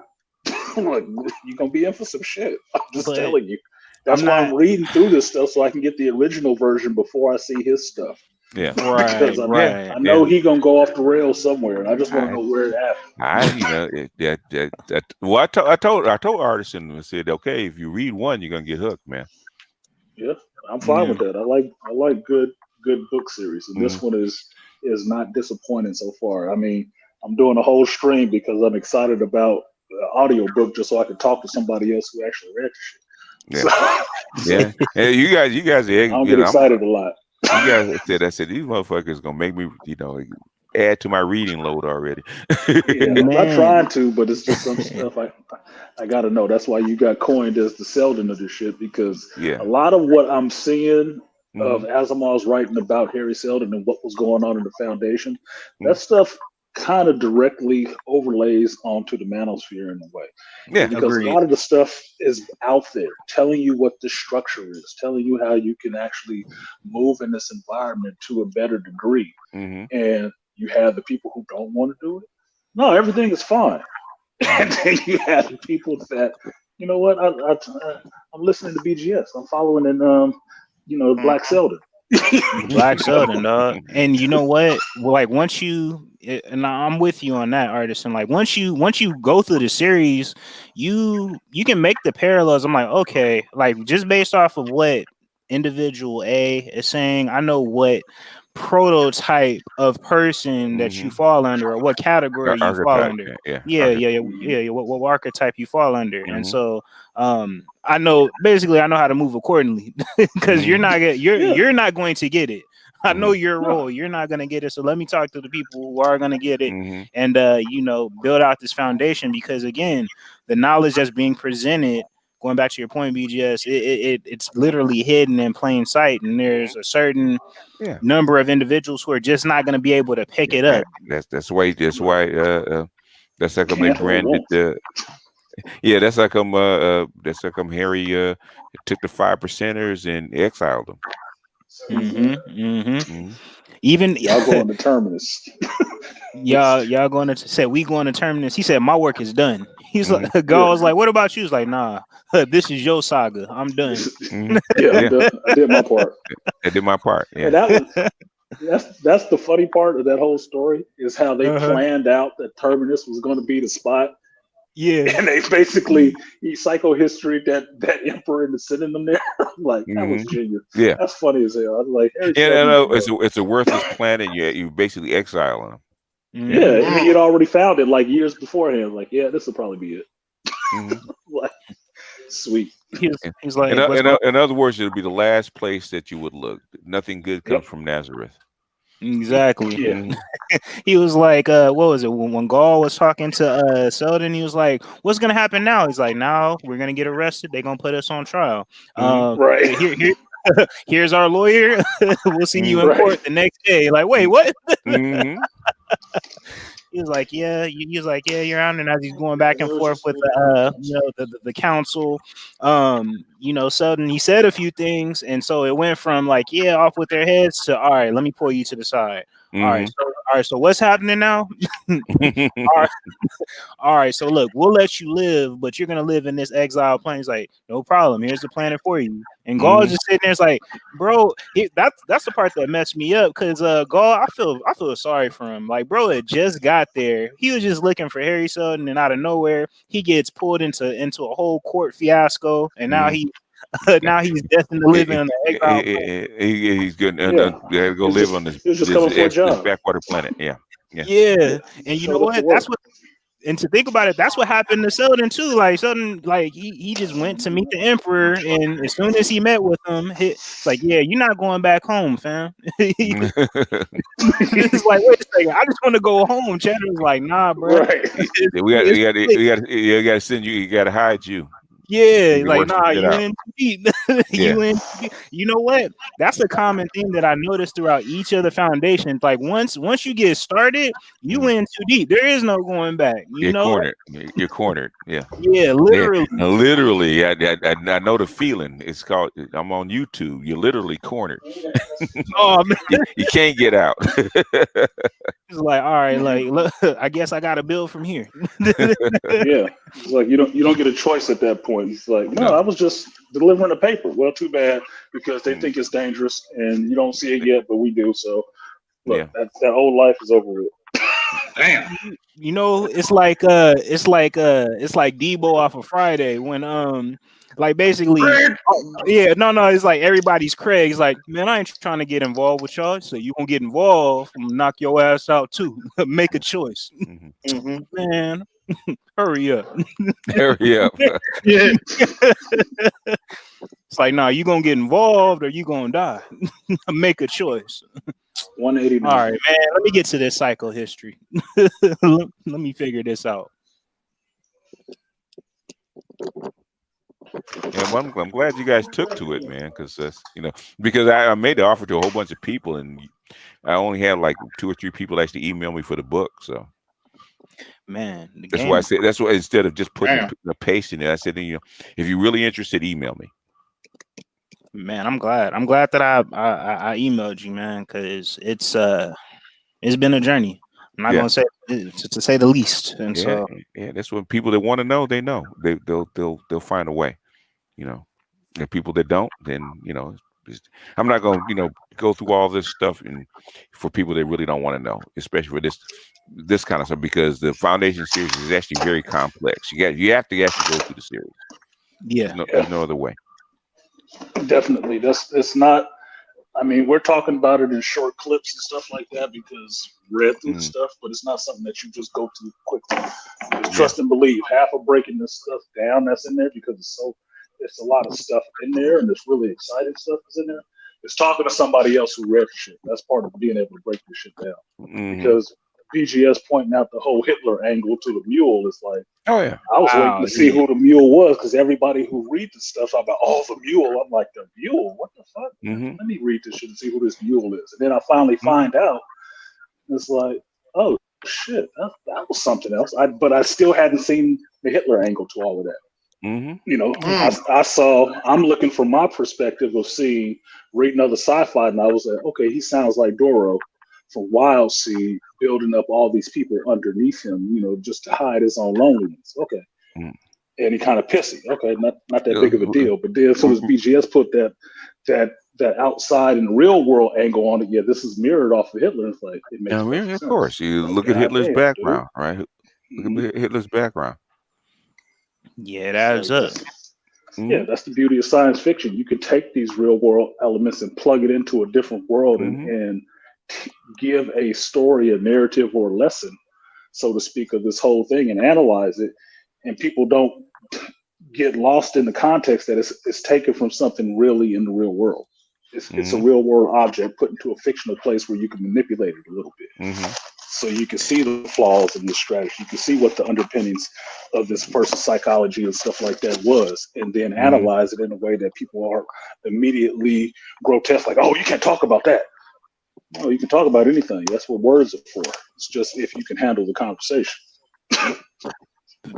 I'm like, you're gonna be in for some shit. I'm just But telling you. That's why I'm reading through this stuff so I can get the original version before I see his stuff. Yeah, Because I know he gonna go off the rails somewhere, and I just want to know where it happened. Well, I told Artisan and said, okay, if you read one, you're gonna get hooked, man. Yeah, I'm fine with that. I like good book series, and this one is not disappointing so far. I mean, I'm doing a whole stream because I'm excited about the audio book just so I can talk to somebody else who actually read the shit. Yeah, yeah. You guys, I get excited a lot. You guys said, I said, these motherfuckers gonna make me, add to my reading load already. Yeah, I'm not trying to, but it's just some stuff I gotta know. That's why you got coined as the Selden of this shit, because a lot of what I'm seeing of Asimov's writing about Harry Seldon and what was going on in the Foundation, that stuff kind of directly overlays onto the manosphere in a way. Yeah, because a lot of the stuff is out there telling you what the structure is, telling you how you can actually move in this environment to a better degree. And you have the people who don't want to do it. No, everything is fine. And then you have the people that, you know what, I'm listening to BGS. I'm following in Black Seldon. Black Seldon, dog. And you know what? Like once you, and I'm with you on that, Artisan. Like once you go through the series, you can make the parallels. I'm like, okay, like just based off of what individual A is saying, I know what prototype of person that you fall under, or what category you fall under. What archetype you fall under. And so I know how to move accordingly because you're not going to get it. I know your role. You're not going to get it. So let me talk to the people who are going to get it and build out this foundation, because again, the knowledge that's being presented, going back to your point, BGS, it's literally hidden in plain sight, and there's a certain number of individuals who are just not going to be able to pick it up. That's why that's how come they branded the. Yeah, that's how come Harry took the 5%ers and exiled them. Even y'all going to Terminus. y'all going to say we going to Terminus. He said my work is done. He's like, God was like, what about you? He's like, nah, this is your saga. I'm done. I did my part. I did my part. Yeah. And that's the funny part of that whole story, is how they planned out that Terminus was going to be the spot. Yeah, and they basically psychohistory that emperor and sending them there. Like that was genius. Yeah, that's funny as hell. I was like, it's a worthless plan, and you basically exile them. Yeah, and he had already found it like years beforehand. Like, yeah, this will probably be it. Like, sweet. He's like, in other words, it'll be the last place that you would look. Nothing good comes from Nazareth. Exactly. Yeah. He was like, what was it? When Gaul was talking to Seldon, he was like, what's gonna happen now? He's like, now we're gonna get arrested. They're gonna put us on trial. Right. Here's our lawyer. We'll see you in court the next day. Like, wait, what? He was like, yeah. He was like, yeah, Your Honor. And as he's going back and forth with the counsel, Seldon, he said a few things, and so it went from like, yeah, off with their heads to, all right, let me pull you to the side. All right, so what's happening now? All right, so look, we'll let you live, but you're gonna live in this exile plane. He's like, no problem. Here's the planet for you. And Gaul is just sitting there. It's like, bro, that's the part that messed me up, because Gaul, I feel sorry for him. Like, bro, it just got there. He was just looking for Harry Seldon, and out of nowhere, he gets pulled into a whole court fiasco, and now now he's destined to live in the exile. He's good. Go live on this backwater planet. Yeah. And you know what? That's what. And to think about it, that's what happened to Seldon too. Like Seldon, like he just went to meet the emperor, and as soon as he met with him, it's like, yeah, you're not going back home, fam. He's like, wait a second, I just want to go home. Cheddar was like, nah, bro. Right. We got to send you. You got to hide you. Yeah, You like work some nah, shit you out. in too deep. Yeah. You in too deep. You know what? That's a common thing that I noticed throughout each of the foundations. Like once you get started, you in too deep. There is no going back. You You're know? cornered. You're cornered. Yeah. Yeah, literally. Yeah. Literally. I know the feeling. It's called. I'm on YouTube. You're literally cornered. Oh man, You can't get out. it's like all right, like look, I guess I got to build from here. Yeah, it's like you don't get a choice at that point. It's like, no, No. I was just delivering a paper. Well, too bad, because they think it's dangerous and you don't see it yet, but we do. So look, Yeah. that old life is over with. Damn. You know, it's like Debo off of Friday when like basically no, it's like everybody's Craig. It's like, man, I ain't trying to get involved with y'all, so you gonna get involved, I'm gonna knock your ass out too. Make a choice. Mm-hmm. Man, hurry up. Hurry up. Yeah. It's like, nah, you gonna get involved or you gonna die. Make a choice. 189. All right, man. Let me get to this cycle history. Let me figure this out. Yeah, well, I'm glad you guys took to it, man, because because I made the offer to a whole bunch of people, and I only had like 2 or 3 people actually email me for the book. So Man, that's why I said instead of just putting a paste in it, I said, if you're really interested, email me. Man, I'm glad. I'm glad that I emailed you, man, because it's been a journey. I'm not gonna say to say the least. And so that's what people that want to know, they know. They'll find a way. And people that don't, then I'm not gonna go through all this stuff and for people that really don't want to know, especially for this kind of stuff, because the foundation series is actually very complex. You have to actually go through the series. Yeah, there's no other way. Definitely. It's not. I mean, we're talking about it in short clips and stuff like that because we read through the stuff, but it's not something that you just go to quickly. Just trust and believe. Half of breaking this stuff down that's in there, because it's a lot of stuff in there, and it's really exciting stuff is in there. It's talking to somebody else who read the shit. That's part of being able to break this shit down. Because BGS pointing out the whole Hitler angle to the mule is like, oh yeah, I was waiting to see who the mule was, because everybody who read the stuff about, the mule. I'm like, the mule? What the fuck? Let me read this shit and see who this mule is. And then I finally find out. It's like, oh shit, that was something else. But I still hadn't seen the Hitler angle to all of that. I'm looking from my perspective of reading other sci-fi novels that, okay, he sounds like Doro from Wild Seed, building up all these people underneath him, just to hide his own loneliness. Okay. And he kind of pissy. Okay, not that big of a deal. But then as soon as BGS put that outside and real world angle on it, this is mirrored off of Hitler. It's like, it makes sense. Of course. You look at Hitler's background, right? Look at Hitler's background. Yeah, it adds up. Yeah, that's the beauty of science fiction. You can take these real world elements and plug it into a different world and give a story, a narrative, or a lesson, so to speak, of this whole thing and analyze it. And people don't get lost in the context that it's taken from something really in the real world. It's a real world object put into a fictional place where you can manipulate it a little bit. So you can see the flaws in the strategy. You can see what the underpinnings of this person's psychology and stuff like that was, and then analyze it in a way that people are immediately grotesque, like, oh, you can't talk about that. No, you can talk about anything. That's what words are for. It's just if you can handle the conversation.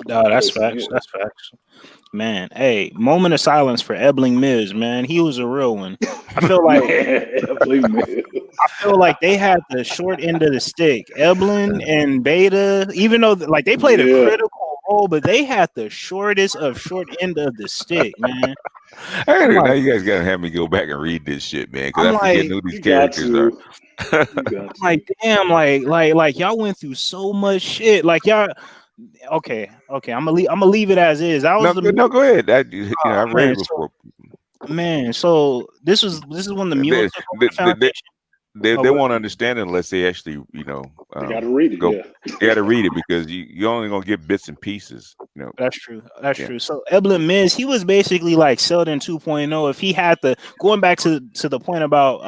No, that's facts. That's facts. Man, hey, moment of silence for Ebling Miz, man. He was a real one. I feel like they had the short end of the stick. Ebling and Beta, even though like they played a critical role, but they had the shortest of short end of the stick, man. Now you guys gotta have me go back and read this shit, man, because I forget who these characters are. Like, damn, like y'all went through so much shit. Like y'all. Okay. I'm gonna leave it as is. No, go ahead. I read it before. Man, so this is when the mules took over the foundation. They won't understand it unless they actually, they gotta read it. They gotta read it, because you only gonna get bits and pieces. That's true. That's true. So Eblin Miz, he was basically like Sheldon 2.0. If he had going back to the point about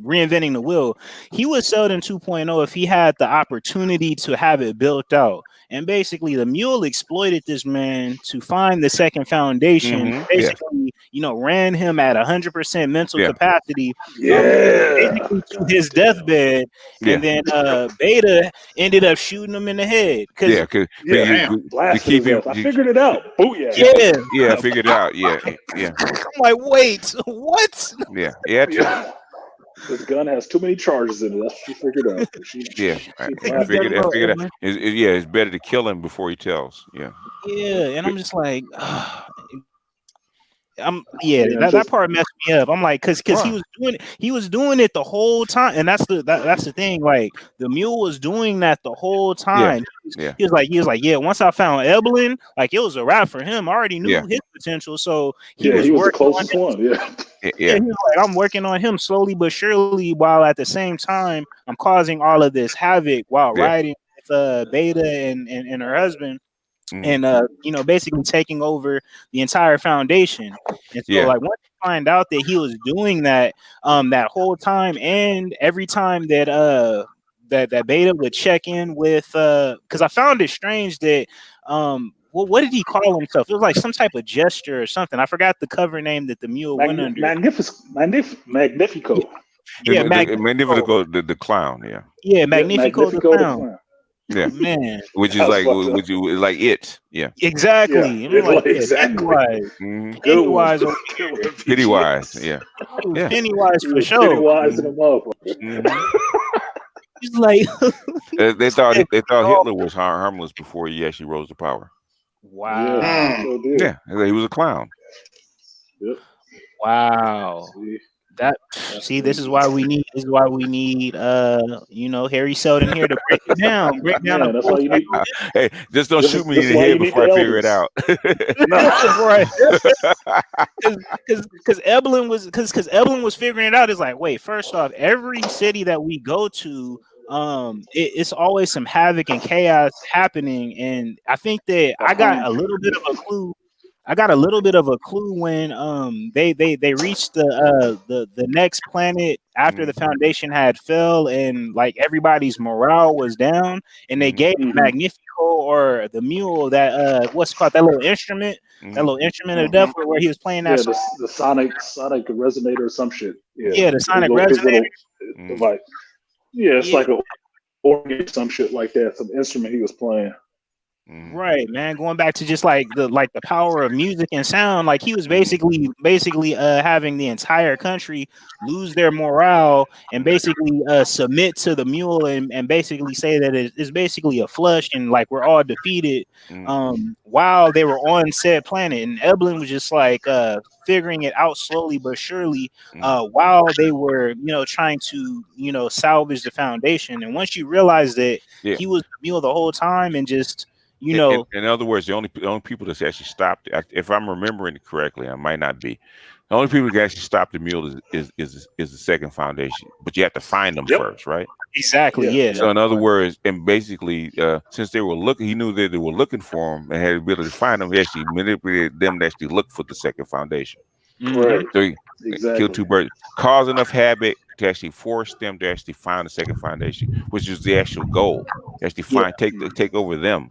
reinventing the wheel, he was Sheldon 2.0 if he had the opportunity to have it built out. And basically, the mule exploited this man to find the second foundation. Basically, ran him at 100% mental capacity. Basically to his deathbed, and then Beta ended up shooting him in the head. To keep him. I figured it out. Oh I figured it out. Yeah. I'm like, wait, what? Yeah. This gun has too many charges in it. That's what she figured out. I figured it out. It's better to kill him before he tells. Yeah, and I'm just like, that part messed me up. I'm like, because he was doing it the whole time, and that's the thing. Like the mule was doing that the whole time. He was like, once I found Eblin, like it was a wrap for him. I already knew his potential, so he was the closest one. He was like, I'm working on him slowly but surely, while at the same time I'm causing all of this havoc while riding with Beta and her husband. And basically taking over the entire foundation. And so like once you find out that he was doing that that whole time, and every time that that Beta would check in with because I found it strange that what did he call himself? It was like some type of gesture or something. I forgot the cover name that the mule went under. Magnifico. Magnifico the clown. Magnifico the clown. Yeah, man, which is like it. Yeah, exactly. Pennywise, Pennywise. Yeah, Pennywise for sure. Pennywise in a motherfucker. He's like they thought Hitler was harmless before he actually rose to power. Wow. Yeah, he was a clown. Yep. Wow. This is why we need Harry Sheldon here to break it down. That's why you need. Hey, just don't shoot me in the head before I figure it out. Right. Because Eblin was figuring it out. It's like, wait, first off, every city that we go to, it's always some havoc and chaos happening, and I think that I got a little bit of a clue. When they reached the next planet after the foundation had fell, and like everybody's morale was down, and they gave Magnifico or the mule that what's called that little instrument of death where he was playing that the sonic resonator or some shit. The sonic resonator. Like it's like a organ, some shit like that, some instrument he was playing. Right, man. Going back to just like the power of music and sound, like he was basically having the entire country lose their morale and basically submit to the mule and basically say that it's basically a flush and like we're all defeated while they were on said planet. And Eblin was just like figuring it out slowly but surely while they were trying to salvage the foundation. And once you realize that he was the mule the whole time and just in other words, the only people that's actually stopped, if I'm remembering it correctly, I might not be. The only people that actually stopped the mule is the second foundation, but you have to find them first, right? Exactly. Yeah. So in other words, and basically, since they were looking, he knew that they were looking for him and had the ability to find them. He actually manipulated them to actually look for the second foundation. Right. So he killed two birds, caused enough havoc to actually force them to actually find the second foundation, which is the actual goal. Actually take over them.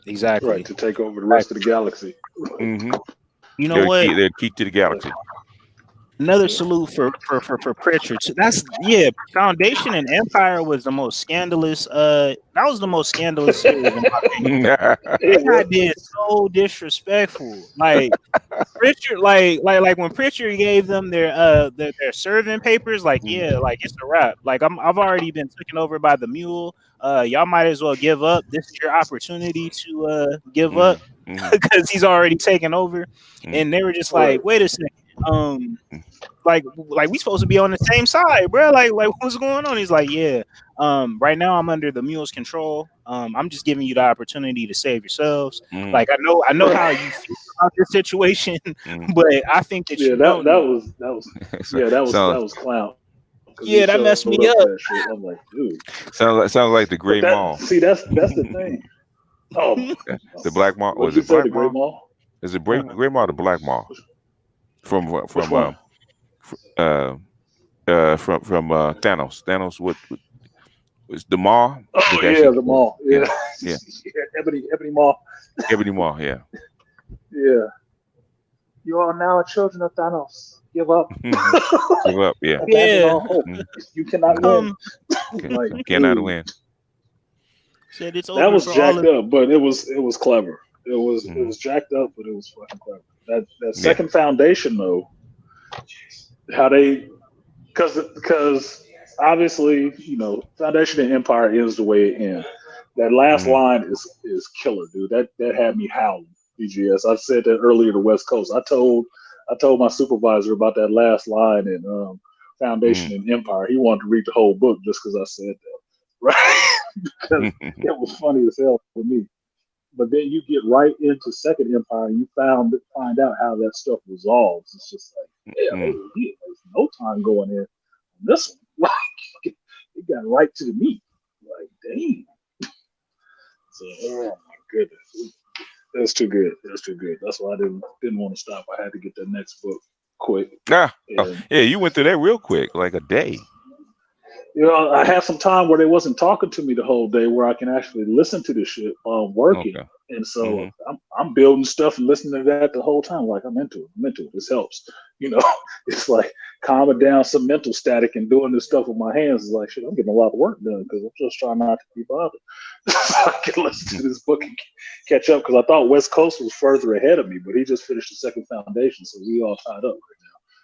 Exactly. Right, to take over the rest of the galaxy. You know what? They're key to the galaxy. Another salute for Pritchard. That's Foundation and Empire was the most scandalous. That was the most scandalous series in my opinion. That did so disrespectful. Like Pritchard, like when Pritchard gave them their serving papers, like like it's a wrap. Like I've already been taken over by the mule. Y'all might as well give up. This is your opportunity to give up because he's already taken over. And they were just like, wait a second. Like we supposed to be on the same side, bro. Like what's going on? He's like, right now I'm under the mule's control. I'm just giving you the opportunity to save yourselves. Like I know how you feel about this situation, but I think that that was clown. Yeah, that messed me up. I'm like, dude. Sounds like the Great Mall. See, that's the thing. Oh, The Black Maw. what Was you it say? Black The Great Maw? Mall? Is it Gray Maw or the Black Maw? From Which from one? Thanos. Thanos. What was the Maw? Oh That yeah, actually the killed. mall. Yeah, Yeah. yeah. Ebony Mall. Ebony Maw. Yeah. Yeah. You are now children of Thanos. Give up. Give up. Yeah. Abandon Yeah. all hope. Mhm. You cannot win. Like, Cannot dude, win. Said it's that over was for all jacked of. up, but it was clever. It Mhm. was jacked up, but it was fucking clever. That Yeah. second foundation though, how they because obviously Foundation and Empire ends the way it ends. That last Mhm. line is killer, dude. That had me howling. BGS. I said that earlier to West Coast. I told my supervisor about that last line in Foundation Mhm. and Empire. He wanted to read the whole book just because I said that, right? Because it was funny as hell for me. But then you get right into Second Empire, and you find out how that stuff resolves. It's just like, yeah, Mhm. there's no time going in on this one. Like, it got right to the meat. Like, dang. So, oh my goodness, that's too good. That's too good. That's why I didn't want to stop. I had to get the next book quick. Oh, And yeah, you went through that real quick, like a day. I had some time where they wasn't talking to me the whole day, where I can actually listen to this shit while I'm working. Okay. And so Mhm. I'm building stuff and listening to that the whole time. Like, I'm into it. I'm into it. This helps. It's like calming down some mental static and doing this stuff with my hands is like, shit, I'm getting a lot of work done because I'm just trying not to be bothered. So I can listen to this book and catch up because I thought West Coast was further ahead of me, but he just finished the second foundation, so we all tied up right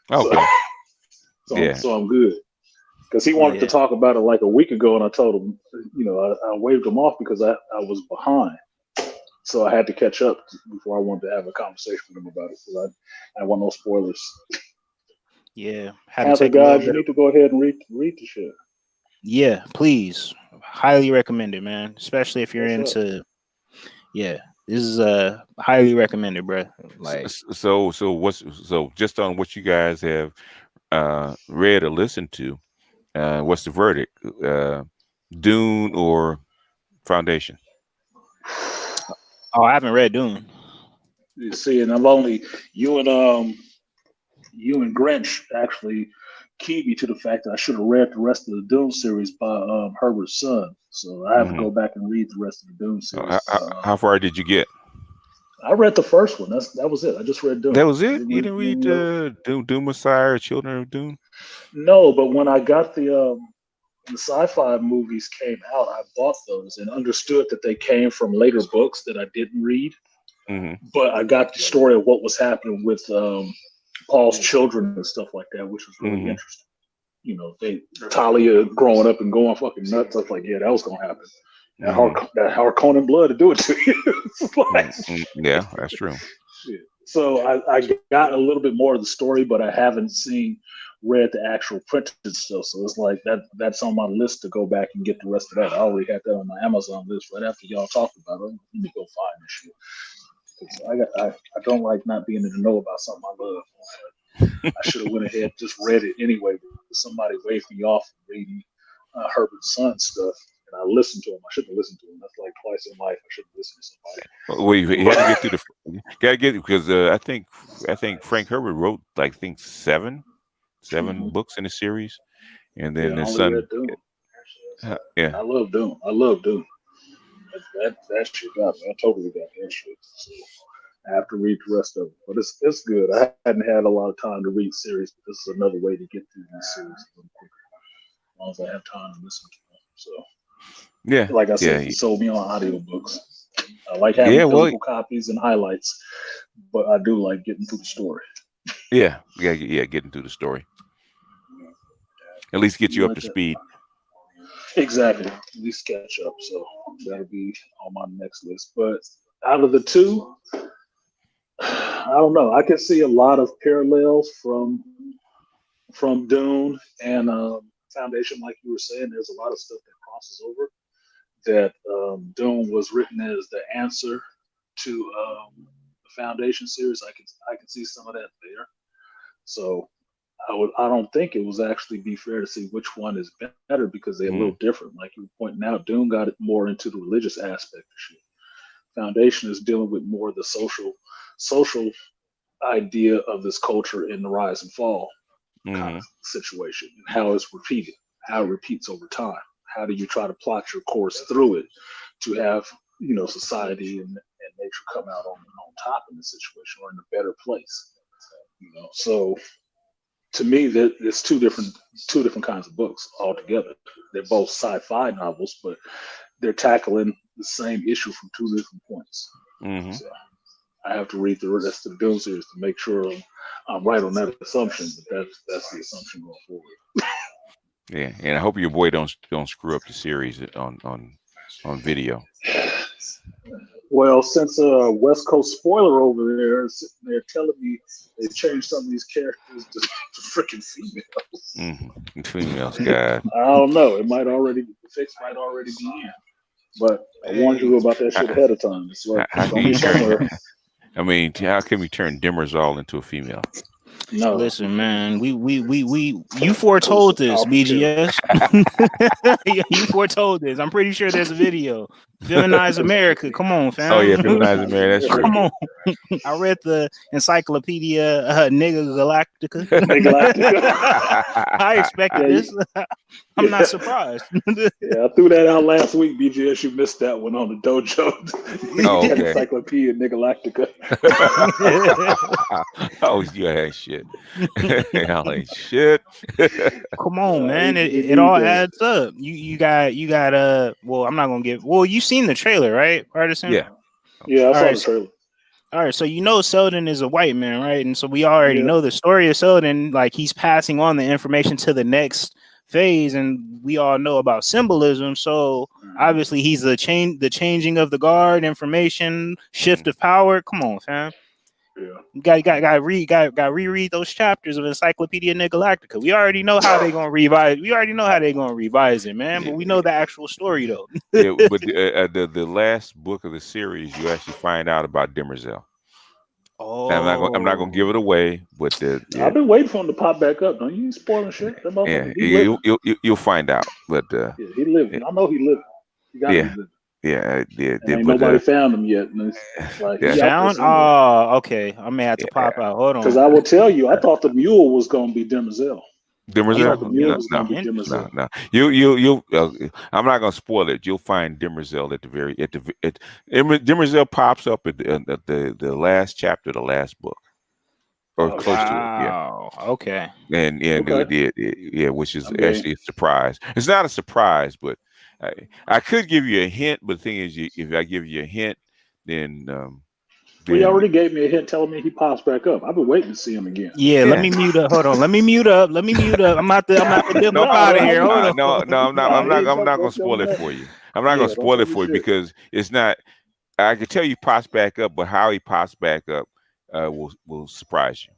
now. Okay. Yeah. So I'm good. Because he wanted to Yeah. talk about it like a week ago, and I told him, I waved him off because I was behind. So I had to catch up before I wanted to have a conversation with him about it because I want no spoilers. Yeah. Had to Panther take a little guys, you bit. need to go ahead and read the shit. Yeah, please. Highly recommended, man. Especially if you're What's up? into. Yeah, this is highly recommended, bro. Like, So just on what you guys have read or listened to, what's the verdict? Dune or Foundation? oh, I haven't read Dune. You see, and I've only you and Grinch actually keyed me to the fact that I should have read the rest of the Dune series by Herbert's son. So I have to Mhm. go back and read the rest of the Dune series. How far did you get? I read the first one. That was it. I just read Dune. That was I it. You didn't read Dune Messiah or Children of Dune? No, but when I got the sci-fi movies came out, I bought those and understood that they came from later books that I didn't read. Mm-hmm. But I got the story of what was happening with Paul's children and stuff like that, which was really interesting. Talia growing up and going fucking nuts. I was like, yeah, that was gonna happen. That Harkonnen blood to do it to you. Like, yeah, that's true. shit. So I got a little bit more of the story, but I haven't read the actual printed stuff. So it's like that's on my list to go back and get the rest of that. I already had that on my Amazon list right after y'all talked about it. Let me go find this shit. 'Cause I don't like not being in the know about something I love. I should have went ahead and just read it anyway. But somebody waved me off from reading Herbert's son stuff, and I listened to him. I shouldn't have listened to him. That's like twice in life. I shouldn't listen to somebody. Well, you had to get through gotta get because I think Frank Herbert wrote like seven books in the series, and then I his only son. read Dune. Yeah, I love Dune. That shit got me. I totally got that shit. So I have to read the rest of it, but it's good. I hadn't had a lot of time to read series, but this is another way to get through these series a little quicker, as long as I have time to listen to them. So yeah, like I said, yeah. he sold me on audiobooks. I like having physical copies and highlights, but I do like getting through the story. Yeah, getting through the story. At least get you up to speed. Exactly. At least catch up. So that'll be on my next list. But out of the two, I don't know. I can see a lot of parallels from Dune and Foundation, like you were saying. There's a lot of stuff that crosses over. That Dune was written as the answer to the Foundation series. I can see some of that there. So I don't think it was actually be fair to say which one is better because they're a little different. Like you were pointing out, Dune got it more into the religious aspect of shit. Foundation is dealing with more of the social idea of this culture in the rise and fall kind of situation, and how it's repeated, how it repeats over time. How do you try to plot your course through it to have society and nature come out on top in this situation or in a better place? So to me, that it's two different kinds of books altogether. They're both sci-fi novels, but they're tackling the same issue from two different points. So I have to read the rest of the Dune series to make sure I'm right on that assumption. But that's the assumption going forward. Yeah, and I hope your boy don't screw up the series on video. Well, since West Coast spoiler over there, they're telling me they changed some of these characters to freaking females. Females, God. I don't know. The fix might already be in. But I warned you about that shit ahead of time. It's like, how can we turn Demerzel into a female? No. Listen, man, you foretold this, BGS. You foretold this. I'm pretty sure there's a video. Feminize America. Come on, fam. Oh yeah, Feminize America. That's true. Come on. I read the Encyclopedia Nigga Galactica. I expected this. I'm not surprised. Yeah, I threw that out last week, BGS. You missed that one on the dojo. Oh, okay. Encyclopedia Nigga Galactica. Oh, you ain't shit. Y'all ain't shit. Come on, man. It all adds up. You got well, I'm not gonna give you seen the trailer, right, Artisan? Yeah, I saw the trailer. All right, so Selden is a white man, right? And so we already know the story of Selden, like he's passing on the information to the next phase, and we all know about symbolism. So obviously he's the changing of the guard, information, shift of power. Come on, fam. Yeah. Got reread those chapters of Encyclopedia Galactica. We already know how they're gonna revise. We already know how they're gonna revise it, man. But we know the actual story though. Yeah, but the last book of the series, you actually find out about Demerzel. Oh, I'm not gonna give it away, but I've been waiting for him to pop back up. Don't you spoiling shit? You'll find out. But he lived. I know he lived. He got to be living. Ain't nobody found him yet. And it's like, found? Oh, okay. I may have to pop out. Hold on. Because I will tell you, I thought the mule was going to be Demerzel. Demerzel? No. You. I'm not gonna spoil it. You'll find Demerzel at the very Demerzel pops up at the last chapter, of the last book, or close to it. Yeah. Okay. And which is actually a surprise. It's not a surprise, but I could give you a hint. But the thing is, if I give you a hint, then he already gave me a hint telling me he pops back up. I've been waiting to see him again. Yeah, let me mute up. Hold on. Let me mute up. I'm out to dip out of here. Hold on. No, I'm not gonna spoil it for you. I'm not gonna spoil it for you because it's not. I can tell you pops back up, but how he pops back up will surprise you.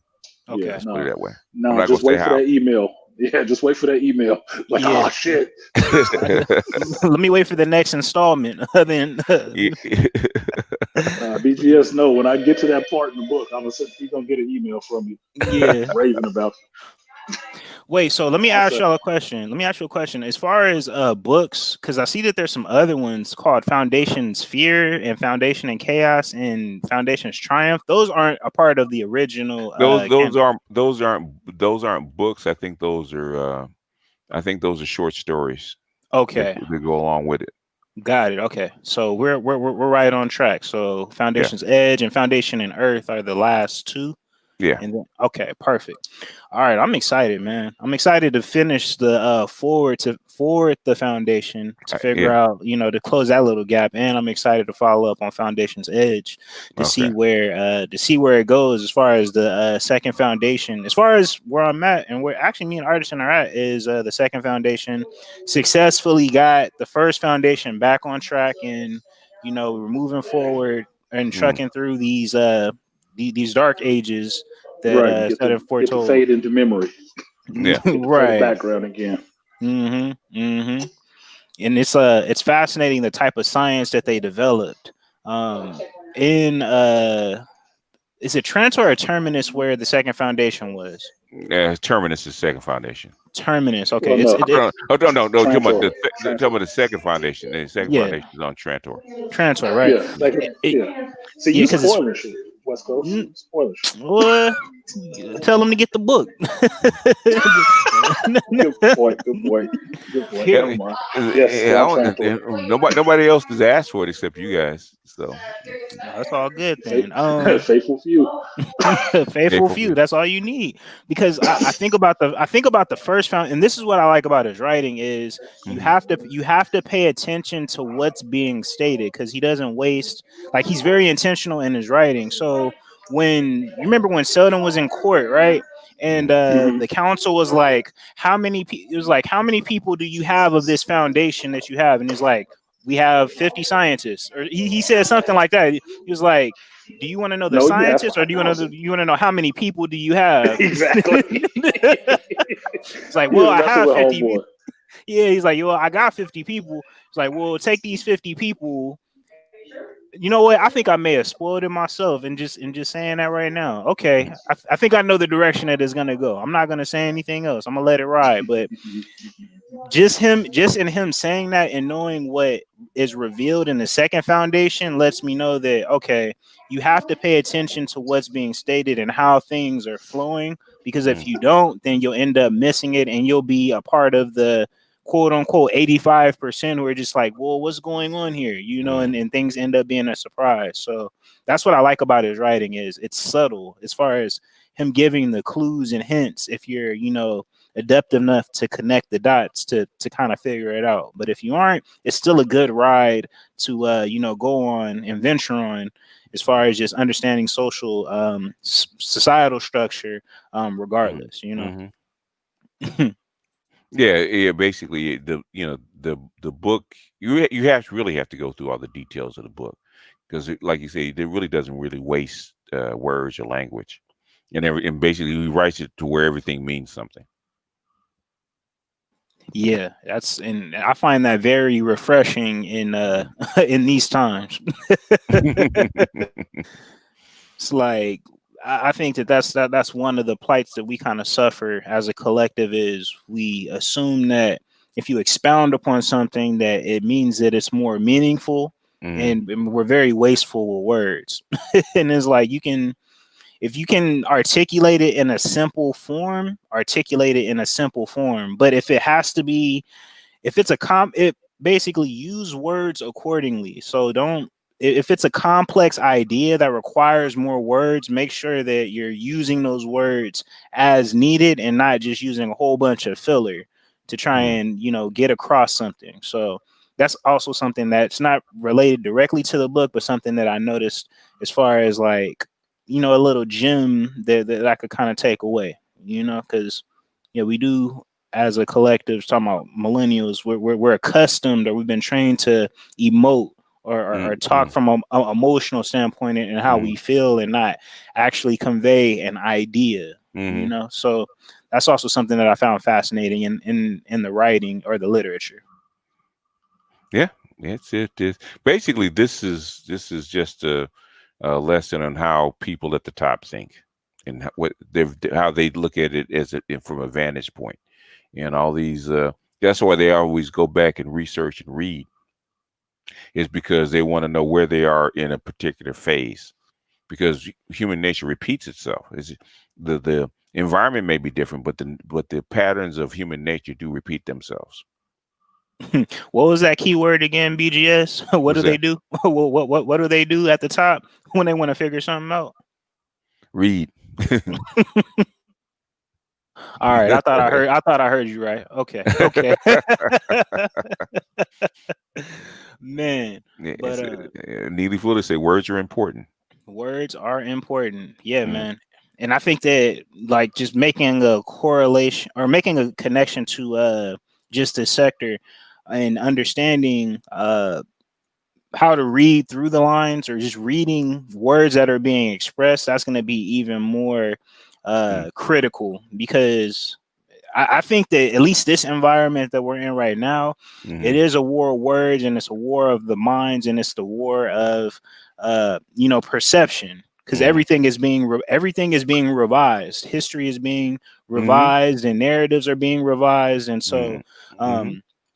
Okay, let's put it that way. No, just wait for that email. Yeah, just wait for that email. Like, oh shit. Let me wait for the next installment. Then BGS, no. When I get to that part in the book, he's gonna get an email from you. Yeah, raving about you. Wait, so let me ask y'all a question. As far as books, because I see that there's some other ones called Foundation's Fear and Foundation and Chaos and Foundation's Triumph. Those aren't a part of the original. Those aren't books. I think those are short stories. Okay, that go along with it. Got it. Okay, so we're right on track. So Foundation's Edge and Foundation and Earth are the last two. Yeah. And then, okay, perfect. All right, I'm excited, man. I'm excited to finish the forward the Foundation to figure out, to close that little gap, and I'm excited to follow up on Foundation's Edge to see where it goes as far as the second Foundation. As far as where I'm at and where actually me and Artisan are at is the second Foundation successfully got the first Foundation back on track, and we're moving forward and trucking through these dark ages that Southern foretold fade into memory. Yeah, right. Background again. And it's fascinating the type of science that they developed. Is it Trent or Terminus where the second Foundation was? Terminus is second foundation. Terminus. Okay. Well, No. Talking about Trantor. the second foundation. The second foundation is on Trantor. Trantor, right? Yeah, second. Yeah. See, you because spoiling shit, West Coast. You spoiling shit. Well, tell them to get the book. Good point. Never mind. Yes, nobody else has asked for it except you guys. So that's all good then. Faithful few. Faithful few. That's all you need. Because I think about the first found, and this is what I like about his writing is you have to pay attention to what's being stated because he doesn't waste. Like he's very intentional in his writing. So when you remember when Sheldon was in court, right? And the council was like, how many people do you have of this foundation that you have? And he's like, we have 50 scientists. Or he said something like that. He was like, do you want to know the scientists or do you want to know how many people do you have? Exactly. It's like, well, I have 50 people. Yeah, he's like, I got 50 people. It's like, well, take these 50 people. You know what? I think I may have spoiled it myself and just saying that right now. Okay, I think I know the direction that it's gonna go. I'm not gonna say anything else. I'm gonna let it ride. But just in him saying that and knowing what is revealed in the second foundation lets me know that okay, you have to pay attention to what's being stated and how things are flowing. Because if you don't, then you'll end up missing it and you'll be a part of the quote unquote 85% who are just like, well, what's going on here? And things end up being a surprise. So that's what I like about his writing is it's subtle as far as him giving the clues and hints if you're, adept enough to connect the dots to kind of figure it out. But if you aren't, it's still a good ride to go on and venture on as far as just understanding social societal structure regardless. Yeah. Basically, the book you really have to go through all the details of the book because, like you say, it really doesn't really waste words or language, and basically he writes it to where everything means something. Yeah, and I find that very refreshing in in these times. It's like I think that's one of the plights that we kind of suffer as a collective is we assume that if you expound upon something that it means that it's more meaningful, and we're very wasteful with words. And it's like if you can articulate it in a simple form, articulate it in a simple form. But if it basically use words accordingly. So if it's a complex idea that requires more words, make sure that you're using those words as needed and not just using a whole bunch of filler to try and, get across something. So that's also something that's not related directly to the book, but something that I noticed as far as like, a little gem that I could kind of take away, because we do as a collective talking about millennials, we're accustomed or we've been trained to emote or talk from an emotional standpoint and how we feel and not actually convey an idea, so that's also something that I found fascinating in the writing or the literature. Yeah, it's basically this is just a lesson on how people at the top think and how they look at it from a vantage point, and all these. That's why they always go back and research and read. Is because they want to know where they are in a particular phase, because human nature repeats itself. The environment may be different, but the patterns of human nature do repeat themselves. What was that keyword again, BGS? What do they do? What do they do at the top when they want to figure something out? Read. All right, I thought I heard you right. Okay. Man, but Neely Fuller say words are important. Words are important. Yeah, man. And I think that like just making a correlation or making a connection to just the sector and understanding how to read through the lines or just reading words that are being expressed, that's going to be even more critical, because I think that at least this environment that we're in right now, it is a war of words and it's a war of the minds and it's the war of, perception. because everything is being revised. History is being revised, and narratives are being revised, and so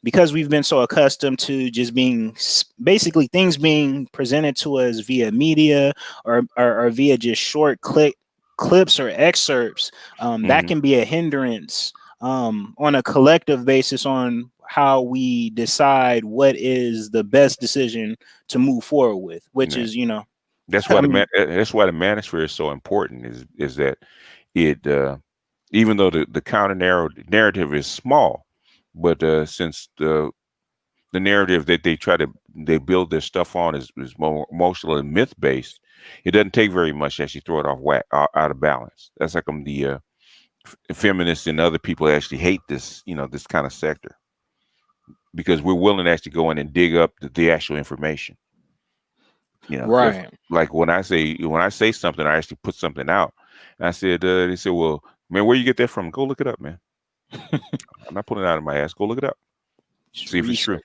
because we've been so accustomed to just being basically things being presented to us via media or via just short clips or excerpts, that can be a hindrance on a collective basis on how we decide what is the best decision to move forward with, which is, you know, that's why that's why the manosphere is so important, is that it even though the counter narrative is small, but since the narrative that they build their stuff on is more emotional and myth based, it doesn't take very much to actually throw it out of balance. That's like the feminists and other people actually hate this, you know, this kind of sector, because we're willing to actually go in and dig up the actual information. You know, right? Like when I say something, I actually put something out. And I said, they said, well, man, where you get that from? Go look it up, man. I'm not putting it out of my ass. Go look it up. See if it's true.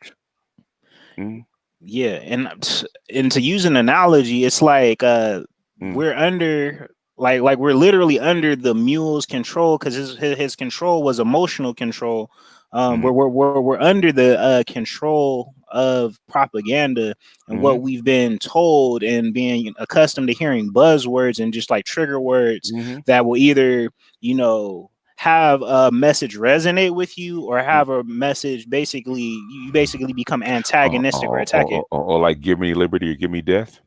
Yeah, and to use an analogy, it's like we're under like we're literally under the mule's control, because his control was emotional control. We're under the control of propaganda and what we've been told, and being accustomed to hearing buzzwords and just like trigger words that will either, you know, have a message resonate with you or have a message you basically become antagonistic or attacking, or like give me liberty or give me death.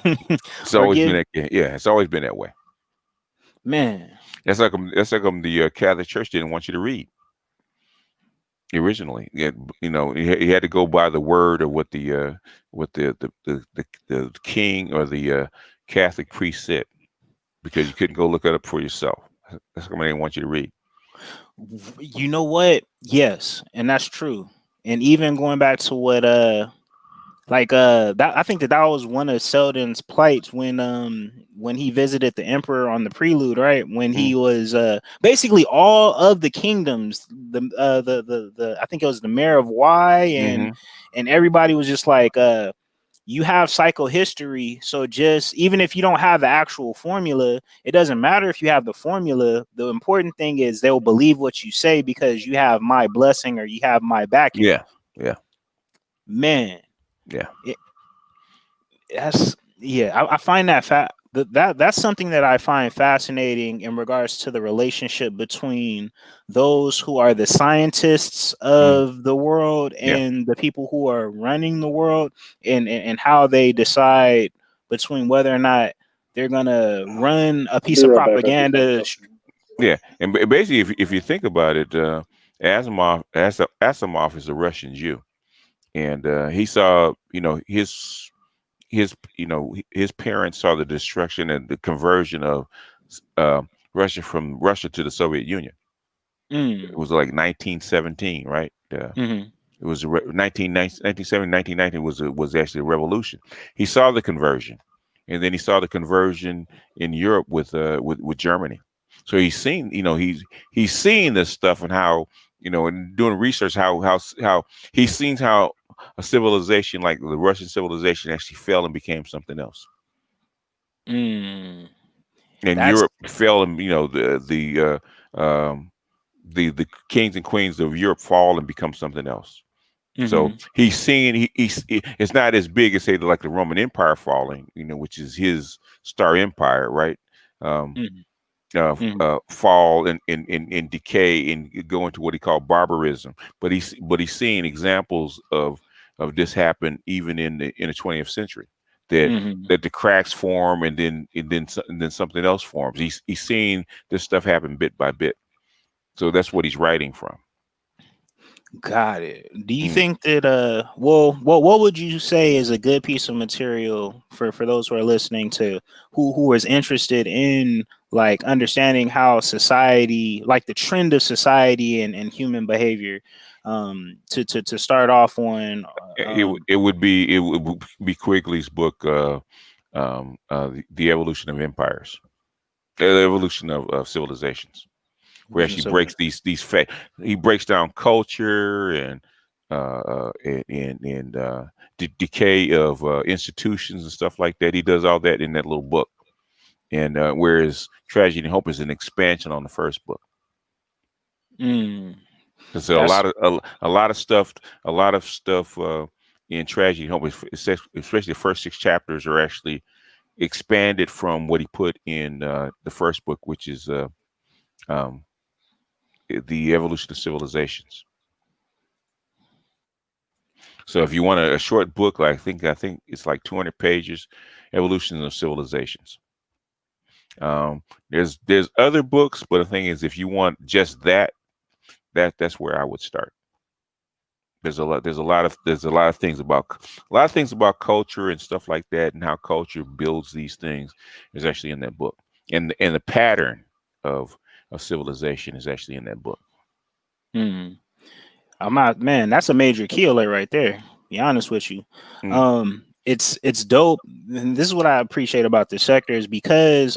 It's always been it's always been that way, man. That's like the Catholic Church didn't want you to read originally. You know, he had to go by the word of what the king or the Catholic priest said, because you couldn't go look it up for yourself. That's why they didn't want you to read. You know what? Yes, and that's true. And even going back to what that I think that was one of Selden's plights when he visited the emperor on the Prelude, right? When he was basically all of the kingdoms, the I think it was the mayor of Y, and everybody was just like, you have psychohistory, so just even if you don't have the actual formula, it doesn't matter if you have the formula. The important thing is they'll believe what you say because you have my blessing or you have my backing. Man. I find that's something that I find fascinating in regards to the relationship between those who are the scientists of the world and the people who are running the world, and how they decide between whether or not they're gonna run a piece of propaganda. And basically, if you think about it, Asimov is a Russian Jew, and he saw, you know, his parents saw the destruction and the conversion of Russia from Russia to the Soviet Union. It was like 1917, right? It was 1970, 1990 was actually a revolution. He saw the conversion, and then he saw the conversion in Europe with Germany. So he's seen, you know, he's seeing this stuff, and how, you know, and doing research, how he's seen how a civilization like the Russian civilization actually fell and became something else. And Europe fell, and, you know, the kings and queens of Europe fall and become something else. So he's seeing it's not as big as, say, like the Roman Empire falling, you know, which is his star empire, right? Fall and decay and go into what he called barbarism. But he's seeing examples of this happen even in the 20th century, that the cracks form and then something else forms. He's seeing this stuff happen bit by bit. So that's what he's writing from. Got it. Do you think that what would you say is a good piece of material for those who are listening to who is interested in like understanding how society, like the trend of society and human behavior, to start off on? It would be Quigley's book, The Evolution of Empires, the evolution of civilizations, where he breaks he breaks down culture and decay of institutions and stuff like that. He does all that in that little book. and whereas Tragedy and Hope is an expansion on the first book. So a lot of stuff in Tragedy and Hope, especially the first 6 chapters, are actually expanded from what he put in the first book, which is the Evolution of Civilizations. So if you want a short book, like I think it's like 200 pages, Evolution of Civilizations. There's other books, but the thing is, if you want just that's where I would start. There's a lot of things about culture and stuff like that, and how culture builds these things is actually in that book, and the pattern of civilization is actually in that book. I'm not, man, that's a major key alert right there. Be honest with you. It's dope. And this is what I appreciate about this sector, is because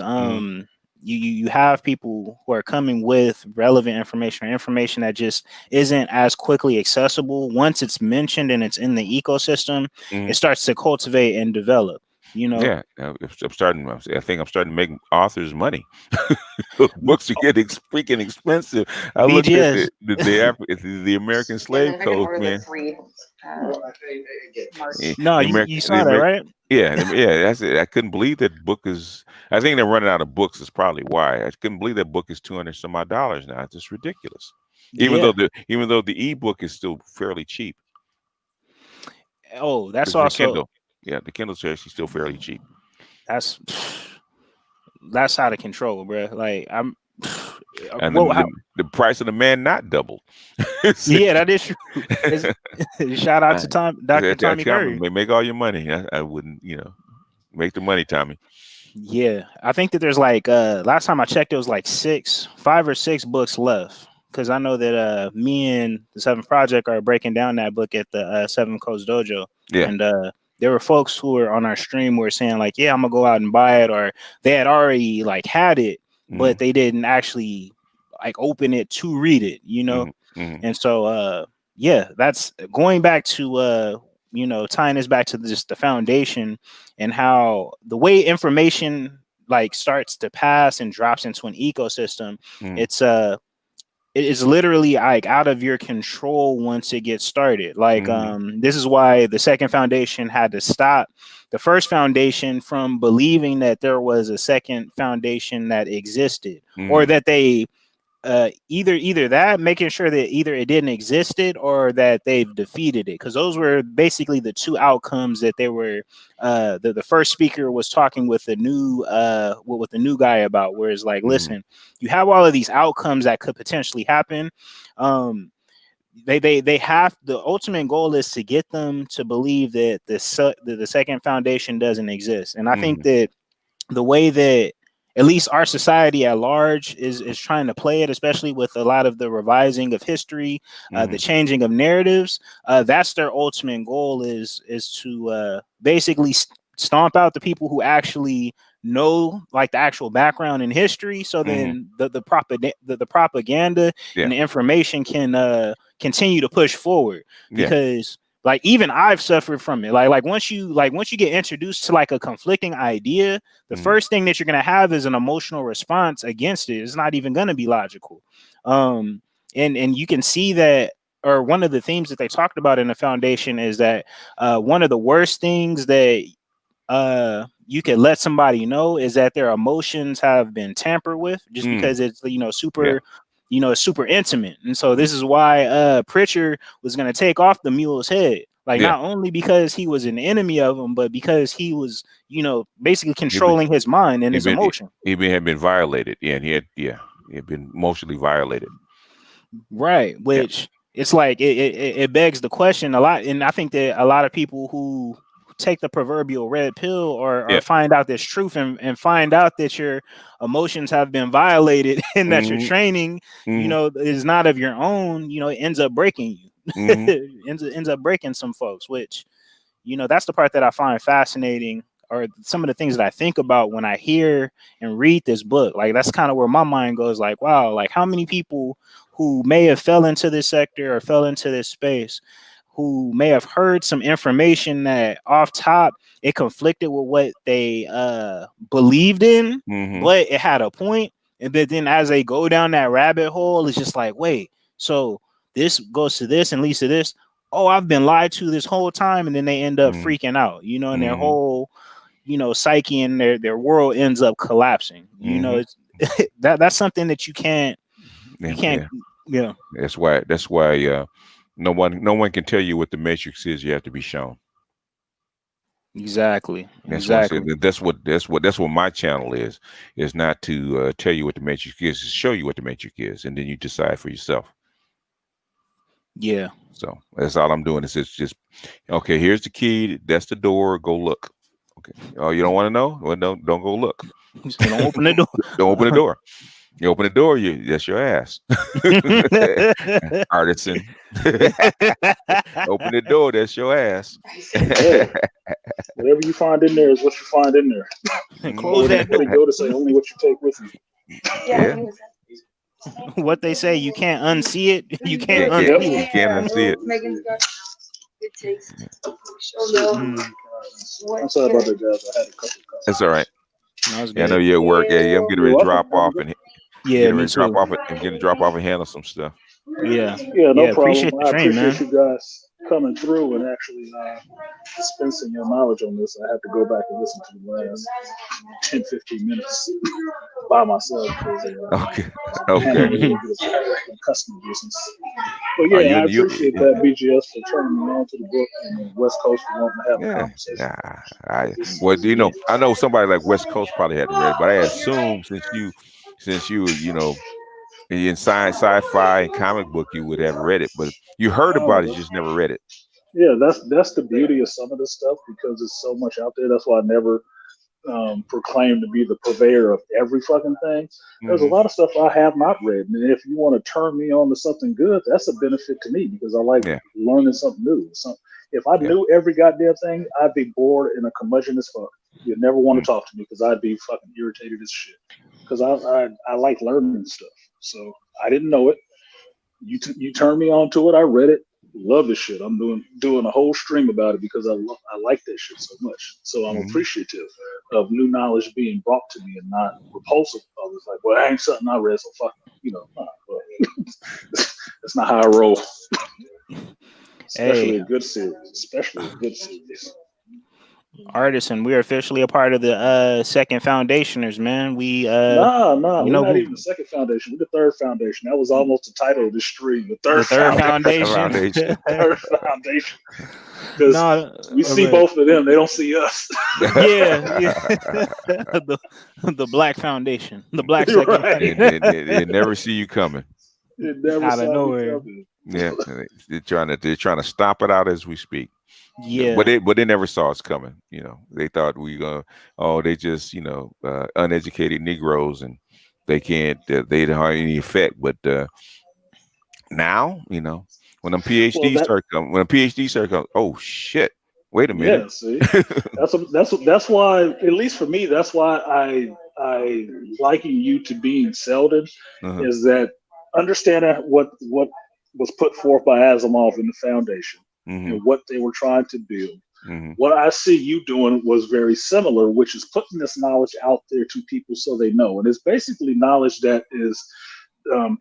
you have people who are coming with relevant information, or information that just isn't as quickly accessible. Once it's mentioned and it's in the ecosystem, it starts to cultivate and develop. You know, yeah, I think I'm starting to make authors money. Books are getting freaking expensive. I looked at the American Slave Code, man. No, you saw that, right? Yeah, that's it. I couldn't believe that book is. I think they're running out of books. Is probably why. I couldn't believe that book is $200 some odd now. It's just ridiculous. Even though the ebook is still fairly cheap. Oh, that's also Kindle. Yeah, the Kindle's actually still fairly cheap. That's out of control, bro. Like and the price of the man not doubled. Yeah, that is true. Shout out to Dr. Tommy Curry. Make all your money. I wouldn't, make the money, Tommy. Yeah, I think that there's like last time I checked, it was like 5 or 6 books left. Because I know that me and the 7th Project are breaking down that book at the 7 Coast Dojo. Yeah. And there were folks who were on our stream who were saying like, yeah, I'm gonna go out and buy it, or they had already like had it, but they didn't actually like open it to read it, And so yeah, that's going back to tying this back to just the foundation and how the way information like starts to pass and drops into an ecosystem. It is literally like out of your control once it gets started. Like this is why the second foundation had to stop the first foundation from believing that there was a second foundation that existed, or that they either that, making sure that either it didn't existed or that they've defeated it, because those were basically the 2 outcomes that they were the first speaker was talking with the new guy about, where it's like, listen, you have all of these outcomes that could potentially happen. They have, the ultimate goal is to get them to believe that the second foundation doesn't exist. And I think that the way that at least our society at large is trying to play it, especially with a lot of the revising of history, the changing of narratives, that's their ultimate goal, is to basically stomp out the people who actually know like the actual background in history. So then the propaganda and the information can continue to push forward, because like even I've suffered from it. Like once you get introduced to like a conflicting idea, the first thing that you're gonna have is an emotional response against it. It's not even gonna be logical. And you can see that, or one of the themes that they talked about in the foundation is that one of the worst things that you can let somebody know is that their emotions have been tampered with, just because it's super. It's super intimate. And so this is why Pritchard was going to take off the mule's head. Like not only because he was an enemy of him, but because he was, basically controlling his mind and his emotion. He had been violated. Yeah, and he had been emotionally violated. Right. Which it's like, it begs the question a lot. And I think that a lot of people who take the proverbial red pill or find out this truth and find out that your emotions have been violated and that your training, is not of your own, it ends up breaking you. ends up breaking some folks, which, that's the part that I find fascinating, or some of the things that I think about when I hear and read this book. Like, that's kind of where my mind goes, like, wow, like how many people who may have fell into this sector or fell into this space who may have heard some information that off top it conflicted with what they believed in, but it had a point. And then as they go down that rabbit hole, it's just like, wait, so this goes to this and leads to this. Oh, I've been lied to this whole time, and then they end up freaking out, you know, and their whole, you know, psyche and their world ends up collapsing. You know, it's that's something that you can't. Yeah. That's why no one can tell you what the Matrix is. You have to be shown. Exactly. That's what my channel is not to tell you what the Matrix is, to show you what the Matrix is, and then you decide for yourself. Yeah. So that's all I'm doing. It's just okay. Here's the key. That's the door. Go look. Okay. Oh, you don't want to know? Well, don't go look. Don't open the door. Don't open the door. You open the door, that's your ass. Artisan. Open the door, that's your ass. Yeah. Whatever you find in there is what you find in there. Close that door. Go to say only what you take with you. Yeah. What they say, you can't unsee it. You can't unsee it. You can't unsee it. I'm sorry about that, guys. I had a couple of That's all right. I know you're at work. Yeah, I'm getting ready to drop off and drop off and handle some stuff. Yeah, no problem. Appreciate the train, man. You guys coming through and actually dispensing your knowledge on this. I have to go back and listen to the last 10-15 minutes by myself. Okay. Customer business. But yeah, I appreciate that, BGS, for turning me on to the book, and the West Coast for wanting to have a conversation. Well, you know, I know somebody like West Coast probably hadn't read, but I assume since you you know, in science, sci-fi, and comic book, you would have read it, but you heard about it, you just never read it. Yeah, that's the beauty of some of this stuff, because it's so much out there. That's why I never proclaim to be the purveyor of every fucking thing. There's a lot of stuff I have not read, and if you want to turn me on to something good, that's a benefit to me, because I like learning something new. So if I knew every goddamn thing, I'd be bored and a curmudgeon as fuck. You'd never want to talk to me, because I'd be fucking irritated as shit. Because I like learning stuff. So I didn't know it. You turned me on to it. I read it. Love this shit. I'm doing a whole stream about it because I like that shit so much. So I'm appreciative of new knowledge being brought to me and not repulsive. I was like, well, that ain't something I read, so fuck it. You know, that's not how I roll. Especially a good series. Artisan, we're officially a part of the second foundationers, man. We we're not even the second foundation. We're the third foundation. That was almost the title of this stream. The third foundation. Third foundation. Because we see both of them, they don't see us. Yeah. The black foundation. The black second foundation. They never see you coming. It never out of nowhere. Yeah. They're trying to stomp it out as we speak. Yeah, but they never saw us coming. You know, they thought we they just uneducated Negroes and they can't they don't have any effect. But now, you know, when a PhD start coming, oh shit, wait a minute. Yeah, see, that's why, at least for me, that's why I liken you to being Selden, is that understanding what was put forth by Asimov in the Foundation. And what they were trying to build. What I see you doing was very similar, which is putting this knowledge out there to people so they know. And it's basically knowledge that is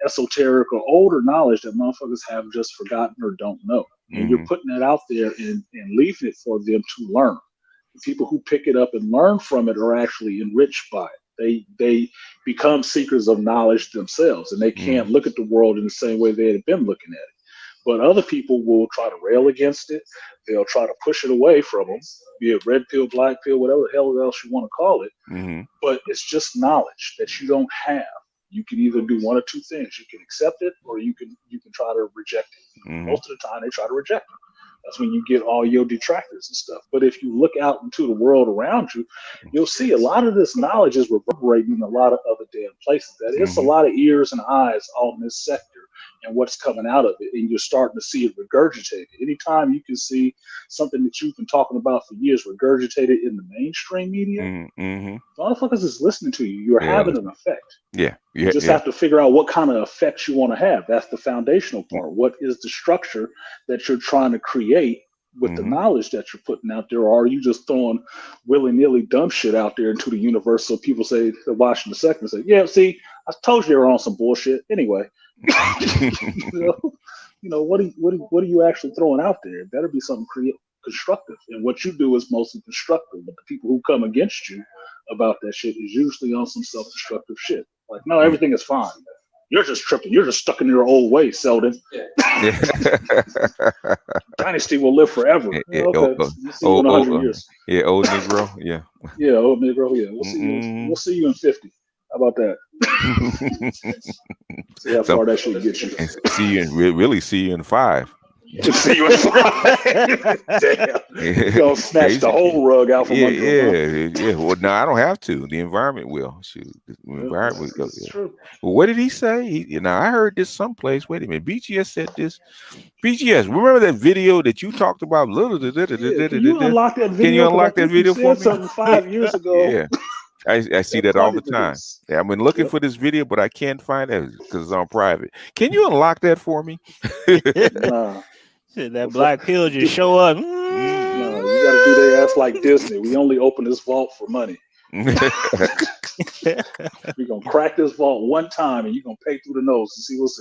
esoteric or older knowledge that motherfuckers have just forgotten or don't know. And you're putting it out there and leaving it for them to learn. The people who pick it up and learn from it are actually enriched by it. They become seekers of knowledge themselves, and they can't look at the world in the same way they had been looking at it. But other people will try to rail against it. They'll try to push it away from them, be it red pill, black pill, whatever the hell else you want to call it. But it's just knowledge that you don't have. You can either do one or two things. You can accept it, or you can try to reject it. Most of the time, they try to reject it. That's when you get all your detractors and stuff. But if you look out into the world around you, you'll see a lot of this knowledge is reverberating in a lot of other damn places. That it's a lot of ears and eyes on this sector and what's coming out of it, and you're starting to see it regurgitated. Anytime you can see something that you've been talking about for years regurgitated in the mainstream media, motherfuckers is listening to you. You're having an effect. You just have to figure out what kind of effects you want to have. That's the foundational part. What is the structure that you're trying to create with the knowledge that you're putting out there? Or are you just throwing willy-nilly dumb shit out there into the universe so people say they're watching the second and say, yeah, see, I told you they were on some bullshit. Anyway, what are you actually throwing out there? It better be something constructive. And what you do is mostly constructive. But the people who come against you about that shit is usually on some self-destructive shit. Like, no, everything is fine. You're just tripping. You're just stuck in your old way, Selden. Dynasty will live forever. We'll see you in 100 years. Old Negro. Old Negro. We'll see you in 50. How about that? See how far that shit gets you. Really see you in 5. See you in 5. Damn. You're gonna snatch the whole rug out from under you. Well, no, I don't have to. The environment will. Shoot, the environment will. True. Well, what did he say? I heard this someplace. Wait a minute. BGS said this. BGS, remember that video that you talked about? Can you unlock that video? Can you unlock that video for me? Something 5 years ago. Yeah. I see that all the time. Yeah, I've been looking for this video, but I can't find it because it's on private. Can you unlock that for me? That black pill just show up. No, you got to do their ass like Disney. We only open this vault for money. We're going to crack this vault one time and you're going to pay through the nose to see what's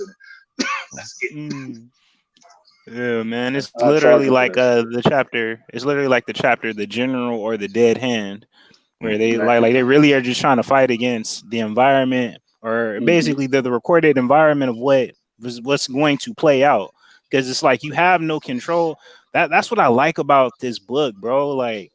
in it. Yeah, man. It's literally like the chapter. It's literally like the chapter, The General or the Dead Hand, where they like they really are just trying to fight against the environment, or basically the recorded environment of what's going to play out. Because it's like you have no control. That's what I like about this book, bro. Like,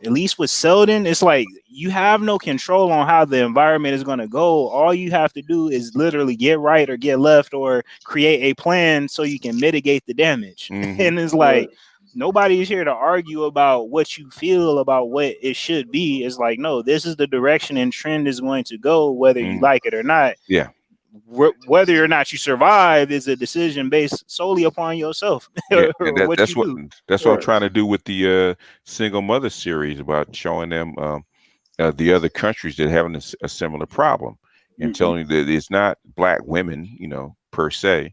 at least with Selden, it's like you have no control on how the environment is going to go. All you have to do is literally get right or get left or create a plan so you can mitigate the damage. And it's like nobody is here to argue about what you feel about what it should be. It's like, no, this is the direction and trend is going to go, whether you like it or not. Yeah. Whether or not you survive is a decision based solely upon yourself. That's what I'm trying to do with the single mother series, about showing them the other countries that having a similar problem, and telling you that it's not black women, per se.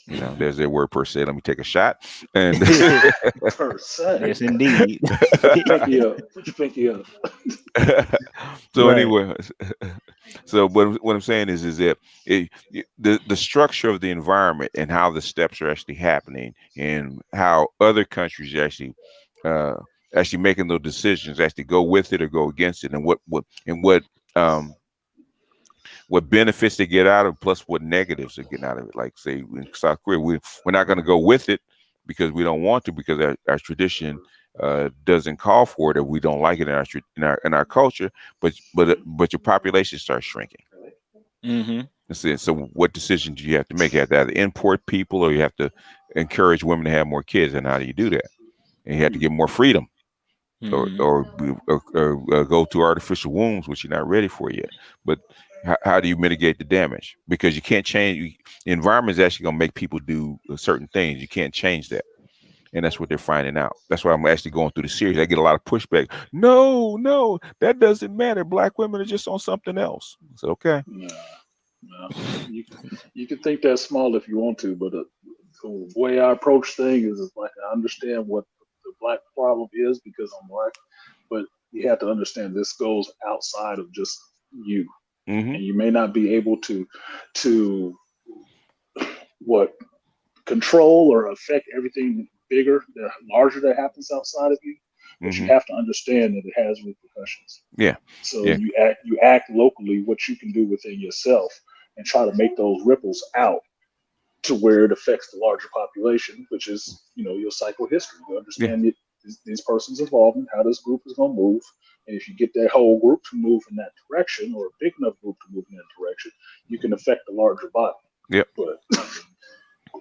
There's their word per se. Let me take a shot. And per se. Yes, indeed. Put your pinky up. So anyway, so what I'm saying is that the structure of the environment and how the steps are actually happening, and how other countries are actually making those decisions, actually go with it or go against it, and what benefits they get out of it, plus what negatives they get out of it. Like, say, in South Korea, we're not going to go with it because we don't want to, because our tradition doesn't call for it, or we don't like it in our culture. But your population starts shrinking. So what decision do you have to make? You have to either import people, or you have to encourage women to have more kids. And how do you do that? And you have to give more freedom, or go to artificial wombs, which you're not ready for yet. But how do you mitigate the damage? Because you can't change. The environment is actually going to make people do certain things. You can't change that. And that's what they're finding out. That's why I'm actually going through the series. I get a lot of pushback. No, that doesn't matter. Black women are just on something else. I said, okay. No. You can think that small if you want to, but the way I approach things is like, I understand what the black problem is because I'm black, but you have to understand this goes outside of just you. And you may not be able to control or affect everything larger that happens outside of you, but you have to understand that it has repercussions. So you act locally, what you can do within yourself, and try to make those ripples out to where it affects the larger population, which is your psychohistory. You understand these persons involved and how this group is going to move. And if you get that whole group to move in that direction, or a big enough group to move in that direction, you can affect the larger body. But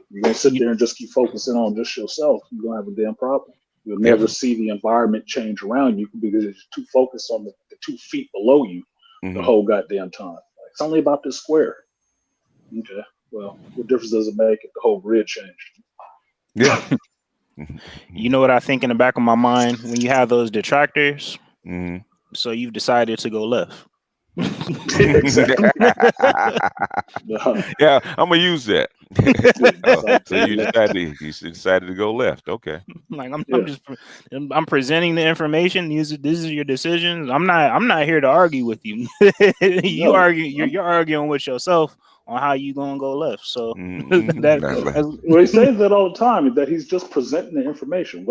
you're going to sit there and just keep focusing on just yourself, you're going to have a damn problem. You'll never see the environment change around you because you're too focused on the 2 feet below you the whole goddamn time. It's only about this square. Okay. Well, what difference does it make if the whole grid changed? Yeah. You know what I think in the back of my mind when you have those detractors? Mm-hmm. So you've decided to go left. Exactly. Yeah, I'm gonna use that. So you Yeah. decided to go left. Okay. Like I'm presenting the information. This is your decisions. I'm not here to argue with you. No. You're arguing with yourself on how you gonna go left. So Well, he says that all the time, that he's just presenting the information.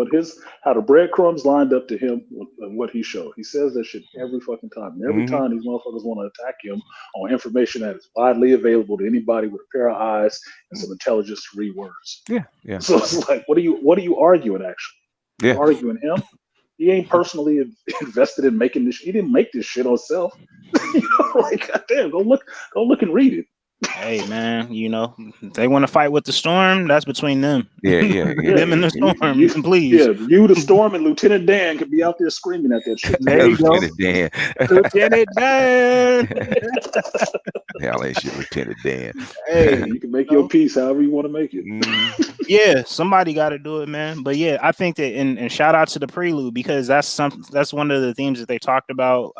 How the breadcrumbs lined up to him, what he showed. He says that shit every fucking time. And every time these motherfuckers want to attack him on information that is widely available to anybody with a pair of eyes and some intelligence to read words. Yeah, yeah. So it's like, what are you arguing actually? Yeah. You're arguing him? He ain't personally invested in making this. He didn't make this shit himself. Like, goddamn, go look and read it. Hey man, if they want to fight with the storm, that's between them. Yeah. Them and the storm, please. Yeah, you, the storm, and Lieutenant Dan could be out there screaming at that shit. There you go. Lieutenant Dan. Hell ain't shit, Lieutenant Dan. Hey, you can make your peace however you want to make it. Yeah, somebody got to do it, man. But yeah, I think that, and shout out to the Prelude, because that's one of the themes that they talked about.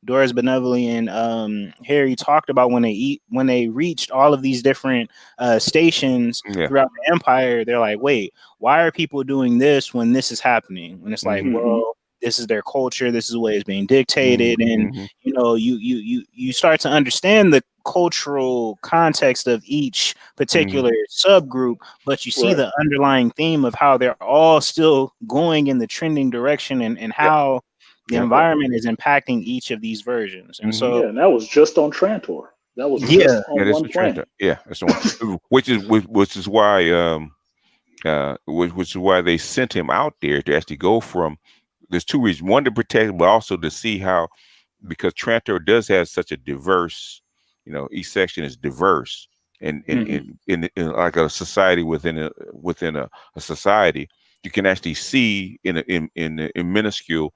Doris Benevolent and Harry talked about when they reached all of these different stations throughout the empire. They're like, wait, why are people doing this when this is happening? When it's like, well, this is their culture, this is the way it's being dictated, and you start to understand the cultural context of each particular subgroup, but you see the underlying theme of how they're all still going in the trending direction, and how the environment is impacting each of these versions. And so and that was just on Trantor. That was just on one planet. Yeah, that's the one. which is why which is why they sent him out there to actually go from. There's two reasons: one, to protect, but also to see how, because Trantor does have such a diverse, each section is diverse, and in like a society within a society, you can actually see in minuscule.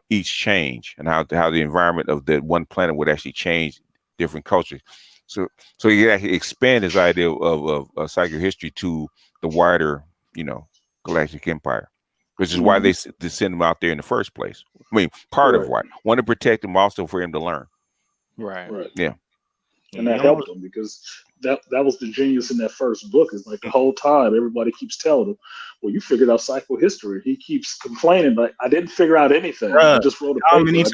Each change, and how the environment of that one planet would actually change different cultures. So he actually expand his idea of psychohistory to the wider, galactic empire, which is why they send him out there in the first place. I mean, part of why. Want to protect him, also for him to learn. Right. Yeah. And that helped him, because that was the genius in that first book. Is like the whole time everybody keeps telling him, well, you figured out psychohistory. He keeps complaining, like, I didn't figure out anything. I just wrote a paper. It's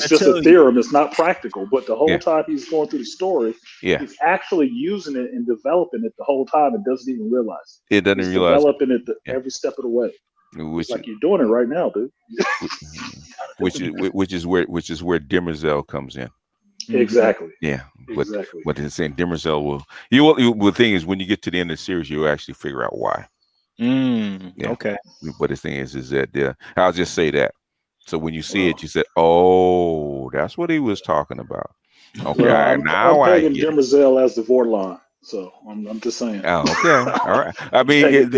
just a theorem. It's not practical. But the whole time he's going through the story, he's actually using it and developing it the whole time, and doesn't even realize it. He's developing it every step of the way. Like you're doing it right now, dude. which is where Demerzel comes in. Exactly. Yeah. Exactly. But it's saying Demerzel will. The thing is, when you get to the end of the series, you'll actually figure out why. Okay. But the thing is that I'll just say that. So when you see it, you say, "Oh, that's what he was talking about." Okay, I'm pegging get Demerzel as the Vorlon. So I'm just saying. Oh, okay, all right. I mean, I'm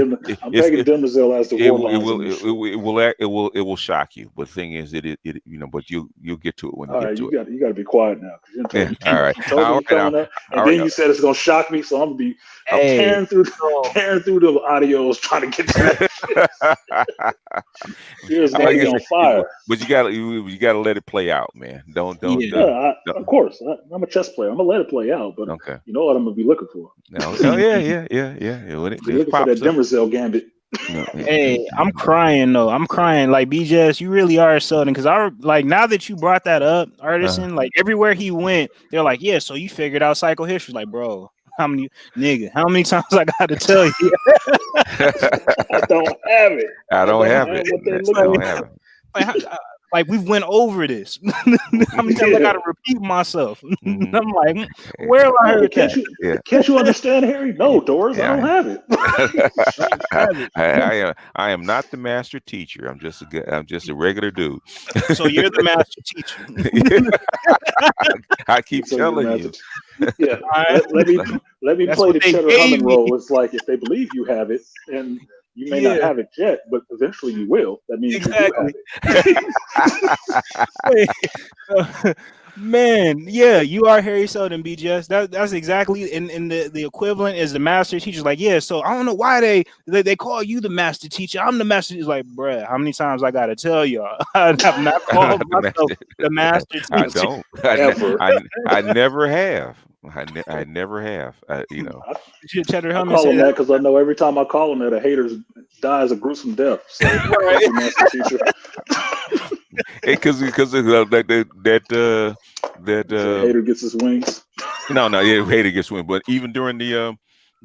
pegging Demerzel as the Vorlon. It will shock you. But the thing is, but you'll get to it when you get to it. You got to be quiet now. All right. You said it's gonna shock me, so I'm gonna be tearing through the audios trying to get to that. It's gonna be on fire. But you gotta let it play out, man. Don't. Of course, I'm a chess player. I'm gonna let it play out, but you know what I'm gonna be looking for. Oh yeah. When it looking for that Demerzel gambit. Hey, I'm crying though. I'm crying. Like, BJS, you really are Selden, because now that you brought that up, Artisan, like everywhere he went, they're like, yeah, so you figured out psychohistory. Like, bro, how many times I gotta tell you? I don't have it. I don't have it. Like, we've went over this. How many times I gotta repeat myself? I'm like, where have I heard that? Can't you understand, Harry? No, Doris, I don't have it. I am not the master teacher. I'm just a regular dude. So you're the master teacher. I keep telling you. Yeah. Let me play the Cheddar Humming role. It's like, if they believe you have it, and you may not have it yet, but eventually you will. That means you do have it. Man, yeah, you are Harry Seldon, BGS. That's exactly in the equivalent is the master teacher's like, yeah. So I don't know why they call you the master teacher. I'm the master. He's like, bruh, how many times I gotta tell y'all? I have not called myself the master teacher. I don't. I never have. I never have. You know. Cheddar I Helmet call him said that because I know every time I call him that, a hater dies a gruesome death. So that's the master teacher. Because that hater gets his wings. No, yeah, hater gets wings. But even during I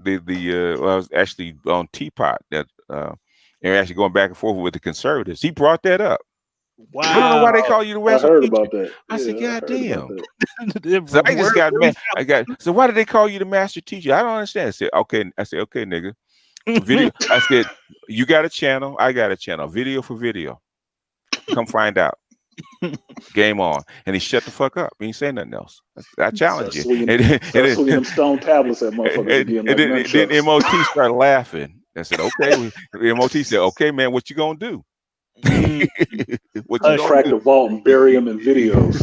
was actually on Teapot that and actually going back and forth with the conservatives. He brought that up. wow. I don't know why they call you the I master heard teacher. about that. I said, God damn. So I just got mad. So why did they call you the master teacher? I don't understand. I said, okay, nigga. Video. I said, you got a channel, I got a channel. Video for video. Come find out. Game on. And he shut the fuck up. He ain't saying nothing else. I challenge you. And swinging them stone tablets at motherfuckers again. Then MOT started laughing. I said, okay. MOT said, okay, man, what you gonna do? What you crack the vault and bury them in videos.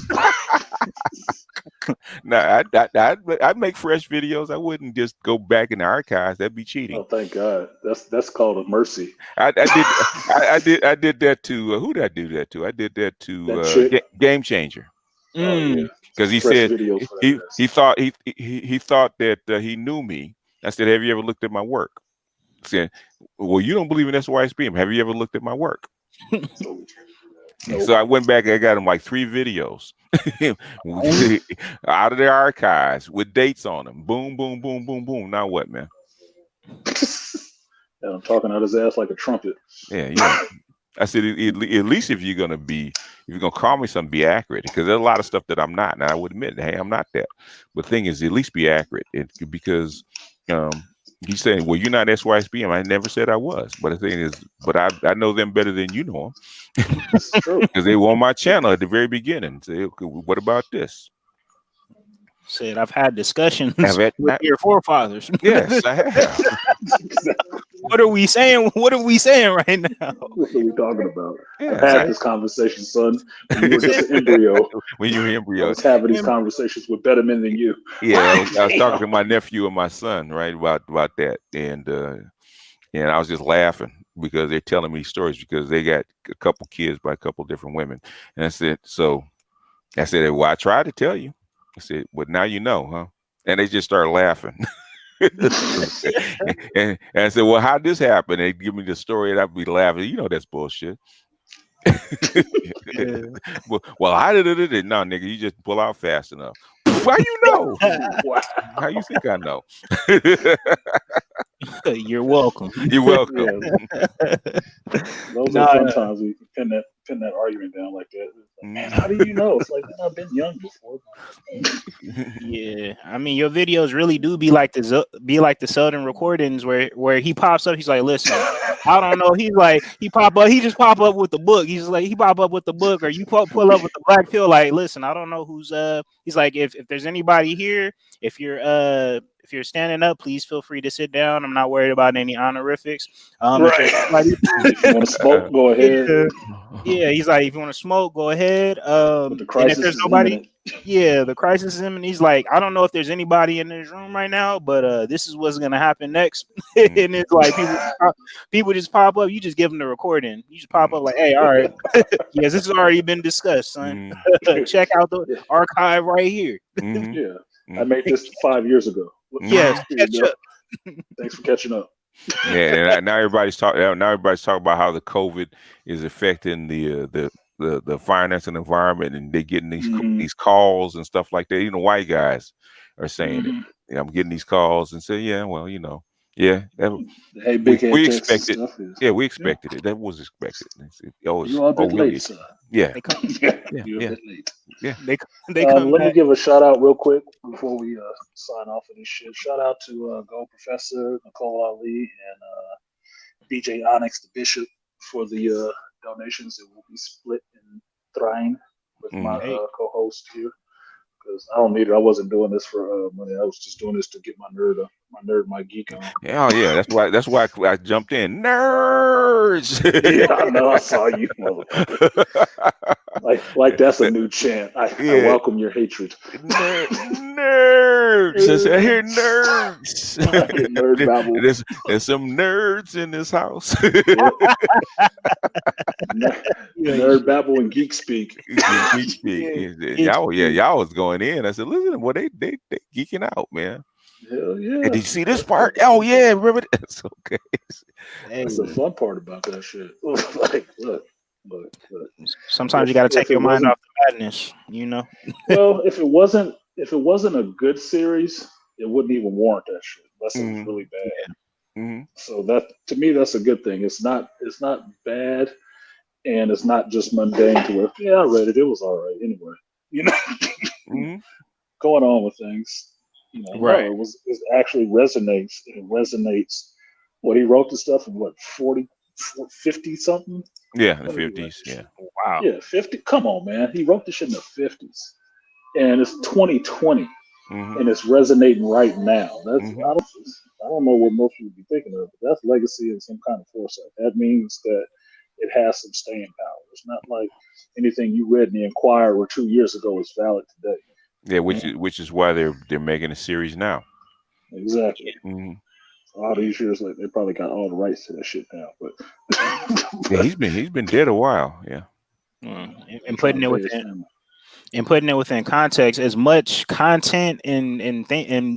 Now, I'd make fresh videos. I wouldn't just go back in the archives. That'd be cheating. Oh, thank God. That's called a mercy. I did that to who did I do that to? I did that to Game Changer. Because he said he thought that he knew me. I said, have you ever looked at my work? He said, well, you don't believe in SYSBM. Have you ever looked at my work? So I went back and I got him like 3 videos out of the archives with dates on them. Boom, boom, boom, boom, boom. Now what, man? And I'm talking out his ass like a trumpet. Yeah. I said, at least if you're gonna call me something, be accurate. Because there's a lot of stuff that I'm not, and I would admit, hey, I'm not that. But the thing is, at least be accurate. Because he's saying, well, you're not SYSBM. I never said I was. But the thing is, I know them better than you know them. It's true. Because they were on my channel at the very beginning. Say, okay, what about this? Said I've had discussions with your forefathers. Yes, I have. What are we saying? What are we saying right now? What are we talking about? Yes, I had this conversation, son. When you were just an embryo. When you were an embryo. I was having these conversations with better men than you. Yeah, I was talking to my nephew and my son, right, about that. And I was just laughing because they're telling me stories because they got a couple kids by a couple different women. And I said, well, I tried to tell you. I said, well, now you know, huh? And they just started laughing. and I said, well, how'd this happen? They give me the story and I'd be laughing. You know, that's bullshit. Well, how did it? No, nigga, you just pull out fast enough. Why you know? How you think I know? You're welcome. You're welcome. Those are sometimes we pin that argument down like that. Like, man, how do you know? It's like, man, I've been young before. Yeah, I mean, your videos really do be like the Seldon recordings where he pops up. He's like, listen, I don't know. He's like, he just pop up with the book. He's like, he pop up with the book, or you pull up with the black pill. Like, listen, I don't know who's He's like, if there's anybody here, if you're standing up, please feel free to sit down. I'm not worried about any honorifics. Right. If you want to smoke, go ahead. Yeah, he's like, if you want to smoke, go ahead. But the crisis and if there's is nobody, imminent. yeah, the crisis is imminent. He's like, I don't know if there's anybody in this room right now, but this is what's gonna happen next. And it's like people just pop up. You just give them the recording. You just pop up like, hey, all right, yes, this has already been discussed, son. Check out the archive right here. Yeah, I made this 5 years ago. Yes, catch up. Thanks for catching up. Yeah, and now everybody's talking. Now everybody's talking about how the COVID is affecting the finance and environment, and they're getting these calls and stuff like that. You know, white guys are saying it. Yeah, I'm getting these calls and say, yeah, well, you know, yeah, hey, we expected. Yeah, we expected it. That was expected. You're a bit late, sir. Yeah, You're a bit late. Yeah, they come let me give a shout out real quick before we sign off of this shit. Shout out to Go Professor, Nicole Ali, and BJ Onyx, the Bishop, for the donations. It will be split in thine with my co-host here, because I don't need it. I wasn't doing this for money. I was just doing this to get my geek on. Yeah, that's why I jumped in. Nerds. Yeah, I know. I saw you, motherfucker. Like that's a new chant. I welcome your hatred. Nerds. I hear nerds. I hear nerd babble. There's some nerds in this house. Nerd babble and geek speak. Geek speak. Y'all was going in. I said, listen, well, they geeking out, man. Hell yeah. And did you see this part? Oh yeah, remember that? It's okay. That's the fun part about that shit. Like, look. Sometimes you got to take your mind off the madness, you know. Well, if it wasn't a good series, it wouldn't even warrant that shit. Unless it was really bad. Mm-hmm. So that, to me, that's a good thing. It's not bad, and it's not just mundane to where I read it. It was all right anyway. You know, going on with things. You know, right? It actually resonates. It resonates. What he wrote the stuff in 50 something. Yeah, the 50s. Yeah. Wow. Yeah, 50. Come on, man. He wrote this shit in the 50s, and it's 2020, and it's resonating right now. That's I don't know what most people be thinking of, but that's legacy and some kind of foresight. That means that it has some staying power. It's not like anything you read in the Inquirer 2 years ago is valid today. Yeah, which is why they're making a series now. Exactly. All these years, like they probably got all the rights to that shit now. But yeah, he's been dead a while. Yeah. And putting it within context, as much content in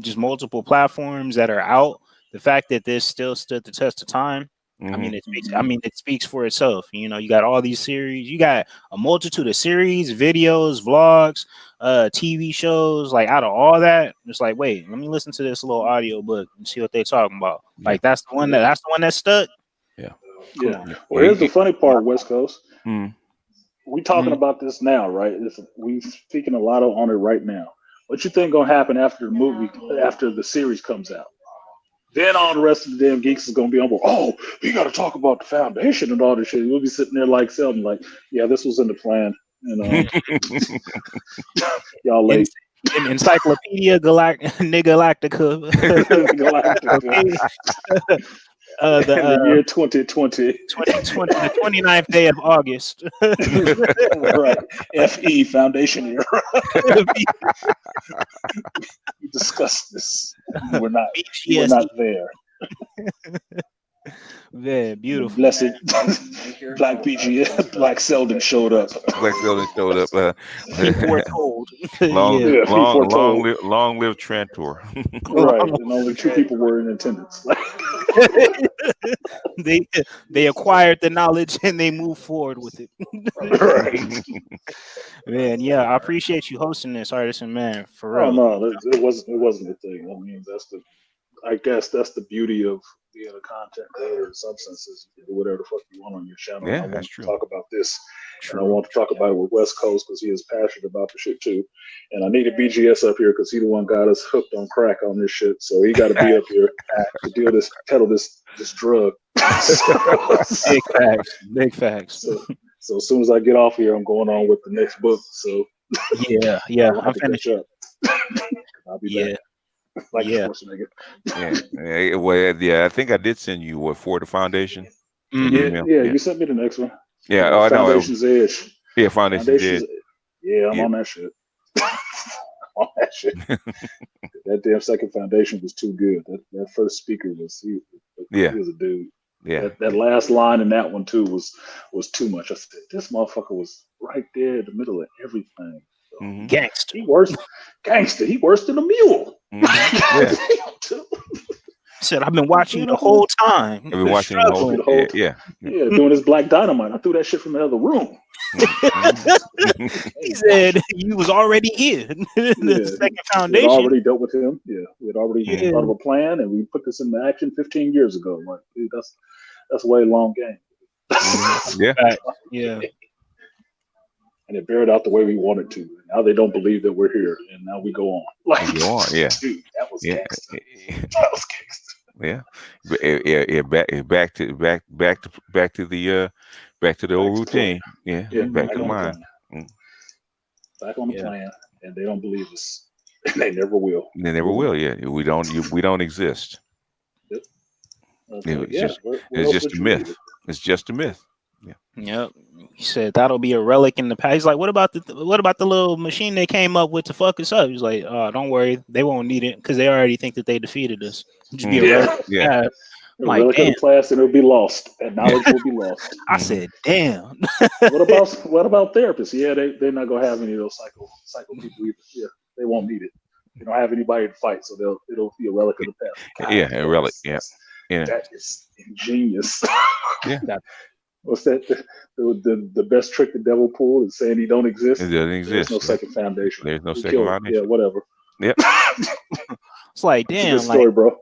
just multiple platforms that are out, the fact that this still stood the test of time. I mean, it speaks for itself. You know, you got all these series, you got a multitude of series, videos, vlogs, TV shows. Like out of all that, it's like, wait, let me listen to this little audio book and see what they're talking about. Like that's the one that stuck. Yeah. Well, here's the funny part, West Coast. We talking about this now, right? We speaking a lot on it right now. What you think gonna happen after the movie, after the series comes out? Then all the rest of the damn geeks is gonna be on board. Oh, we got to talk about the foundation and all this shit. We'll be sitting there like Selden, like, yeah, this was in the plan. And y'all late. Encyclopedia Galactica. The year 2020. 2020, the 29th day of August. Right. FE Foundation era. We discussed this. We're not there. Very beautiful. Blessed Black BGS, Black Selden showed up. Black Selden showed up. Foretold. Long live Trantor. Right, and only 2 people were in attendance. They acquired the knowledge and they moved forward with it. Right. Man, yeah, I appreciate you hosting this, Artisan, man. For real. Oh, no, it wasn't a thing. I mean, I guess that's the beauty of being a content creator and substances. You can do whatever the fuck you want on your channel. Yeah, I want that's to true. talk about this. And I want to talk about it with West Coast because he is passionate about the shit too. And I needed BGS up here because he the one got us hooked on crack on this shit. So he got to be up here to peddle this drug. Big facts. So as soon as I get off here, I'm going on with the next book. So yeah, I'm finished up. I'll be back. Like Schwarzenegger. Yeah. I think I did send you for the foundation. Yeah, you sent me the next one. Yeah, I know. Foundation's Edge. Yeah, Foundation's Edge. Yeah, I'm on that shit. That damn second Foundation was too good. That first speaker was he was a dude. Yeah. That last line in that one too was too much. I said, this motherfucker was right there in the middle of everything. Gangster. He worse than a mule. Said, I've been watching you the whole time. I've been watching the whole time. Yeah, doing his Black Dynamite. I threw that shit from the other room. He said you was already here. The second Foundation. We had already dealt with him. Yeah, we had already thought of a plan, and we put this into action 15 years ago. Like, dude, that's a way long game. Yeah. And it bared out the way we wanted to. Now they don't believe that we're here, and now we go on. Dude, that was gangster. That was gangster. Yeah. Back to the old routine. Back to mine. Back on the plan, and they don't believe us, and they never will. They never will. Yeah, we don't exist. Yep. It's just a myth. It's just a myth. Yep. He said that'll be a relic in the past. He's like, what about the little machine they came up with to fuck us up? He's like, oh, don't worry, they won't need it because they already think that they defeated us. Just be a relic. Yeah. I'm A like, relic of damn. the past, and it'll be lost. That knowledge will be lost. I said, damn. What about therapists? Yeah, they're not gonna have any of those psycho people either. Yeah, they won't need it. They don't have anybody to fight, so it'll be a relic of the past. God, Yeah, a relic. Yeah. That is ingenious. Yeah. What's that? The best trick the devil pulled is saying he don't exist. It doesn't exist. There's no second foundation. There's no We second killed- foundation. Yeah, whatever. Yep. It's like, It's a damn, good story, bro.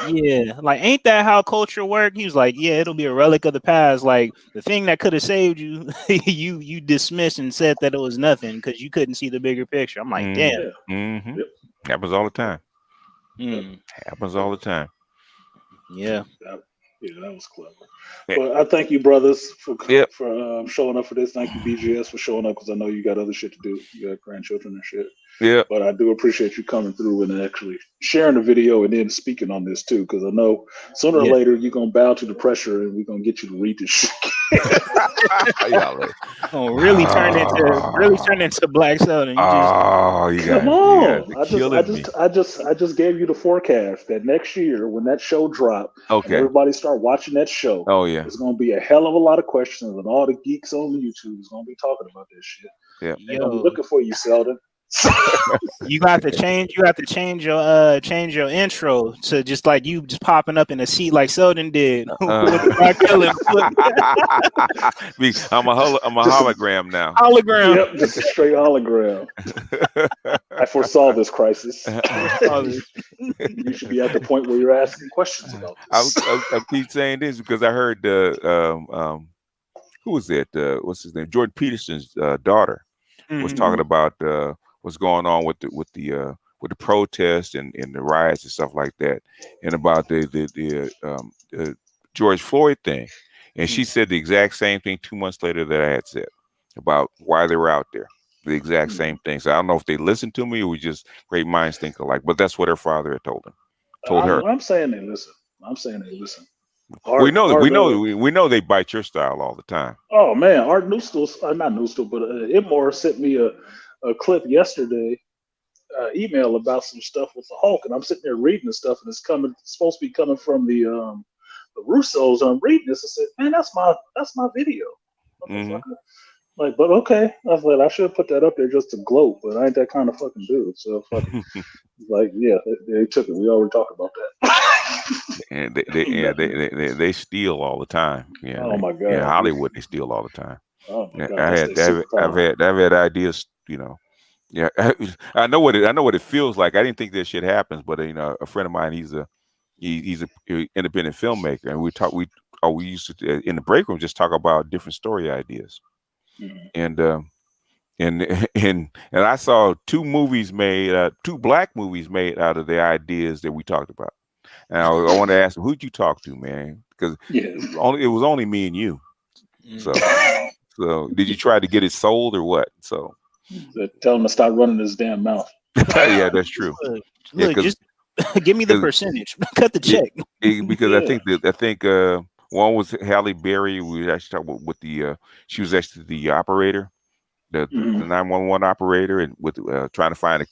yeah, like ain't that how culture work? He was like, yeah, it'll be a relic of the past. Like the thing that could have saved you, you dismissed and said that it was nothing because you couldn't see the bigger picture. I'm like, damn. Yeah. Mm-hmm. Yep. Happens all the time. Mm, Happens all the time. yeah. Yeah, that was clever. Yeah. But I thank you, brothers, for Yep. showing up for this. Thank you, BGS, for showing up because I know you got other shit to do. You got grandchildren and shit. Yeah. But I do appreciate you coming through and actually sharing the video and then speaking on this too, because I know sooner or Yeah. later you're gonna bow to the pressure and we're gonna get you to read this shit. Yeah, like, Oh, really turn into Black Sheldon. You just oh, you got Come on! you killing me. I just gave you the forecast that next year when that show dropped, and Okay. everybody start watching that show. Oh yeah. There's gonna be a hell of a lot of questions, and all the geeks on YouTube is gonna be talking about this shit. Yeah. They're gonna be yo, looking for you, Sheldon. you got to change your intro to just like you just popping up in a seat like Sheldon did with the Black Sheldon I'm a hologram now. hologram. Yep, just a straight hologram. I foresaw this crisis. You should be at the point where you're asking questions about this. I keep saying this because I heard who was it? What's his name? Jordan Peterson's daughter was talking about what's going on with the protests and the riots and stuff like that, and about the George Floyd thing. And she said the exact same thing 2 months later that I had said about why they were out there. The exact same thing. So I don't know if they listened to me or we just great minds think alike. But that's what her father had told her. I'm saying they listen. We know they bite your style all the time. Oh man, Art Newstall, not Newstall, but Itmore sent me a clip yesterday, email about some stuff with the Hulk, and I'm sitting there reading the stuff, and it's supposed to be coming from the Russos. I'm reading this and said, man, that's my video. Mhm. Like, but okay, I was like, I should have put that up there just to gloat, but I ain't that kind of fucking dude. So fucking, like, yeah, they took it. We already talked about that. And they steal all the time. Yeah. Oh my god. In Hollywood, they steal all the time. Oh my god. I've had ideas. You know, yeah. I know what it feels like. I didn't think this shit happens, but a friend of mine, he's a independent filmmaker, and we used to in the break room just talk about different story ideas. Mm-hmm. And I saw two black movies made out of the ideas that we talked about. And I want to ask him, who'd you talk to, man? Because it was only me and you. So did you try to get it sold or what? So tell him to stop running his damn mouth. Yeah, that's true. Look, just give me the percentage. Cut the check. Because I think one was Halle Berry. We actually talked with she was actually the operator, the 911 operator, and with trying to find a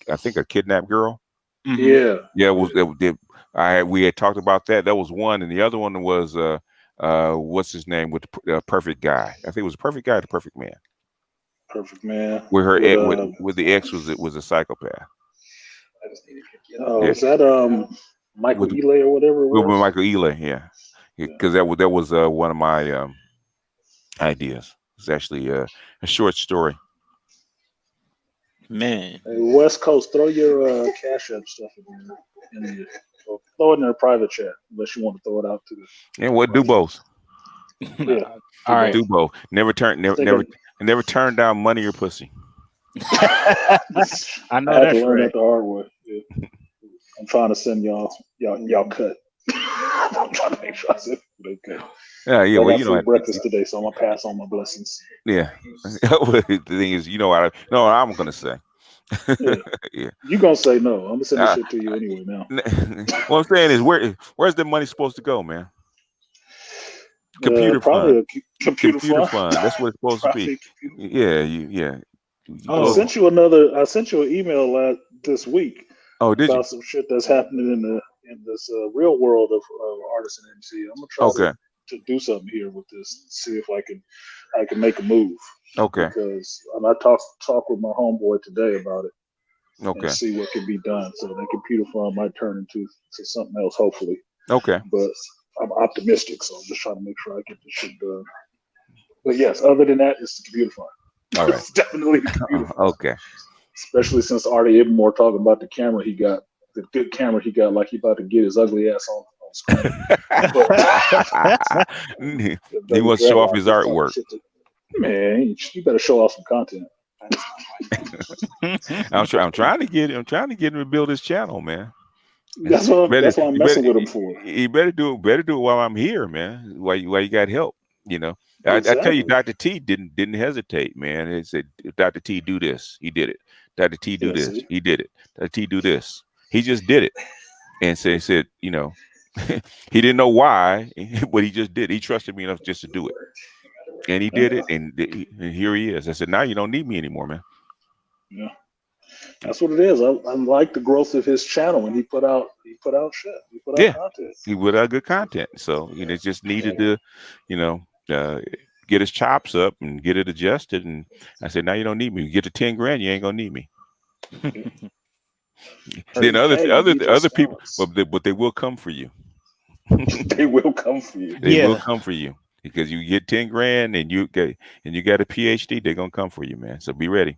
kidnapped girl. Mm-hmm. Yeah. We had talked about that. That was one, and the other one was what's his name with the perfect guy. I think it was a perfect guy, the perfect man. Perfect man. Where her with the ex was a psychopath. Is that Michael Ealy or whatever it was? With Michael Ealy, yeah. Because that was one of my ideas. It's actually a short story. Man, hey, West Coast, throw your Cash App stuff in throw it in their private chat unless you want to throw it out to the. Yeah, what do both? Yeah, all right. Do both. Never turn down money or pussy. I know I had that's to learn right. that the hard way. Yeah. I'm trying to send y'all cut. I'm trying to make sure I send they cut. Yeah. Well, you know, breakfast today, so I'm gonna pass on my blessings. Yeah. The thing is, I'm gonna say. Yeah. You gonna say no? I'm gonna send this shit to you anyway now. What I'm saying is, where's the money supposed to go, man? Computer probably fun. computer fun. That's what it's supposed to be. Yeah, yeah. I sent you an email this week. Oh, did you? About some shit that's happening in this real world of Artisan MC. I'm gonna try to do something here with this. See if I can make a move. Okay. Because I talk with my homeboy today about it. Okay. And see what can be done. So that computer fun might turn into something else, hopefully. Okay. But I'm optimistic, so I'm just trying to make sure I get this shit done. But yes, other than that, it's the computer fun. All right. It's definitely the computer fun. Okay. Especially since Artie Ibmore talking about the camera he got, the good camera he got, like he about to get his ugly ass on screen. He wants to show off his artwork. Man, you better show off some content. I'm trying to get him to build his channel, man. That's what I'm messing with him for. You better do it while I'm here, man. While you got help, you know. Exactly. I tell you, Dr. T didn't hesitate, man. He said, Dr. T, do this. He did it. Dr. T, do this. He did it. Dr. T, do this. He just did it. And so he said, you know, he didn't know why, but he just did. He trusted me enough just to do it. And he did it, and here he is. I said, now you don't need me anymore, man. Yeah. That's what it is. I like the growth of his channel, and he put out shit. He put out content. He put out good content. So just needed to, get his chops up and get it adjusted. And I said, now you don't need me. You get to 10 grand, you ain't gonna need me. Then other people, but they will come for you. They will come for you. They will come for you because you get 10 grand and you got a PhD. They're gonna come for you, man. So be ready.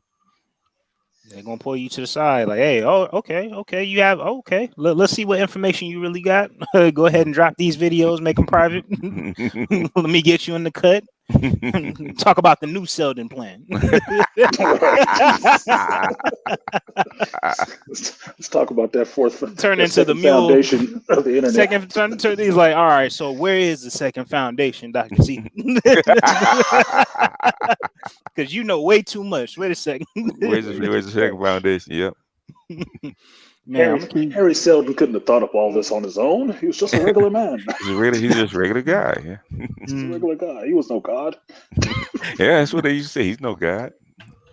They're gonna pull you to the side, like, hey, okay, you have Let's see what information you really got. Go ahead and drop these videos, make them private. Let me get you in the cut. Talk about the new Selden plan. Let's talk about that turn into the mule foundation of the internet. Turn. He's like, all right, so where is the second foundation, Dr. C? Because you know way too much. Wait a second. Where's the second foundation? Yep. Man, Harry Selden couldn't have thought up all this on his own. He was just a regular man. He's just a regular guy. Yeah. He's a regular guy. He was no god. Yeah, that's what they used to say. He's no god.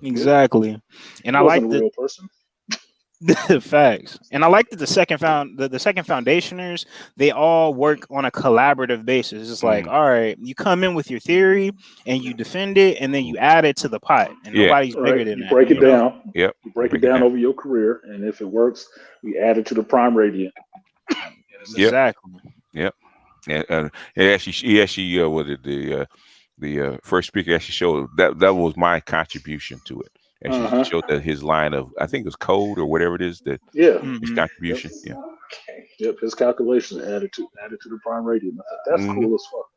Exactly. And I like the real person. Facts. And I like that the second foundationers, they all work on a collaborative basis. It's like, all right, you come in with your theory and you defend it, and then you add it to the pot. And nobody's bigger than that. Break it down. Yep. You break it down over your career, and if it works, we add it to the prime radiant. Exactly. Yep. And he actually what did the first speaker actually showed that was my contribution to it. Actually showed that his line of, I think it was code or whatever it is, that his contribution. Yep. Yep, his calculations added to the prime radiant. That's cool as fuck.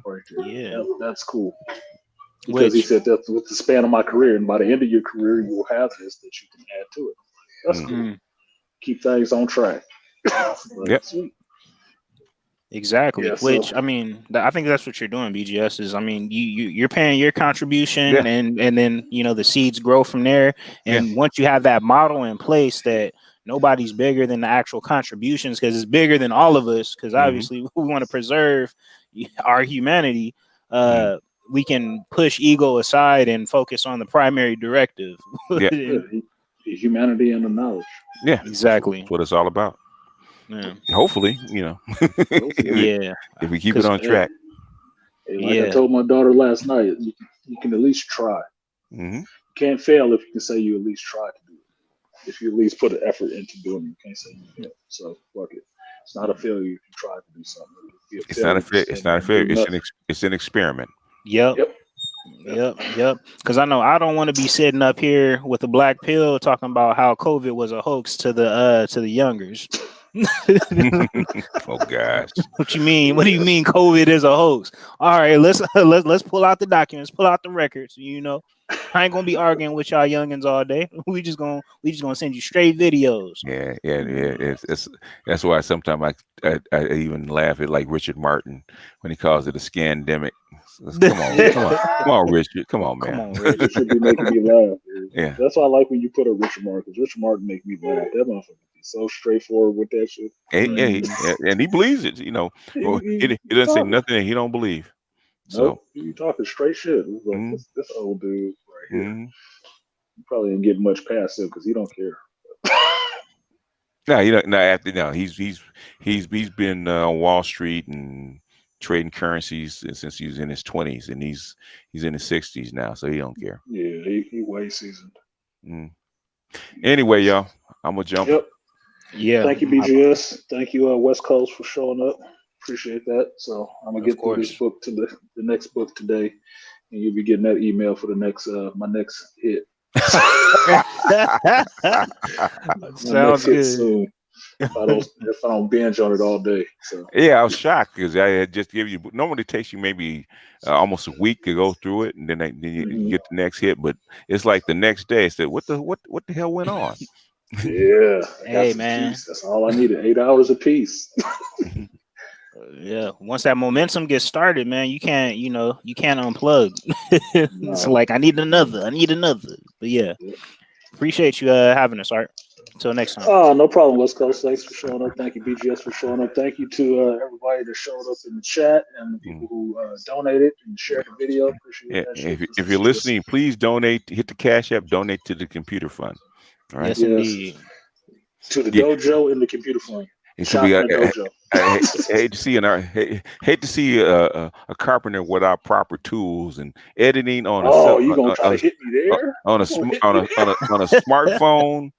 Right there. Yeah, that's cool. Because he said that with the span of my career, and by the end of your career, you will have this that you can add to it. That's cool. Keep things on track. Sweet. Exactly. Yeah, which I mean, I think that's what you're doing, BGS. Is, I mean, you're paying your contribution, and then the seeds grow from there. And once you have that model in place, that nobody's bigger than the actual contributions, because it's bigger than all of us. Because obviously, we want to preserve our humanity. We can push ego aside and focus on the primary directive. Humanity and the knowledge. Yeah, exactly. That's what it's all about. Yeah. Hopefully, if we keep it on track. I told my daughter last night, you can at least try. You can't fail if you can say you at least try to do it. If you at least put an effort into doing it, you can't say you failed. So fuck it. It's not a failure if you try to do something. It's not a failure. It's an experiment. Yep. Because I know I don't want to be sitting up here with a black pill talking about how COVID was a hoax to the youngers. Oh gosh. What you mean? What do you mean COVID is a hoax? All right, let's pull out the documents, pull out the records. I ain't gonna be arguing with y'all youngins all day. We just gonna send you straight videos. Yeah. It's that's why sometimes I even laugh at like Richard Martin when he calls it a scandemic. Come on, Richard. Come on, man. Come on, Richard. Should be making me laugh. Yeah, that's why I like when you put a Richard Martin, because Richard Martin make me laugh. That motherfucker be so straightforward with that shit. And he believes it. He doesn't say nothing that he don't believe. So Nope, you talking straight shit. It was like this old dude right here. You probably didn't get much past him because he don't care. no, you know, no. After no, he's been on Wall Street and trading currencies since he was in his 20s, and he's in his 60s now, so he don't care. Yeah, he way seasoned. Anyway, y'all, I'm gonna jump. Yep. Yeah. Thank you, BGS. Thank you, West Coast, for showing up. Appreciate that. So I'm gonna get through this book to the next book today, and you'll be getting that email for the next my next hit. Sounds good. Soon. If I don't binge on it all day. So yeah, I was shocked because I had just given you. Normally, it takes you maybe almost a week to go through it, and then you get the next hit. But it's like the next day. I said, "What the hell went on?" Yeah. Hey, man. Peace. That's all I needed. 8 hours of peace. Yeah. Once that momentum gets started, man, you can't unplug. It's like I need another. But yeah. Appreciate you having us, Art. Until next time. Oh, no problem, West Coast. Thanks for showing up. Thank you, BGS, for showing up. Thank you to everybody that showed up in the chat and the people who donated and shared the video. Appreciate that. If you're listening, please donate. Hit the Cash App. Donate to the computer fund. All right. Yes, indeed. To the dojo and the computer fund. I hate to see a carpenter without proper tools and editing on try to hit me there on a smartphone.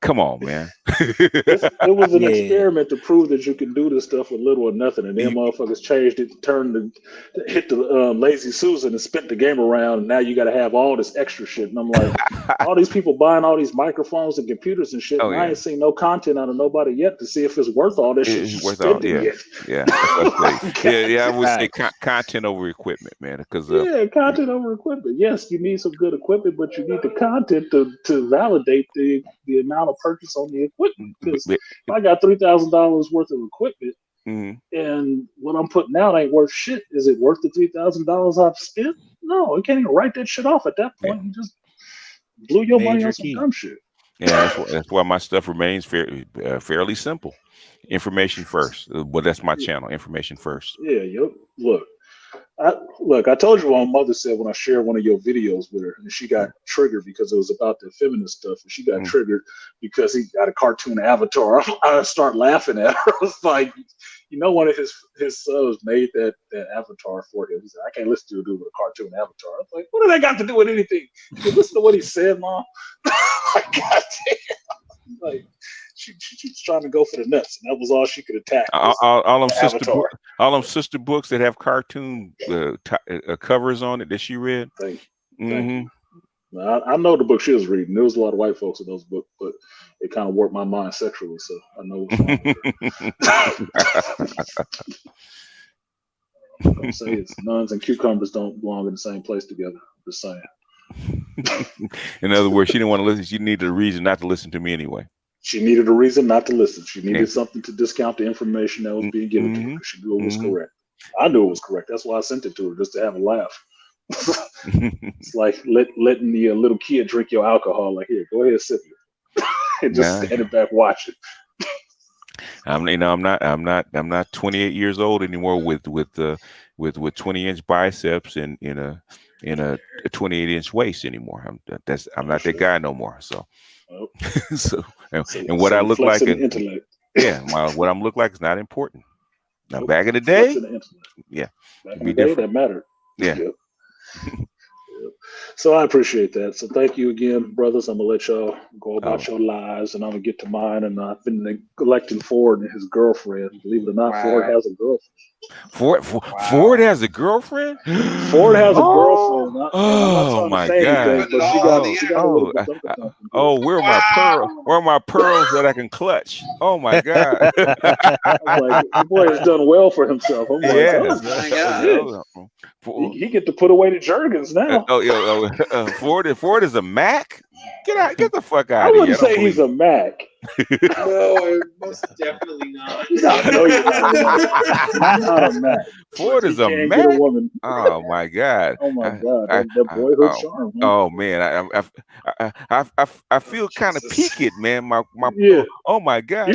Come on, man. It was an experiment to prove that you can do this stuff with little or nothing, and then motherfuckers changed it, hit the lazy Susan and spent the game around, and now you got to have all this extra shit. And I'm like, all these people buying all these microphones and computers and shit, and I ain't seen no content out of nobody yet to see if it's worth all this shit. It's worth all, yeah. I would say content over equipment, man. Because content over equipment. Yes, you need some good equipment, but you need the content to validate the amount of purchase on the equipment. Because if I got $3,000 worth of equipment and what I'm putting out ain't worth shit, is it worth the $3,000 I've spent? No, you can't even write that shit off at that point. You just blew your money on some dumb shit. Yeah, that's why my stuff remains fairly simple. Information first. But that's my channel. Information first. Yeah, Look, I told you what my mother said when I shared one of your videos with her, and she got triggered because it was about the feminist stuff, and she got triggered because he got a cartoon avatar. I start laughing at her. I was like, one of his sons made that avatar for him. He said, I can't listen to a dude with a cartoon avatar. I was like, what do that got to do with anything? You listen to what he said, Mom? Like, goddamn. Like, she's trying to go for the nuts, and that was all she could attack. All them sister books that have cartoon covers on it that she read. Thank you. I know the book she was reading. There was a lot of white folks in those books, but it kind of warped my mind sexually, so I know what's wrong with her. Don't say it's nuns and cucumbers don't belong in the same place together. I'm just saying. In other words, she didn't want to listen. She needed a reason not to listen to me anyway. She needed a reason not to listen. She needed something to discount the information that was being given to her. She knew it was correct. I knew it was correct. That's why I sent it to her, just to have a laugh. It's like letting the little kid drink your alcohol. Like, here, go ahead, sip it, and just stand it back, watch it. I'm not 28 years old anymore with 20-inch biceps and in a 28-inch waist anymore. I'm not that guy no more. So. And what I look like, what I'm look like is not important. Now, back in the day, that mattered. Yeah. So I appreciate that. So thank you again, brothers. I'm gonna let y'all go about your lives, and I'm gonna get to mine. And I've been neglecting Ford and his girlfriend. Believe it or not, Ford has a girlfriend. Ford has a girlfriend? Ford has a girlfriend. Oh my God! Where are my pearls that I can clutch? Oh my God! Like, the boy has done well for himself. I'm like, he get to put away the Jergens now. Ford is a Mac. Get the fuck out! I wouldn't say he's a Mac. No, most definitely not. No, you're not a Mac. Ford is a Can't Mac. get a woman. Oh my God! Oh my God! That boyhood charm. Man. Oh man, I feel kind of peaked, man. My Yeah. oh my God! You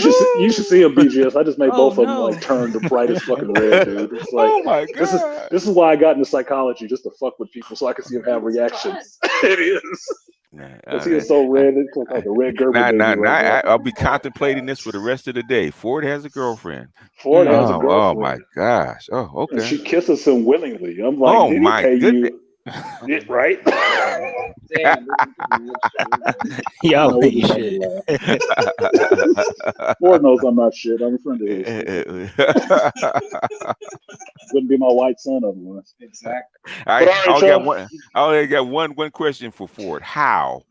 should see a BGS. I just made Oh, both of them no. like turn the brightest fucking red, dude. It's like, Oh my God! this is why I got into psychology, just to fuck with people so I can see them have reactions. It is. Because he is so red, it's like a red Gerber baby right now. I'll be contemplating this for the rest of the day. Ford has a girlfriend. Ford has a Oh girlfriend. my gosh! Oh, okay. And she kisses him willingly. I'm like, Oh did he my pay goodness! you? Right? Damn. Y'all No, we ain't just shit. Lord knows I'm not shit. I'm a friend of his. Wouldn't be my white son otherwise. Exactly. I only got one question for Ford. How?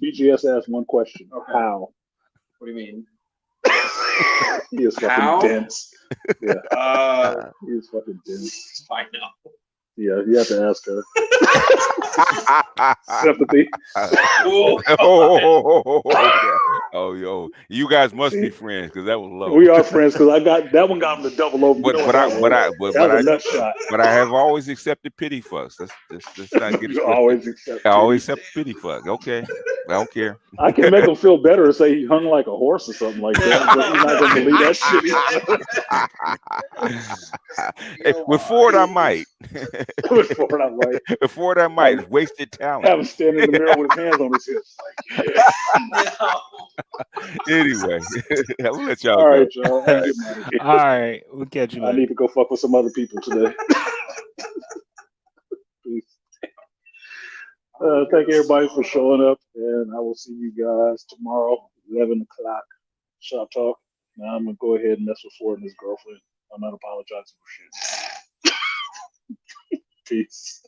BGS asked one question. Okay. How? What do you mean? He is fucking How? dense. Yeah. He is fucking dense. I know. Yeah, you have to ask her. Sympathy. Yo, you guys must be friends because that was low. We are friends because I got that one got him to double over. But that was a nut shot. But I have always accepted pity fucks. Let's not get it You twisted. always accept. I always accept pity fuck. Okay, I don't care. I can make him feel better and say he hung like a horse or something like that, but he's not gonna believe that shit. Hey, with Ford, I might. With Ford, I might. With Ford, I might. It's wasted talent. Have him stand in the mirror with his hands on his hips. Like, yeah. Anyway, I'll let y'all All go. right, y'all. I'm getting out of here. All right, we'll catch you I later. need to go fuck with some other people today. Peace. Thank everybody for showing up, and I will see you guys tomorrow, 11 o'clock. Shop Talk. Now I'm gonna go ahead and mess with Ford and his girlfriend. I'm not apologizing for shit. Peace.